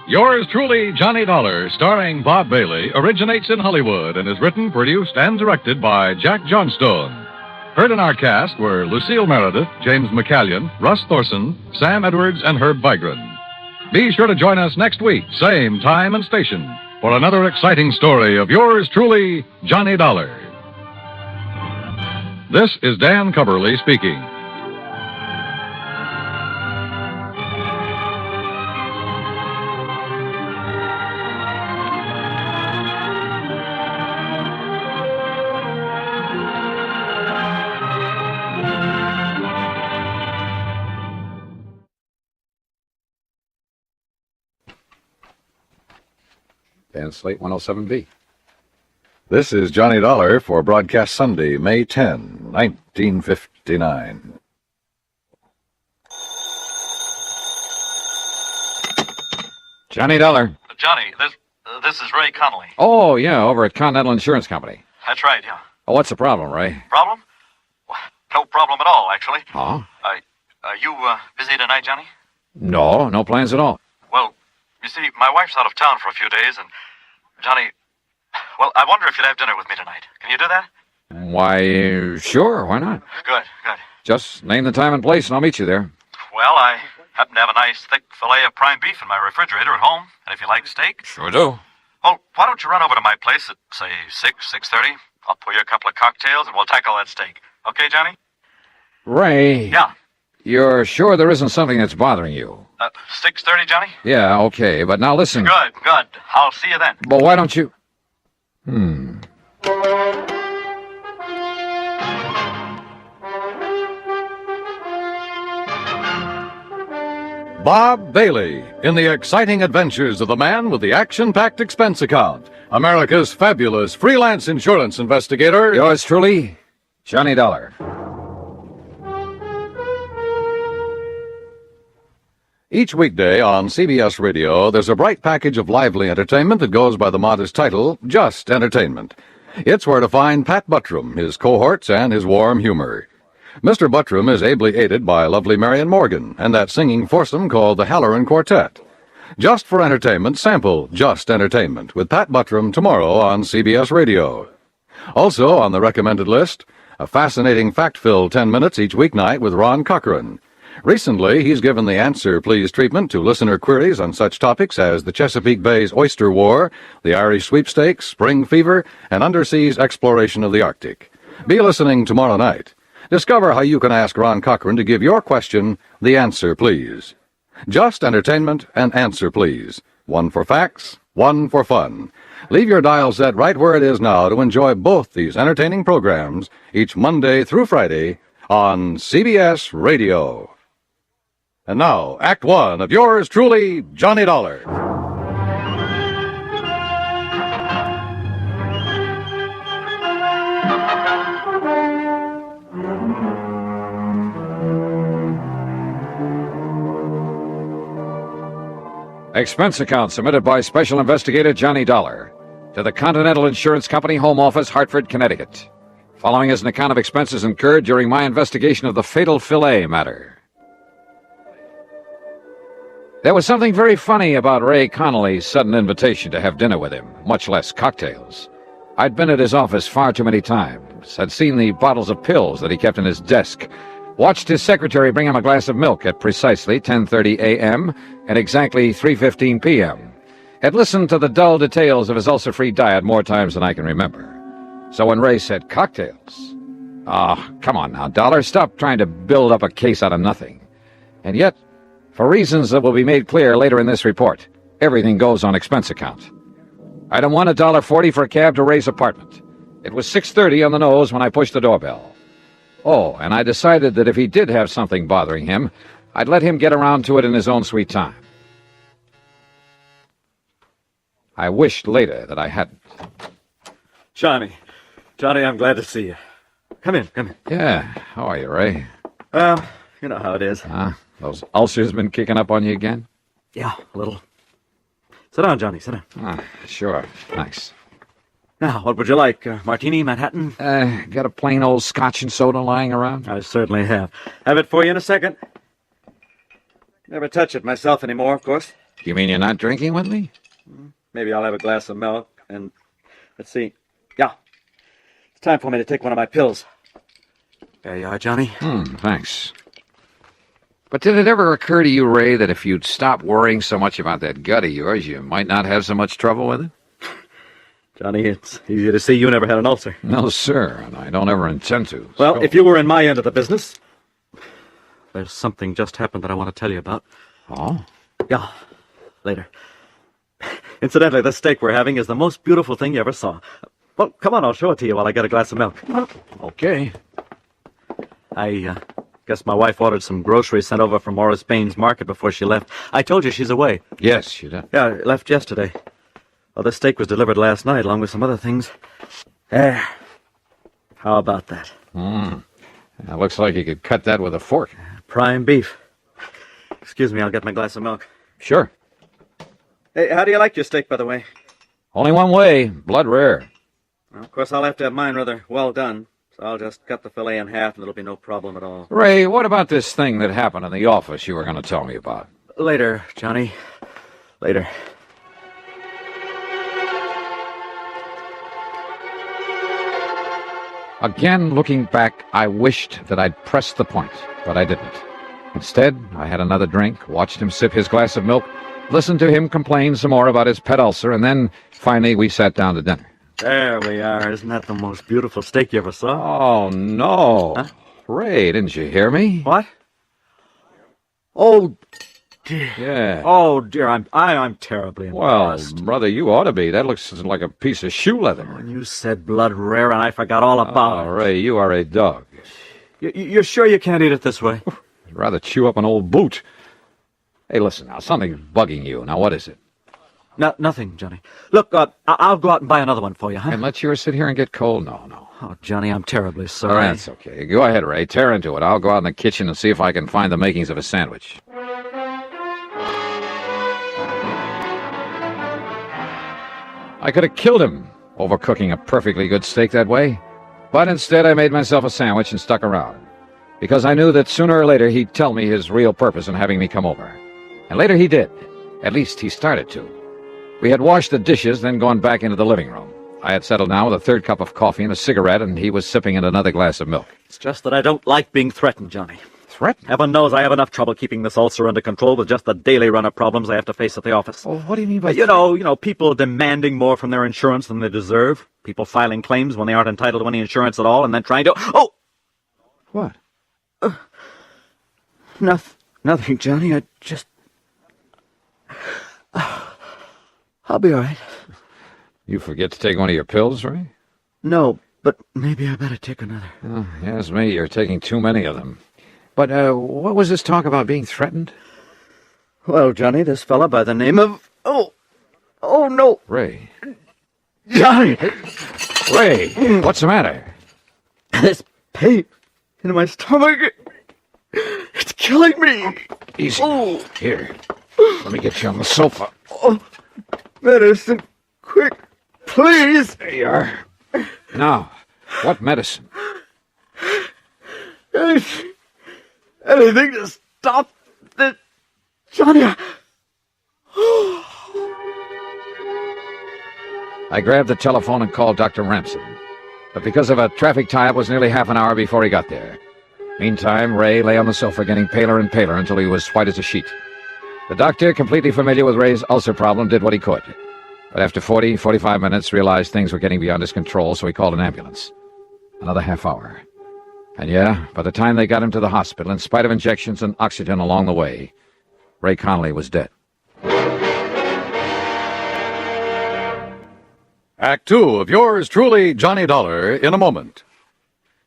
Yours truly, Johnny Dollar, starring Bob Bailey, originates in Hollywood and is written, produced, and directed by Jack Johnstone. Heard in our cast were Lucille Meredith, James McCallion, Russ Thorson, Sam Edwards, and Herb Vigran. Be sure to join us next week, same time and station, for another exciting story of yours truly, Johnny Dollar. This is Dan Cubberly speaking.
Dan Slate 107B. This is Johnny Dollar for broadcast Sunday, May 10, 1959.
Johnny Dollar.
Johnny, this is Ray Connolly.
Oh, yeah, over at Continental Insurance Company.
That's right, yeah.
Oh, what's the problem, Ray?
Problem? No problem at all, actually.
Huh?
Are you busy tonight, Johnny?
No plans at all.
Well, you see, my wife's out of town for a few days, and Johnny, well, I wonder if you'd have dinner with me tonight. Can you do that?
Why, sure, why not?
Good.
Just name the time and place, and I'll meet you there.
Well, I happen to have a nice, thick fillet of prime beef in my refrigerator at home, and if you like steak...
Sure do.
Well, why don't you run over to my place at, say, 6:30? I'll pour you a couple of cocktails and we'll tackle that steak. Okay, Johnny?
Ray.
Yeah.
You're sure there isn't something that's bothering you?
6:30, Johnny?
Yeah, okay, but now listen.
Good, good. I'll see you then.
But why don't you...
Bob Bailey, in the exciting adventures of the man with the action-packed expense account, America's fabulous freelance insurance investigator.
Yours truly, Johnny Dollar.
Each weekday on CBS Radio, there's a bright package of lively entertainment that goes by the modest title, Just Entertainment. It's where to find Pat Buttram, his cohorts, and his warm humor. Mr. Buttram is ably aided by lovely Marion Morgan and that singing foursome called the Halloran Quartet. Just for entertainment, sample Just Entertainment with Pat Buttram tomorrow on CBS Radio. Also on the recommended list, a fascinating fact-filled 10 minutes each weeknight with Ron Cochran. Recently, he's given the Answer Please treatment to listener queries on such topics as the Chesapeake Bay's Oyster War, the Irish Sweepstakes, Spring Fever, and underseas exploration of the Arctic. Be listening tomorrow night. Discover how you can ask Ron Cochran to give your question the answer, please. Just Entertainment and Answer Please. One for facts, one for fun. Leave your dial set right where it is now to enjoy both these entertaining programs each Monday through Friday on CBS Radio. And now, Act One of yours truly, Johnny Dollar.
Expense account submitted by Special Investigator Johnny Dollar to the Continental Insurance Company, Home Office, Hartford, Connecticut. Following is an account of expenses incurred during my investigation of the fatal fillet matter. There was something very funny about Ray Connolly's sudden invitation to have dinner with him, much less cocktails. I'd been at his office far too many times, had seen the bottles of pills that he kept in his desk, watched his secretary bring him a glass of milk at precisely 10:30 a.m. and exactly 3:15 p.m., had listened to the dull details of his ulcer-free diet more times than I can remember. So when Ray said cocktails... come on now, Dollar, stop trying to build up a case out of nothing. And yet, for reasons that will be made clear later in this report, everything goes on expense account. Item 1, $1.40 for a cab to Ray's apartment. It was 6:30 on the nose when I pushed the doorbell. Oh, and I decided that if he did have something bothering him, I'd let him get around to it in his own sweet time. I wished later that I hadn't.
Johnny, I'm glad to see you. Come in.
Yeah, how are you, Ray?
You know how it is.
Those ulcers been kicking up on you again?
Yeah, a little. Sit down, Johnny, sit down.
Sure, thanks.
Now, what would you like? Martini, Manhattan?
Got a plain old scotch and soda lying around?
I certainly have. Have it for you in a second. Never touch it myself anymore, of course.
You mean you're not drinking with me?
Maybe I'll have a glass of milk, and let's see. Yeah, it's time for me to take one of my pills. There you are, Johnny.
Thanks. But did it ever occur to you, Ray, that if you'd stop worrying so much about that gut of yours, you might not have so much trouble with it?
Johnny, it's easy to see you never had an ulcer.
No, sir, and I don't ever intend to.
Well, if you were in my end of the business, there's something just happened that I want to tell you about.
Oh?
Yeah, later. Incidentally, the steak we're having is the most beautiful thing you ever saw. Well, come on, I'll show it to you while I get a glass of milk.
Okay.
I guess my wife ordered some groceries sent over from Morris Baines Market before she left. I told you she's away.
Yes, she did.
Yeah, left yesterday. Well, the steak was delivered last night, along with some other things. There. How about that?
It looks like you could cut that with a fork.
Prime beef. Excuse me, I'll get my glass of milk.
Sure.
Hey, how do you like your steak, by the way?
Only one way, blood rare.
Well, of course, I'll have to have mine rather well done. So I'll just cut the fillet in half and it'll be no problem at all.
Ray, what about this thing that happened in the office you were going to tell me about?
Later, Johnny. Later.
Again, looking back, I wished that I'd pressed the point, but I didn't. Instead, I had another drink, watched him sip his glass of milk, listened to him complain some more about his pet ulcer, and then, finally, we sat down to dinner.
There we are. Isn't that the most beautiful steak you ever saw?
Oh, no.
Huh?
Ray, didn't you hear me?
What? Oh, dear.
Yeah.
Oh, dear. I'm terribly embarrassed.
Well, brother, you ought to be. That looks like a piece of shoe leather.
When you said blood rare, and I forgot all about
it. Ray, you are a dog.
You're sure you can't eat it this way?
I'd rather chew up an old boot. Hey, listen now. Something's bugging you. Now, what is it?
Nothing, Johnny. Look, I'll go out and buy another one for you, huh?
And let yours sit here and get cold? No.
Oh, Johnny, I'm terribly sorry.
Oh, that's okay. Go ahead, Ray. Tear into it. I'll go out in the kitchen and see if I can find the makings of a sandwich. I could have killed him overcooking a perfectly good steak that way. But instead, I made myself a sandwich and stuck around. Because I knew that sooner or later he'd tell me his real purpose in having me come over. And later he did. At least he started to. We had washed the dishes, then gone back into the living room. I had settled down with a third cup of coffee and a cigarette, and he was sipping at another glass of milk.
It's just that I don't like being threatened, Johnny.
Threatened?
Heaven knows I have enough trouble keeping this ulcer under control with just the daily run of problems I have to face at the office.
Oh, what do you mean by
you know, people demanding more from their insurance than they deserve. People filing claims when they aren't entitled to any insurance at all, and then trying to... Oh!
What?
Nothing, Johnny. I just... I'll be all right.
You forget to take one of your pills, Ray?
No, but maybe I better take another.
Oh, yes, me. You're taking too many of them. But what was this talk about being threatened?
Well, Johnny, this fella by the name of... Oh, no.
Ray.
Johnny!
Ray, what's the matter?
This pain in my stomach... It's killing me.
Easy.
Oh.
Here. Let me get you on the sofa.
Oh, medicine. Quick, please.
There you are. Now, what medicine?
Anything to stop this. Johnny.
I grabbed the telephone and called Dr. Ramson. But because of a traffic tie-up, it was nearly half an hour before he got there. Meantime, Ray lay on the sofa getting paler and paler until he was white as a sheet. The doctor, completely familiar with Ray's ulcer problem, did what he could. But after 45 minutes, realized things were getting beyond his control, so he called an ambulance. Another half hour. And yeah, by the time they got him to the hospital, in spite of injections and oxygen along the way, Ray Connolly was dead.
Act 2 of yours truly, Johnny Dollar, in a moment.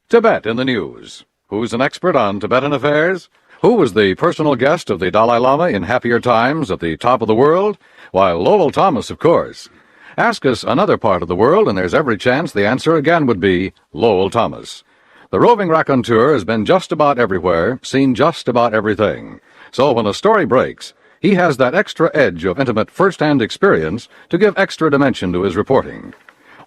Tibet in the news. Who's an expert on Tibetan affairs? Who was the personal guest of the Dalai Lama in happier times at the top of the world? Why, Lowell Thomas, of course. Ask us another part of the world, and there's every chance the answer again would be Lowell Thomas. The roving raconteur has been just about everywhere, seen just about everything. So when a story breaks, he has that extra edge of intimate first-hand experience to give extra dimension to his reporting.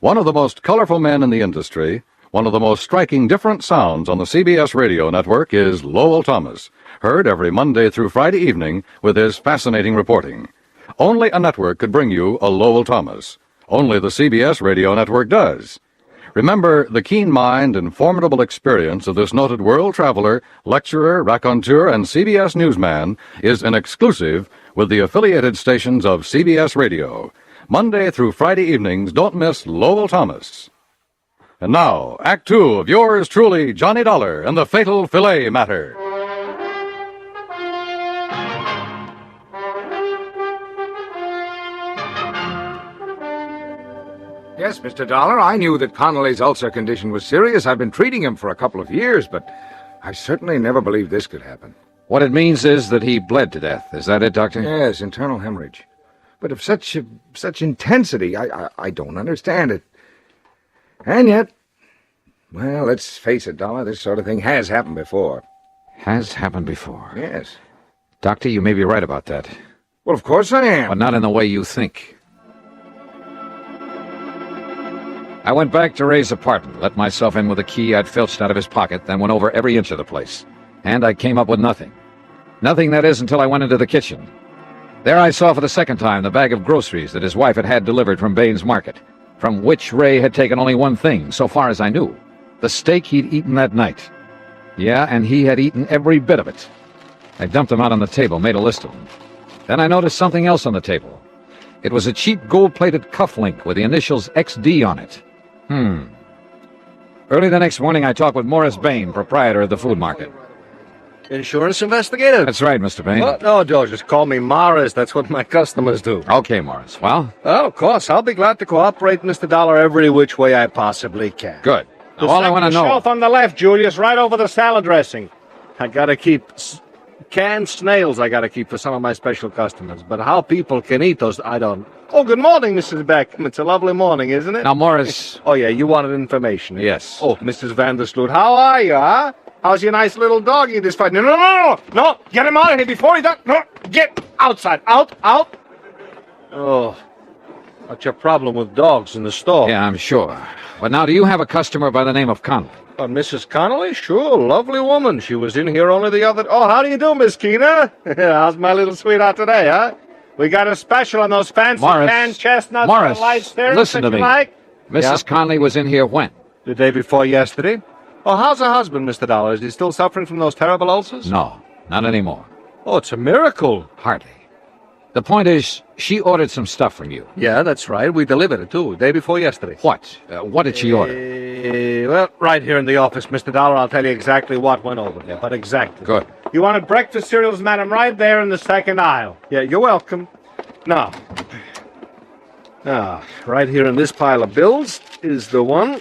One of the most colorful men in the industry, one of the most striking different sounds on the CBS radio network is Lowell Thomas, heard every Monday through Friday evening with his fascinating reporting. Only a network could bring you a Lowell Thomas. Only the CBS radio network does. Remember, the keen mind and formidable experience of this noted world traveler, lecturer, raconteur, and CBS newsman is an exclusive with the affiliated stations of CBS Radio. Monday through Friday evenings, don't miss Lowell Thomas. And now, Act 2 of yours truly, Johnny Dollar, and the fatal fillet matter.
Yes, Mr. Dollar, I knew that Connolly's ulcer condition was serious. I've been treating him for a couple of years, but I certainly never believed this could happen.
What it means is that he bled to death. Is that it, Doctor?
Yes, internal hemorrhage. But of such intensity, I don't understand it. And yet, well, let's face it, Dollar, this sort of thing has happened before.
Has happened before?
Yes.
Doctor, you may be right about that.
Well, of course I am.
But not in the way you think. I went back to Ray's apartment, let myself in with a key I'd filched out of his pocket, then went over every inch of the place. And I came up with nothing. Nothing, that is, until I went into the kitchen. There I saw for the second time the bag of groceries that his wife had had delivered from Baines Market, from which Ray had taken only one thing, so far as I knew: the steak he'd eaten that night. Yeah, and he had eaten every bit of it. I dumped them out on the table, made a list of them. Then I noticed something else on the table. It was a cheap gold-plated cufflink with the initials XD on it. Early the next morning, I talked with Morris Bain, proprietor of the food market.
Insurance investigator?
That's right, Mr. Bain.
What? No, Joe, just call me Morris. That's what my customers do.
Okay, Morris. Well?
Oh, of course. I'll be glad to cooperate, Mr. Dollar, every which way I possibly can.
Good. Now, all I want to know...
shelf on the left, Julius, right over the salad dressing. I gotta keep canned snails I gotta keep for some of my special customers. But how people can eat those, I don't... Oh, good morning, Mrs. Beckham. It's a lovely morning, isn't it?
Now, Morris...
Oh, yeah, you wanted information.
Yes.
Oh, Mrs. Vandersloot, how are you, huh? How's your nice little doggy this fight? No, get him out of here before he does. No, get outside. Out. Oh, what's your problem with dogs in the store?
Yeah, I'm sure. But now, do you have a customer by the name of Connolly?
Mrs. Connolly? Sure, lovely woman. She was in here only the other... Oh, how do you do, Miss Keena? How's my little sweetheart today, huh? We got a special on those fancy canned chestnuts.
Morris,
lights there.
listen to me.
Like.
Mrs. Connolly was in here when?
The day before yesterday. Oh, how's her husband, Mr. Dollar? Is he still suffering from those terrible ulcers?
No, not anymore.
Oh, it's a miracle.
Hardly. The point is, she ordered some stuff from you.
Yeah, that's right. We delivered it, too, day before yesterday.
What? What did she order?
Well, right here in the office, Mr. Dollar. I'll tell you exactly what went over there, but exactly.
Good.
You wanted breakfast cereals, madam, right there in the second aisle. Yeah, you're welcome. Now, right here in this pile of bills is the one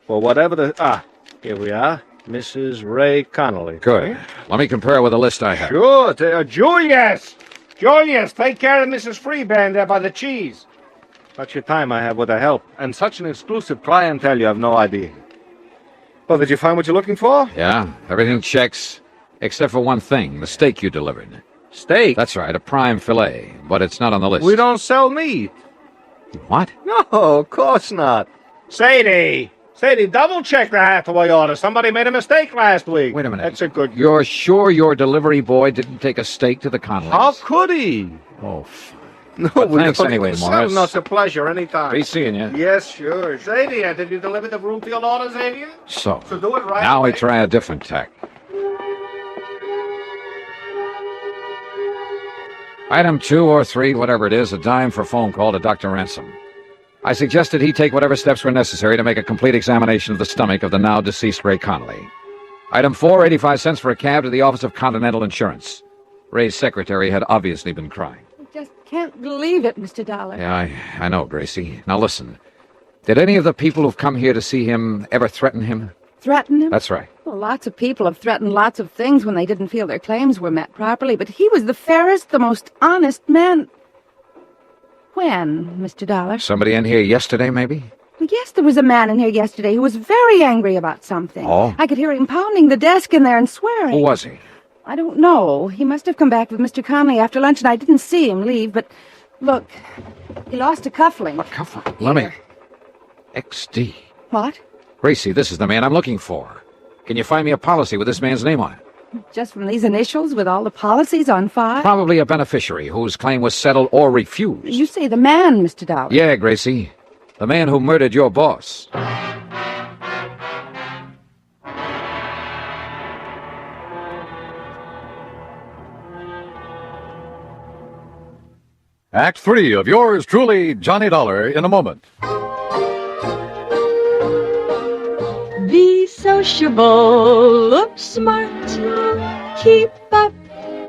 for whatever the... Here we are. Mrs. Ray Connolly.
Good. Let me compare with the list I have.
Sure. Julius! Julius, take care of Mrs. Freeband there by the cheese. Such a time I have with her help. And such an exclusive clientele, you have no idea. Well, did you find what you're looking for?
Yeah, everything checks, except for one thing, the steak you delivered.
Steak?
That's right, a prime fillet, but it's not on the list.
We don't sell meat.
What?
No, of course not. Sadie, double-check the Hathaway order. Somebody made a mistake last week.
Wait a minute.
That's a good...
You're sure your delivery boy didn't take a steak to the Connollys?
How could he?
Oh,
no,
well, thanks anyway, Morris.
It's a pleasure anytime.
Be seeing you.
Yes, sure. Sadie, did you deliver the Broomfield order, Xavier?
So
do it right
now
away.
we try a different tack. Item 2 or 3, whatever it is, a dime for phone call to Dr. Ransom. I suggested he take whatever steps were necessary to make a complete examination of the stomach of the now deceased Ray Connolly. Item 4, 85 cents for a cab to the office of Continental Insurance. Ray's secretary had obviously been crying.
I just can't believe it, Mr. Dollar.
Yeah, I know, Gracie. Now listen. Did any of the people who've come here to see him ever threaten him?
Threaten him?
That's right.
Well, lots of people have threatened lots of things when they didn't feel their claims were met properly, but he was the fairest, the most honest man... When, Mr. Dollar?
Somebody in here yesterday, maybe?
Well, yes, there was a man in here yesterday who was very angry about something.
Oh?
I could hear him pounding the desk in there and swearing.
Who was he?
I don't know. He must have come back with Mr. Connolly after lunch, and I didn't see him leave, but... Look, he lost a cufflink.
A cufflink? Let me... XD.
What?
Gracie, this is the man I'm looking for. Can you find me a policy with this man's name on it?
Just from these initials with all the policies on file?
Probably a beneficiary whose claim was settled or refused.
You say the man, Mr. Dollar.
Yeah, Gracie. The man who murdered your boss.
Act 3 of yours truly, Johnny Dollar, in a moment.
Be sociable, look smart, keep up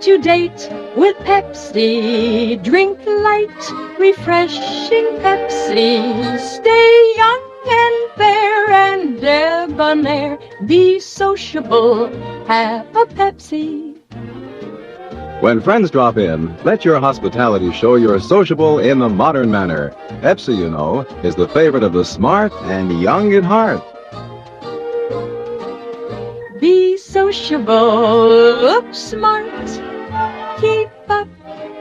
to date with Pepsi. Drink light, refreshing Pepsi. Stay young and fair and debonair. Be sociable, have a Pepsi.
When friends drop in, let your hospitality show you're sociable in the modern manner. Pepsi, you know, is the favorite of the smart and young at heart.
Be sociable, look smart, keep up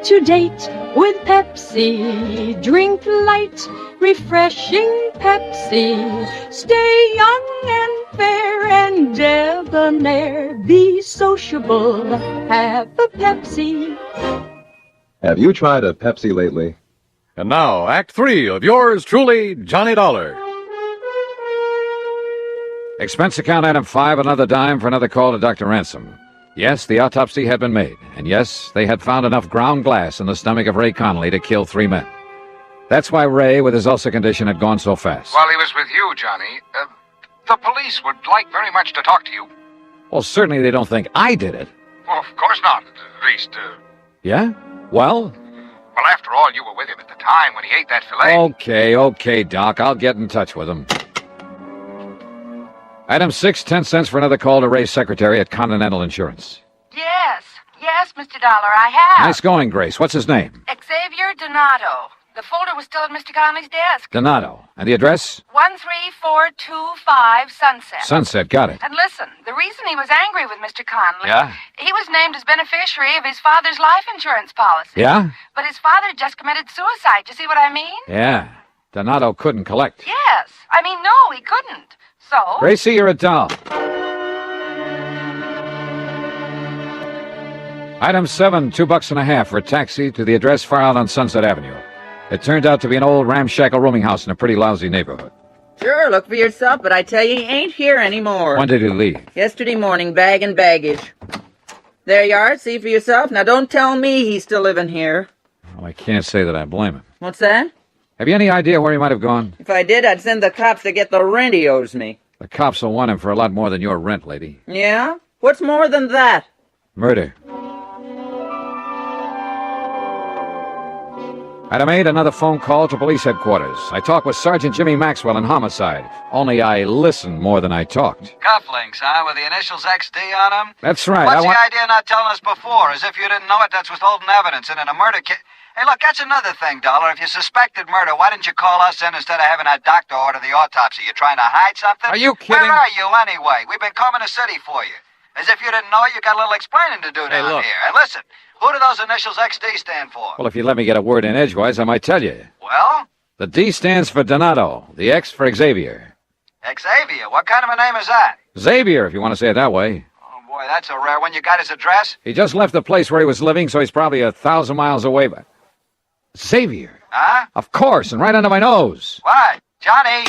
to date with Pepsi. Drink light, refreshing Pepsi. Stay young and fair and debonair. Be sociable, have a Pepsi.
Have you tried a Pepsi lately?
And now, Act 3 of yours truly, Johnny Dollar.
Expense account item 5, another dime for another call to Dr. Ransom. Yes, the autopsy had been made, and yes, they had found enough ground glass in the stomach of Ray Connolly to kill 3 men. That's why Ray, with his ulcer condition, had gone so fast.
While he was with you, Johnny, the police would like very much to talk to you.
Well, certainly they don't think I did it.
Well, of course not. At least,
Yeah? Well?
well, after all, you were with him at the time when he ate that fillet.
Okay, Doc. I'll get in touch with him. Item 6, 10 cents for another call to Ray's secretary at Continental Insurance.
Yes, Mr. Dollar, I have.
Nice going, Grace. What's his name?
Xavier Donato. The folder was still at Mr. Conley's desk.
Donato. And the address?
13425 Sunset.
Sunset, got it.
And listen, the reason he was angry with Mr. Conley...
Yeah?
He was named as beneficiary of his father's life insurance policy.
Yeah?
But his father just committed suicide. You see what I mean?
Yeah. Donato couldn't collect.
Yes. I mean, no, he couldn't. So...
Gracie, you're a doll. Item 7, $2.50 for a taxi to the address far out on Sunset Avenue. It turned out to be an old ramshackle rooming house in a pretty lousy neighborhood.
Sure, look for yourself, but I tell you, he ain't here anymore.
When did he leave?
Yesterday morning, bag and baggage. There you are, see for yourself. Now don't tell me he's still living here.
Oh, I can't say that I blame him.
What's that?
Have you any idea where he might have gone?
If I did, I'd send the cops to get the rent he owes me.
The cops will want him for a lot more than your rent, lady.
Yeah? What's more than that?
Murder. Item 8, another phone call to police headquarters. I talked with Sergeant Jimmy Maxwell in homicide. Only I listened more than I talked.
Cufflinks, huh? With the initials XD on them?
That's right.
What's the idea of not telling us before? As if you didn't know it, that's withholding evidence. And in a murder case... Hey, look, that's another thing, Dollar. If you suspected murder, why didn't you call us in instead of having that doctor order the autopsy? You trying to hide something?
Are you kidding?
Where are you, anyway? We've been combing the city for you. As if you didn't know it, you got a little explaining to do down
look.
here. And listen, who do those initials XD stand for?
Well, if you let me get a word in edgewise, I might tell you.
Well?
The D stands for Donato, the X for Xavier.
Xavier? What kind of a name is that?
Xavier, if you want to say it that way.
Oh, boy, that's a rare one. You got his address?
He just left the place where he was living, so he's probably 1,000 miles away. But Xavier?
Huh?
Of course, and right under my nose.
What? Johnny?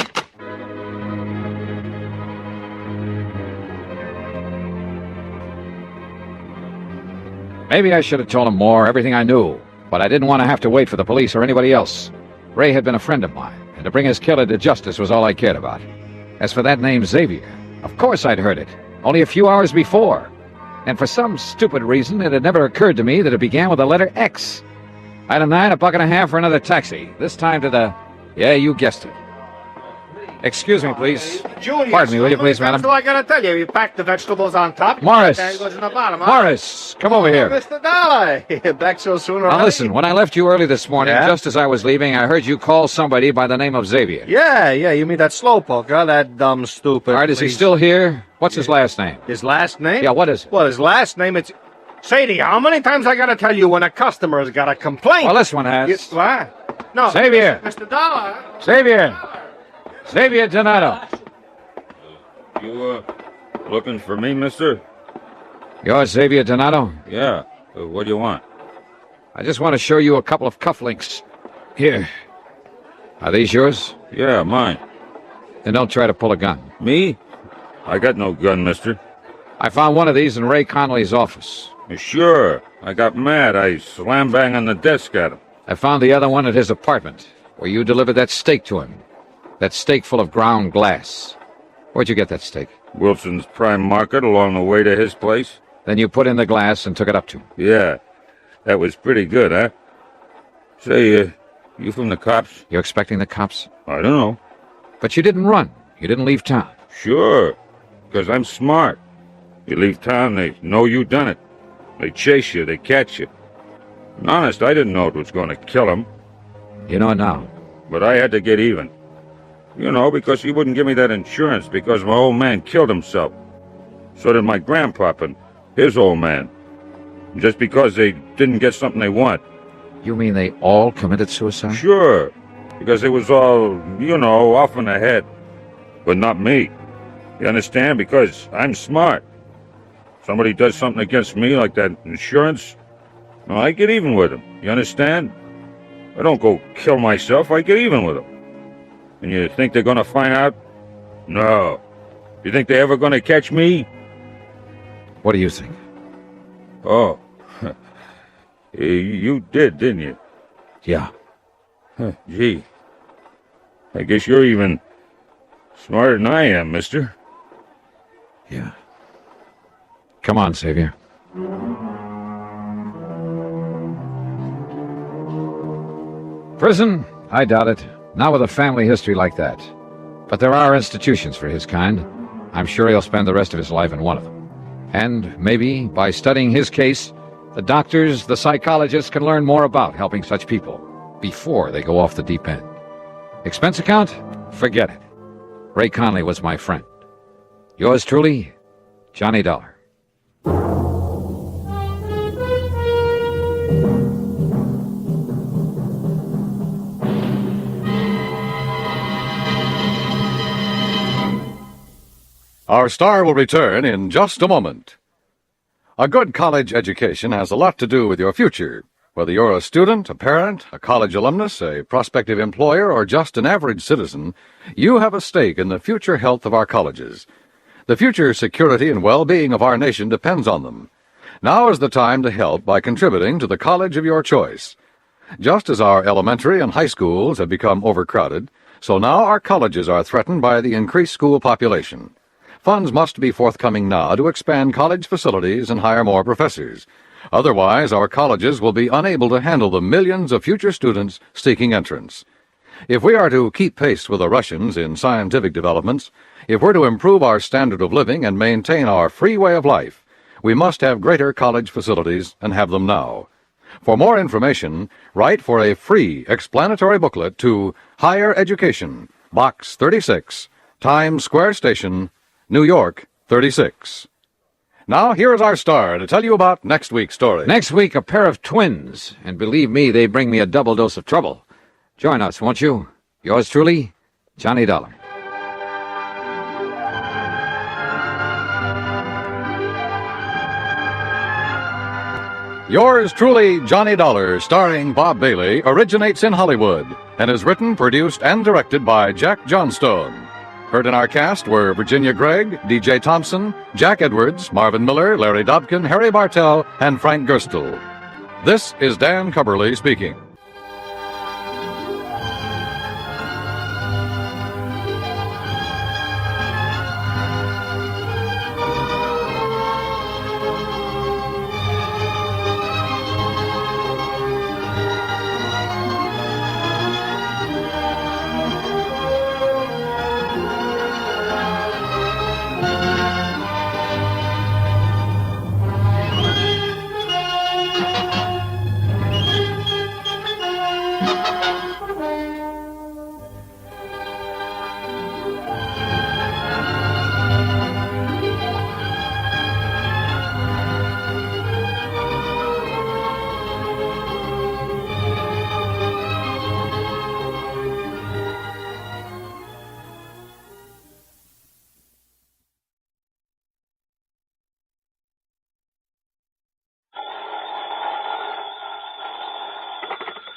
Maybe I should have told him more, everything I knew, but I didn't want to have to wait for the police or anybody else. Ray had been a friend of mine, and to bring his killer to justice was all I cared about. As for that name, Xavier, of course I'd heard it, only a few hours before. And for some stupid reason, it had never occurred to me that it began with the letter X. Item 9, $1.50 for another taxi, this time to the... Yeah, you guessed it. Excuse me, please.
Julius,
Pardon me, will you please, madam?
So I gotta tell you, you pack the vegetables on top.
Morris!
And it goes in the bottom, huh?
Morris, come over here.
Mr. Dollar, back so soon already?
Now listen, when I left you early this morning,
Yeah?
just as I was leaving, I heard you call somebody by the name of Xavier.
Yeah, you mean that slowpoke, huh? That dumb, stupid.
All right, is he
please.
still here? What's his last name?
His last name?
Yeah, what is it?
Well, his last name, it's... Sadie, how many times I gotta tell you when a customer's got a complaint?
Well, this one has.
What? No.
Xavier.
Mr. Dollar.
Xavier! Xavier Donato.
You, looking for me, mister?
You're Xavier Donato?
Yeah. What do you want?
I just want to show you a couple of cufflinks. Here. Are these yours?
Yeah, mine.
Then don't try to pull a gun.
Me? I got no gun, mister.
I found one of these in Ray Connolly's office.
Sure. I got mad. I slam bang on the desk at him.
I found the other one at his apartment, where you delivered that steak to him. That steak full of ground glass. Where'd you get that steak?
Wilson's Prime Market along the way to his place.
Then you put in the glass and took it up to him.
Yeah. That was pretty good, huh? Say, you from the cops?
You expecting the cops?
I don't know.
But you didn't run. You didn't leave town.
Sure. Because I'm smart. You leave town, they know you done it. They chase you, they catch you. And honest, I didn't know it was going to kill him.
You know it now.
But I had to get even. You know, because he wouldn't give me that insurance because my old man killed himself. So did my grandpop and his old man. Just because they didn't get something they want.
You mean they all committed suicide?
Sure. Because it was all, you know, off in the head. But not me. You understand? Because I'm smart. Somebody does something against me like that insurance, well, I get even with them. You understand? I don't go kill myself. I get even with them. And you think they're going to find out? No. You think they're ever going to catch me?
What do you think?
Oh. You did, didn't you?
Yeah.
Gee. I guess you're even smarter than I am, mister.
Yeah. Come on, Savior. Prison? I doubt it. Not with a family history like that. But there are institutions for his kind. I'm sure he'll spend the rest of his life in one of them. And maybe, by studying his case, the doctors, the psychologists can learn more about helping such people before they go off the deep end. Expense account? Forget it. Ray Conley was my friend. Yours truly, Johnny Dollar.
Our star will return in just a moment. A good college education has a lot to do with your future. Whether you're a student, a parent, a college alumnus, a prospective employer, or just an average citizen, you have a stake in the future health of our colleges. The future security and well-being of our nation depends on them. Now is the time to help by contributing to the college of your choice. Just as our elementary and high schools have become overcrowded, so now our colleges are threatened by the increased school population. Funds must be forthcoming now to expand college facilities and hire more professors. Otherwise, our colleges will be unable to handle the millions of future students seeking entrance. If we are to keep pace with the Russians in scientific developments, if we're to improve our standard of living and maintain our free way of life, we must have greater college facilities and have them now. For more information, write for a free explanatory booklet to Higher Education, Box 36, Times Square Station, New York, 36. Now, here is our star to tell you about next week's story.
Next week, a pair of twins, and believe me, they bring me a double dose of trouble. Join us, won't you? Yours truly, Johnny Dollar.
Yours truly, Johnny Dollar, starring Bob Bailey, originates in Hollywood and is written, produced, and directed by Jack Johnstone. Heard in our cast were Virginia Gregg, D.J. Thompson, Jack Edwards, Marvin Miller, Larry Dobkin, Harry Bartell, and Frank Gerstle. This is Dan Cubberly speaking.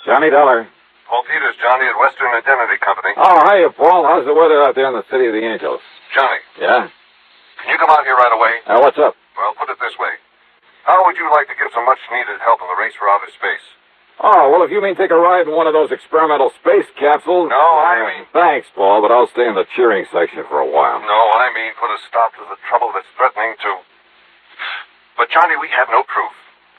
Johnny Dollar.
Paul Peters, Johnny, at Western Identity Company.
Oh, hiya, Paul. How's the weather out there in the City of the Angels?
Johnny,
Yeah?
can you come out here right away?
What's up?
Well, put it this way. How would you like to give some much-needed help in the race for outer space?
Oh, well, if you mean take a ride in one of those experimental space capsules...
No, I mean...
Thanks, Paul, but I'll stay in the cheering section for a while.
No, I mean put a stop to the trouble that's threatening to... But, Johnny, we have no proof.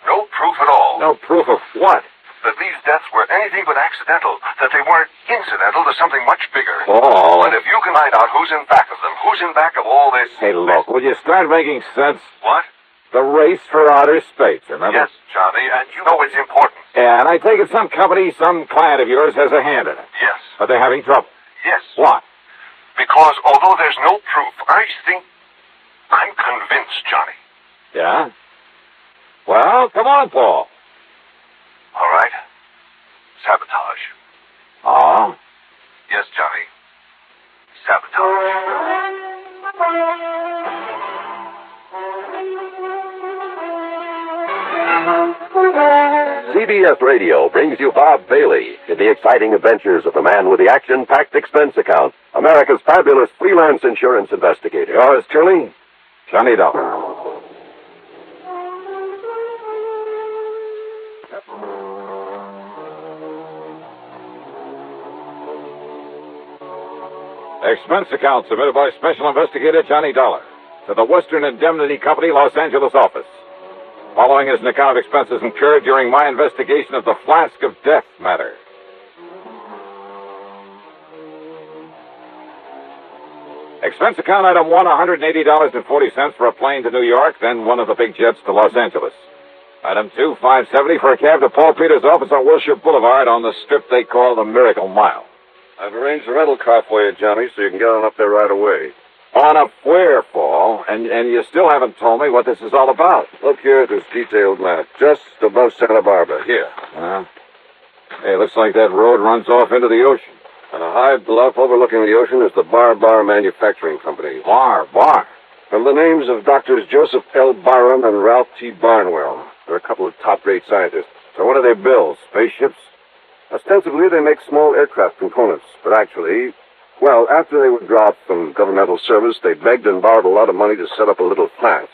No proof at all.
No proof of what?
That these deaths were anything but accidental. That they weren't incidental to something much bigger.
Paul...
And if you can find out who's in back of them, who's in back of all this...
Hey, look, will you start making sense?
What?
The race for outer space, remember?
Yes, Johnny, and you know it's important.
Yeah, and I take it some company, some client of yours has a hand in it.
Yes.
But they're having trouble.
Yes.
What?
Because although there's no proof, I'm convinced, Johnny.
Yeah? Well, come on, Paul.
All right. Sabotage.
Oh?
Yes, Johnny. Sabotage.
CBS Radio brings you Bob Bailey in the exciting adventures of the man with the action-packed expense account, America's fabulous freelance insurance investigator.
Yours truly, Johnny Dollar.
Expense account submitted by Special Investigator Johnny Dollar to the Western Indemnity Company, Los Angeles office. Following is an account of expenses incurred during my investigation of the Flask of Death matter. Expense account item 1, $180.40 for a plane to New York, then one of the big jets to Los Angeles. Item 2, $570 for a cab to Paul Peters' office on Wilshire Boulevard on the strip they call the Miracle Mile.
I've arranged a rental car for you, Johnny, so you can get on up there right away.
On a where, Paul? And you still haven't told me what this is all about.
Look here at this detailed map, just above Santa Barbara. Here.
Hey, looks like that road runs off into the ocean.
On a high bluff overlooking the ocean is the Bar Manufacturing Company.
Bar?
From the names of Doctors Joseph L. Barham and Ralph T. Barnwell. They're a couple of top-rate scientists.
So what do they build? Spaceships?
Ostensibly, they make small aircraft components, but actually, well, after they were dropped from governmental service, they begged and borrowed a lot of money to set up a little plant.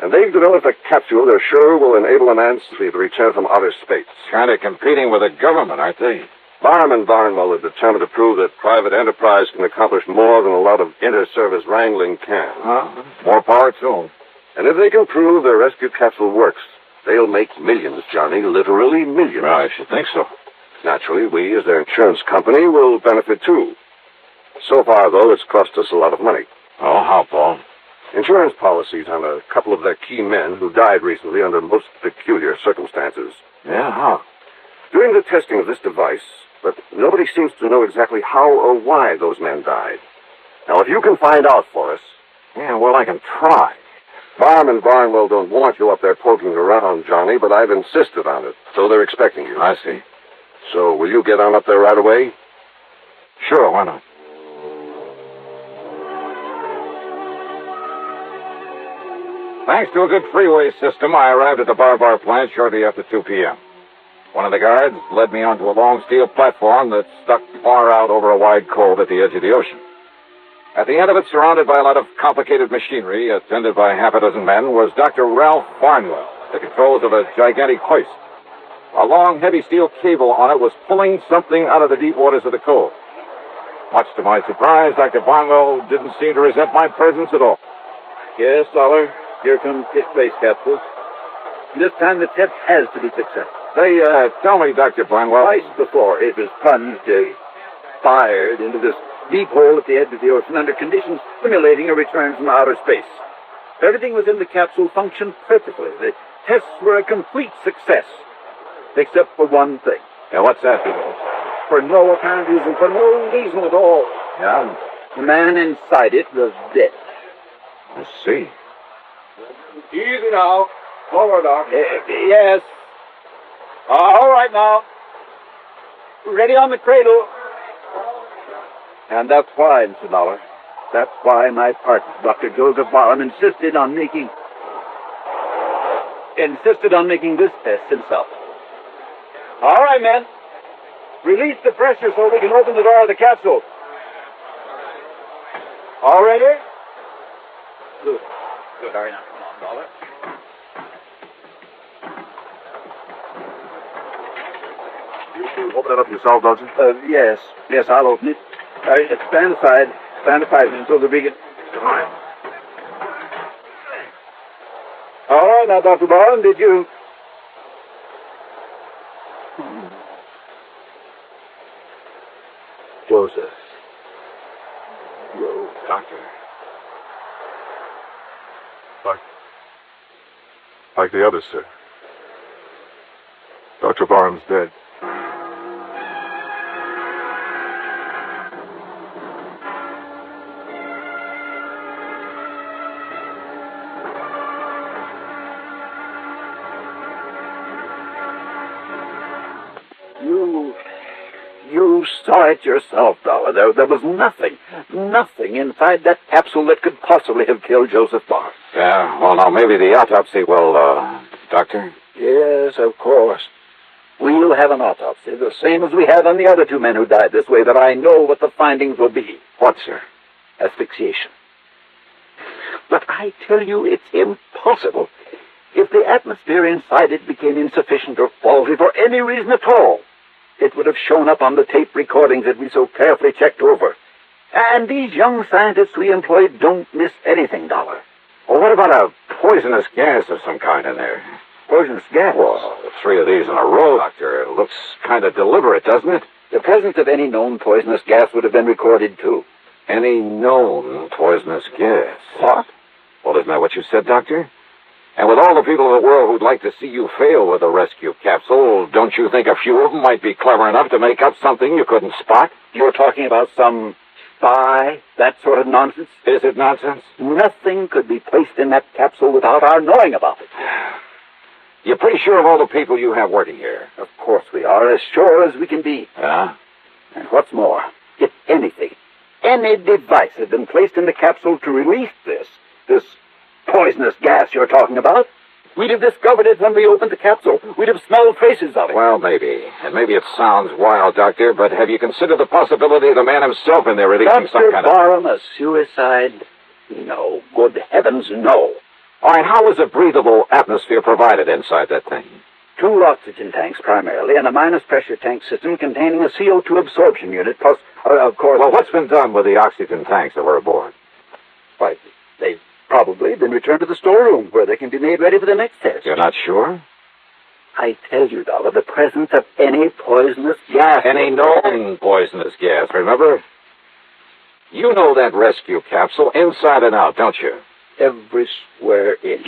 And they've developed a capsule they're sure will enable a man to return from outer space.
Kind of competing with the government, aren't they?
Barham and Barnwell are determined to prove that private enterprise can accomplish more than a lot of inter-service wrangling can.
More power to them.
And if they can prove their rescue capsule works, they'll make millions, Johnny, literally millions.
Well, I should think so.
Naturally, we, as their insurance company, will benefit too. So far, though, it's cost us a lot of money.
Oh, how, Paul?
Insurance policies on a couple of their key men who died recently under most peculiar circumstances.
Yeah, how?
During the testing of this device, but nobody seems to know exactly how or why those men died. Now, if you can find out for us...
Yeah, well, I can try.
Barham and Barnwell don't want you up there poking around, Johnny, but I've insisted on it, so they're expecting you.
I see.
So, will you get on up there right away?
Sure, why not? Thanks to a good freeway system, I arrived at the Bar plant shortly after 2 p.m. One of the guards led me onto a long steel platform that stuck far out over a wide cove at the edge of the ocean. At the end of it, surrounded by a lot of complicated machinery, attended by half a dozen men, was Dr. Ralph Barnwell, at the controls of a gigantic hoist. A long, heavy steel cable on it was pulling something out of the deep waters of the cove. Much to my surprise, Dr. Barnwell didn't seem to resent my presence at all.
Yes, Dollar. Here comes the space capsule. This time the test has to be successful.
Tell me, Dr. Barnwell.
Twice before it was plunged, fired into this deep hole at the edge of the ocean under conditions simulating a return from outer space. Everything within the capsule functioned perfectly. The tests were a complete success. Except for one thing.
Yeah, what's that?
For no apparent reason, for no reason at all.
Yeah?
The man inside it was dead.
I see.
Easy now. Forward, Doc. Yes. All right now. Ready on the cradle. And that's why, Mr. Dollar. That's why my partner, Dr. Joseph Barham, insisted on making this test himself. All right, men. Release the pressure so we can open the door of the capsule. All ready? Good. Good. All right, now come on, Dollar.
You open it up yourself, don't you?
Yes. Yes, I'll open it. All right, stand aside. Stand aside so that we can... All right, now, Dr. Barham, did you... Joseph.
Whoa,
Doctor.
Like the others, sir. Dr. Barham's dead.
You saw it yourself, Dollar. There was nothing inside that capsule that could possibly have killed Joseph Barham.
Yeah, well, now, maybe the autopsy will, Doctor?
Yes, of course. We'll have an autopsy, the same as we had on the other two men who died this way, that I know what the findings will be.
What, sir?
Asphyxiation. But I tell you, it's impossible. If the atmosphere inside it became insufficient or faulty for any reason at all, it would have shown up on the tape recordings that we so carefully checked over. And these young scientists we employ don't miss anything, Dollar.
Well, what about a poisonous gas of some kind in there?
Poisonous gas?
Well, 3 of these in a row, Doctor. It looks kind of deliberate, doesn't it?
The presence of any known poisonous gas would have been recorded, too.
Any known poisonous gas?
What?
Well, isn't that what you said, Doctor? And with all the people in the world who'd like to see you fail with a rescue capsule, don't you think a few of them might be clever enough to make up something you couldn't spot?
You're talking about some spy, that sort of nonsense?
Is it nonsense?
Nothing could be placed in that capsule without our knowing about it.
You're pretty sure of all the people you have working here?
Of course we are, as sure as we can be.
Yeah?
And what's more, if anything, any device had been placed in the capsule to release this poisonous gas you're talking about, we'd have discovered it when we opened the capsule. We'd have smelled traces of it.
Well, maybe. And maybe it sounds wild, Doctor, but have you considered the possibility of the man himself in there releasing some kind of...
Dr. Barham, a suicide? No. Good heavens, no.
All right, how was a breathable atmosphere provided inside that thing?
2 oxygen tanks, primarily, and a minus pressure tank system containing a CO2 absorption unit, plus, of course...
Well, what's been done with the oxygen tanks that were aboard?
Why, they've probably been returned to the storeroom, where they can be made ready for the next test.
You're not sure?
I tell you, Dollar, the presence of any poisonous gas...
Any known poisonous gas, remember? You know that rescue capsule inside and out, don't you?
Every square inch.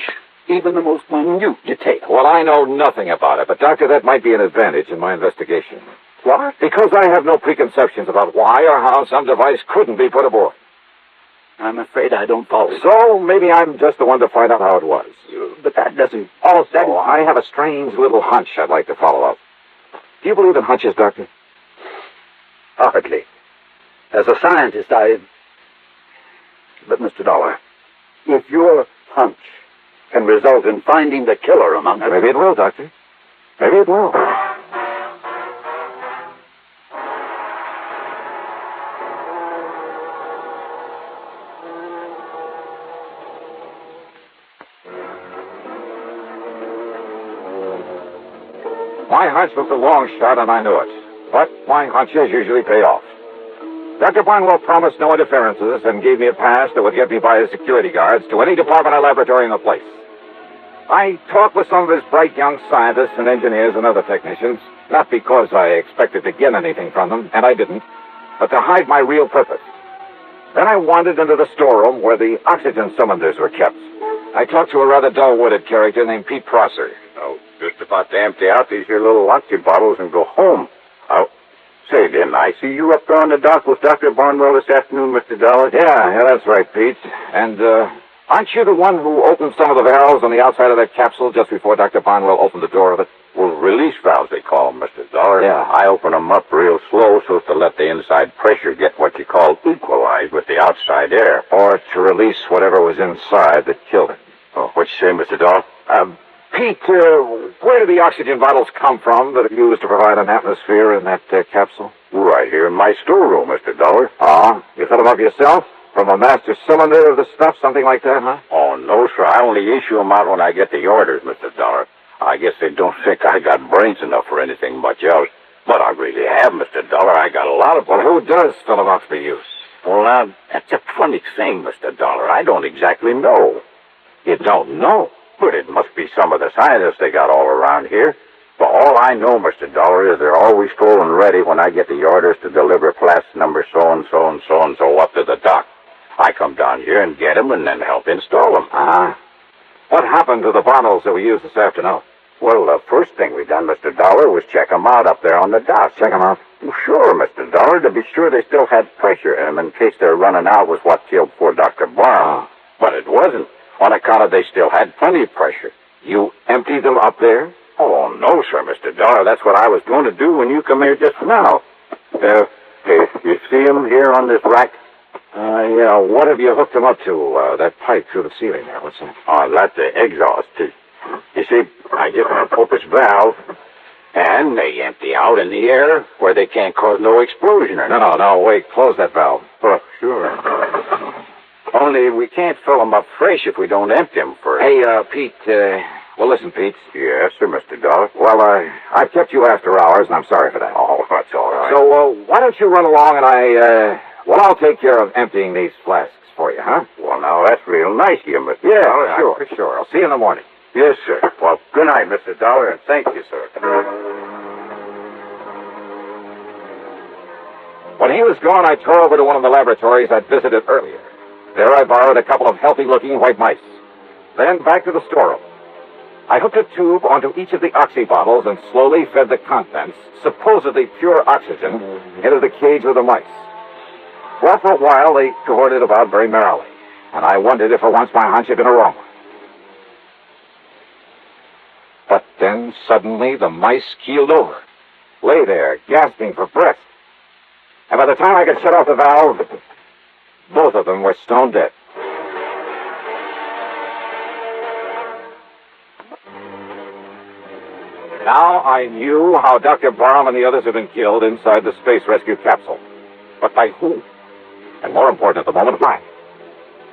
Even the most minute detail.
Well, I know nothing about it, but, Doctor, that might be an advantage in my investigation.
What?
Because I have no preconceptions about why or how some device couldn't be put aboard.
I'm afraid I don't follow.
So maybe I'm just the one to find out how it was.
But that doesn't...
Also, I have a strange little hunch I'd like to follow up. Do you believe in hunches, Doctor?
Hardly. As a scientist, But, Mr. Dollar, if your hunch can result in finding the killer among us...
Maybe it will, Doctor. Maybe it will. My hunch was a long shot, and I knew it. But my hunches usually pay off. Dr. Barnwell promised no interferences and gave me a pass that would get me by his security guards to any department or laboratory in the place. I talked with some of his bright young scientists and engineers and other technicians, not because I expected to get anything from them, and I didn't, but to hide my real purpose. Then I wandered into the storeroom where the oxygen cylinders were kept. I talked to a rather dull-witted character named Pete Prosser.
Oh, just about to empty out these here little oxy bottles and go home. Oh, say, didn't I see you up there on the dock with Dr. Barnwell this afternoon, Mr. Dollar?
Yeah, that's right, Pete. And, aren't you the one who opened some of the valves on the outside of that capsule just before Dr. Barnwell opened the door of it?
Well, release valves, they call them, Mr. Dollar.
Yeah.
I open them up real slow so as to let the inside pressure get what you call equalized with the outside air.
Or to release whatever was inside that killed it.
Oh, what you say, Mr. Dollar?
Pete, where do the oxygen bottles come from that are used to provide an atmosphere in that capsule?
Right here in my storeroom, Mr. Dollar.
Oh, you filled them up yourself? From a master cylinder of the stuff, something like that, huh?
Oh, no, sir. I only issue them out when I get the orders, Mr. Dollar. I guess they don't think I got brains enough for anything much else. But I really have, Mr. Dollar. I got a lot of...
Well, who does fill them up for use?
Well, now, that's a funny thing, Mr. Dollar. I don't exactly know.
You don't know?
But it must be some of the scientists they got all around here. For all I know, Mr. Dollar, is they're always full and ready when I get the orders to deliver flats number so-and-so and so-and-so up to the dock. I come down here and get them and then help install them.
What happened to the bottles that we used this afternoon?
Well, the first thing we done, Mr. Dollar, was check them out up there on the dock.
Check them out?
Well, sure, Mr. Dollar, to be sure they still had pressure in them in case their running out was what killed poor Dr. Barham. But it wasn't, on account of they still had plenty of pressure.
You emptied them up there?
Oh, no, sir, Mr. Dollar. That's what I was going to do when you come here just now. Hey, you see them here on this rack?
Yeah, what have you hooked them up to, that pipe through the ceiling there? What's that?
Oh, that's the exhaust. You see, I just pop this valve, and they empty out in the air where they can't cause no explosion or nothing.
No, wait, close that valve.
Oh, sure. Only we can't fill them up fresh if we don't empty them first.
Hey, Pete, well, listen, Pete.
Yes, sir, Mr. Dollar.
Well, I've kept you after hours, and I'm sorry for that.
Oh, that's all right.
So, why don't you run along and
Well, I'll take care of emptying these flasks for you, huh?
Well, now, that's real nice of you, Mr.
Yeah,
Dollar.
sure, sure. I'll see you in the morning.
Yes, sir. Well, good night, Mr. Dollar, and thank you, sir.
When he was gone, I tore over to one of the laboratories I'd visited earlier. There I borrowed a couple of healthy-looking white mice. Then back to the storeroom. I hooked a tube onto each of the oxy bottles and slowly fed the contents, supposedly pure oxygen, into the cage with the mice. Well, for a while, they cavorted about very merrily, and I wondered if for once my hunch had been a wrong one. But then, suddenly, the mice keeled over, lay there, gasping for breath. And by the time I could shut off the valve, both of them were stone dead. Now I knew how Dr. Barham and the others had been killed inside the space rescue capsule. But by whom? And more important at the moment, why?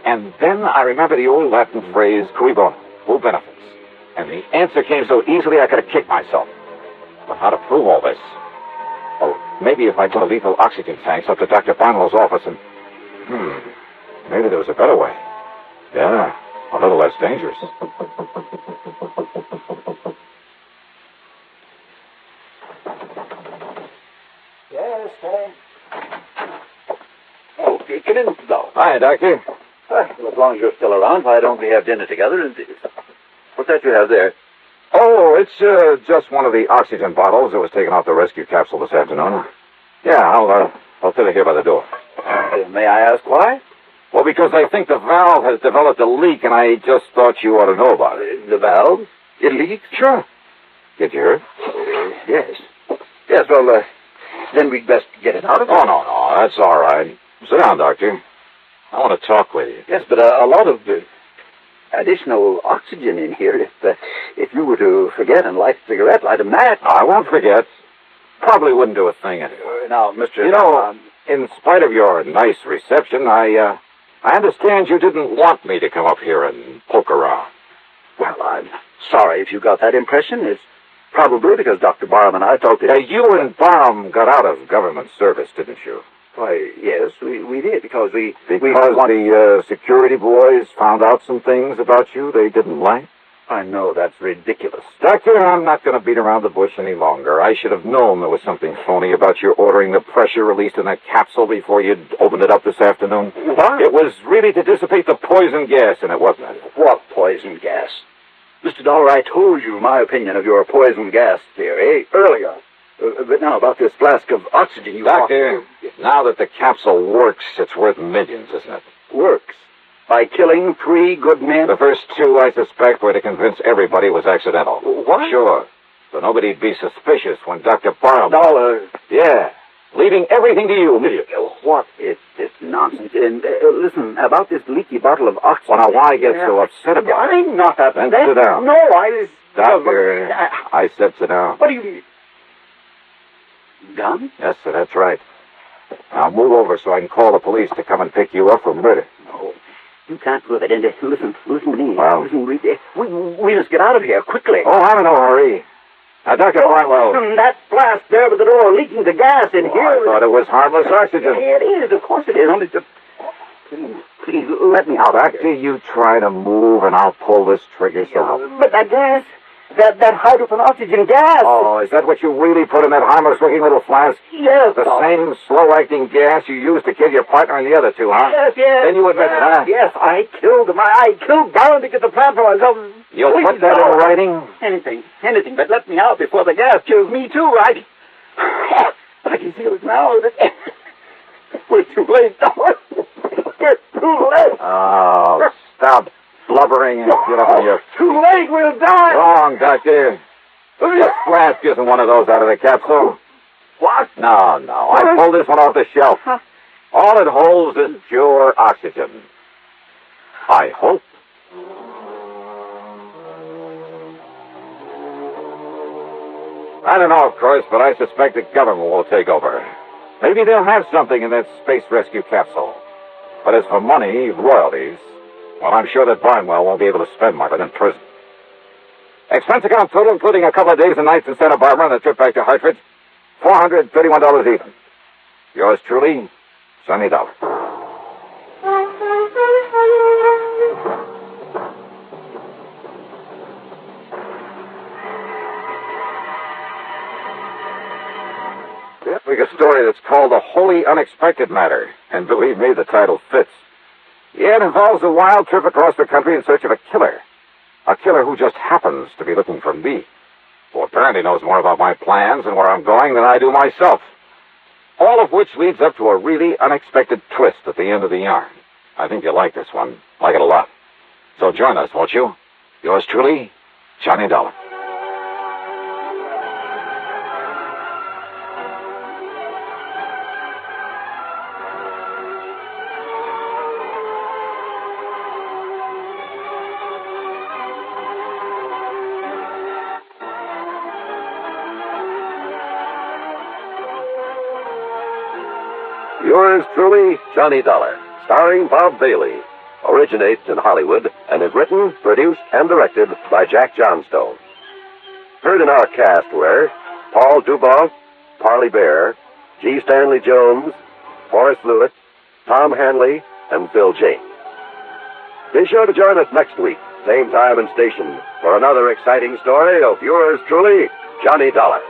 And then I remembered the old Latin phrase, cui bono, who benefits? And the answer came so easily I could have kicked myself. But how to prove all this? Well, maybe if I put a lethal oxygen tanks up to Dr. Barnwell's office and... maybe there was a better way. Yeah, a little less dangerous.
Yes, Tom. Oh, get in, though.
Hi, Doctor.
Well, as long as you're still around, why don't we have dinner together? And what's that you have there?
Oh, it's just one of the oxygen bottles that was taken off the rescue capsule this afternoon. Yeah, I'll sit it here by the door.
May I ask why?
Well, because I think the valve has developed a leak, and I just thought you ought to know about it.
The valve? It leaks?
Sure. Did you hear it?
Yes. Yes, well, then we'd best get it out of there.
Oh, no, that's all right. Sit down, Doctor. I want to talk with you.
Yes, but a lot of additional oxygen in here. If you were to forget and light a cigarette, light a match.
I won't forget. Probably wouldn't do a thing anyway.
Now, Mr.
You know, in spite of your nice reception, I understand you didn't want me to come up here and poke around.
Well, I'm sorry if you got that impression. It's probably because Dr. Barham and I talked to...
You and Barham got out of government service, didn't you?
Why, yes, we did, because the
security boys found out some things about you they didn't like?
I know, that's ridiculous.
Doctor, I'm not going to beat around the bush any longer. I should have known there was something phony about your ordering the pressure released in that capsule before you'd opened it up this afternoon.
What?
It was really to dissipate the poison gas in it, wasn't it?
What poison gas? Mr. Dollar, I told you my opinion of your poison gas theory earlier. But now about this flask of oxygen you...
Doctor, now that the capsule works, it's worth millions, isn't it?
Works? By killing 3 good men?
The first 2, I suspect, were to convince everybody it was accidental.
What?
Sure. So nobody'd be suspicious when Dr. Barham...
Dollar.
Yeah. Leaving everything to you immediately.
What is this nonsense? And listen, about this leaky bottle of oxygen...
Well, now, why get so upset about it?
I'm not upset.
Then sit down.
No,
Doctor, I said sit down.
What do you mean? Gun?
Yes, sir, that's right. Now move over so I can call the police to come and pick you up for murder.
No, you can't prove it. And listen to me.
Well,
listen, we must get out of here quickly.
Oh, I'm in no hurry. Now, Dr. Barnwell...
That flask there by the door leaking the gas in here...
I thought it was harmless oxygen.
It is, of course it is. Only just... Please, let me out.
Doctor, you try to move and I'll pull this trigger so...
But that gas... That hydrogen oxygen gas.
Oh, is that what you really put in that harmless-looking little flask?
Yes.
The same slow-acting gas you used to kill your partner and the other 2, huh?
Yes.
Then you admit it, huh?
Yes, I killed him. I killed Barron to get the plant for myself.
You'll put that in writing?
Anything, but let me out before the gas kills me, too. I can feel it now. We're too late, We're too late.
Oh, stop blubbering and get up on your...
Too late, we'll die!
Wrong, Doctor. This flask isn't one of those out of the capsule.
What?
No. I pulled this one off the shelf. All it holds is pure oxygen. I hope. I don't know, of course, but I suspect the government will take over. Maybe they'll have something in that space rescue capsule. But as for money, royalties... Well, I'm sure that Barnwell won't be able to spend much of it in prison. Expense account total, including a couple of days and nights in Santa Barbara and a trip back to Hartford, $431 even. Yours truly, Johnny Dollar. This week a story that's called The Wholly Unexpected Matter, and believe me, the title fits. Yeah, it involves a wild trip across the country in search of a killer. A killer who just happens to be looking for me. Who apparently knows more about my plans and where I'm going than I do myself. All of which leads up to a really unexpected twist at the end of the yarn. I think you'll like this one. Like it a lot. So join us, won't you? Yours truly, Johnny Dollar.
Yours truly, Johnny Dollar, starring Bob Bailey. Originates in Hollywood and is written, produced, and directed by Jack Johnstone. Heard in our cast were Paul Duboff, Parley Bear, G. Stanley Jones, Horace Lewitt, Tom Hanley, and Phil James. Be sure to join us next week, same time and station, for another exciting story of yours truly, Johnny Dollar.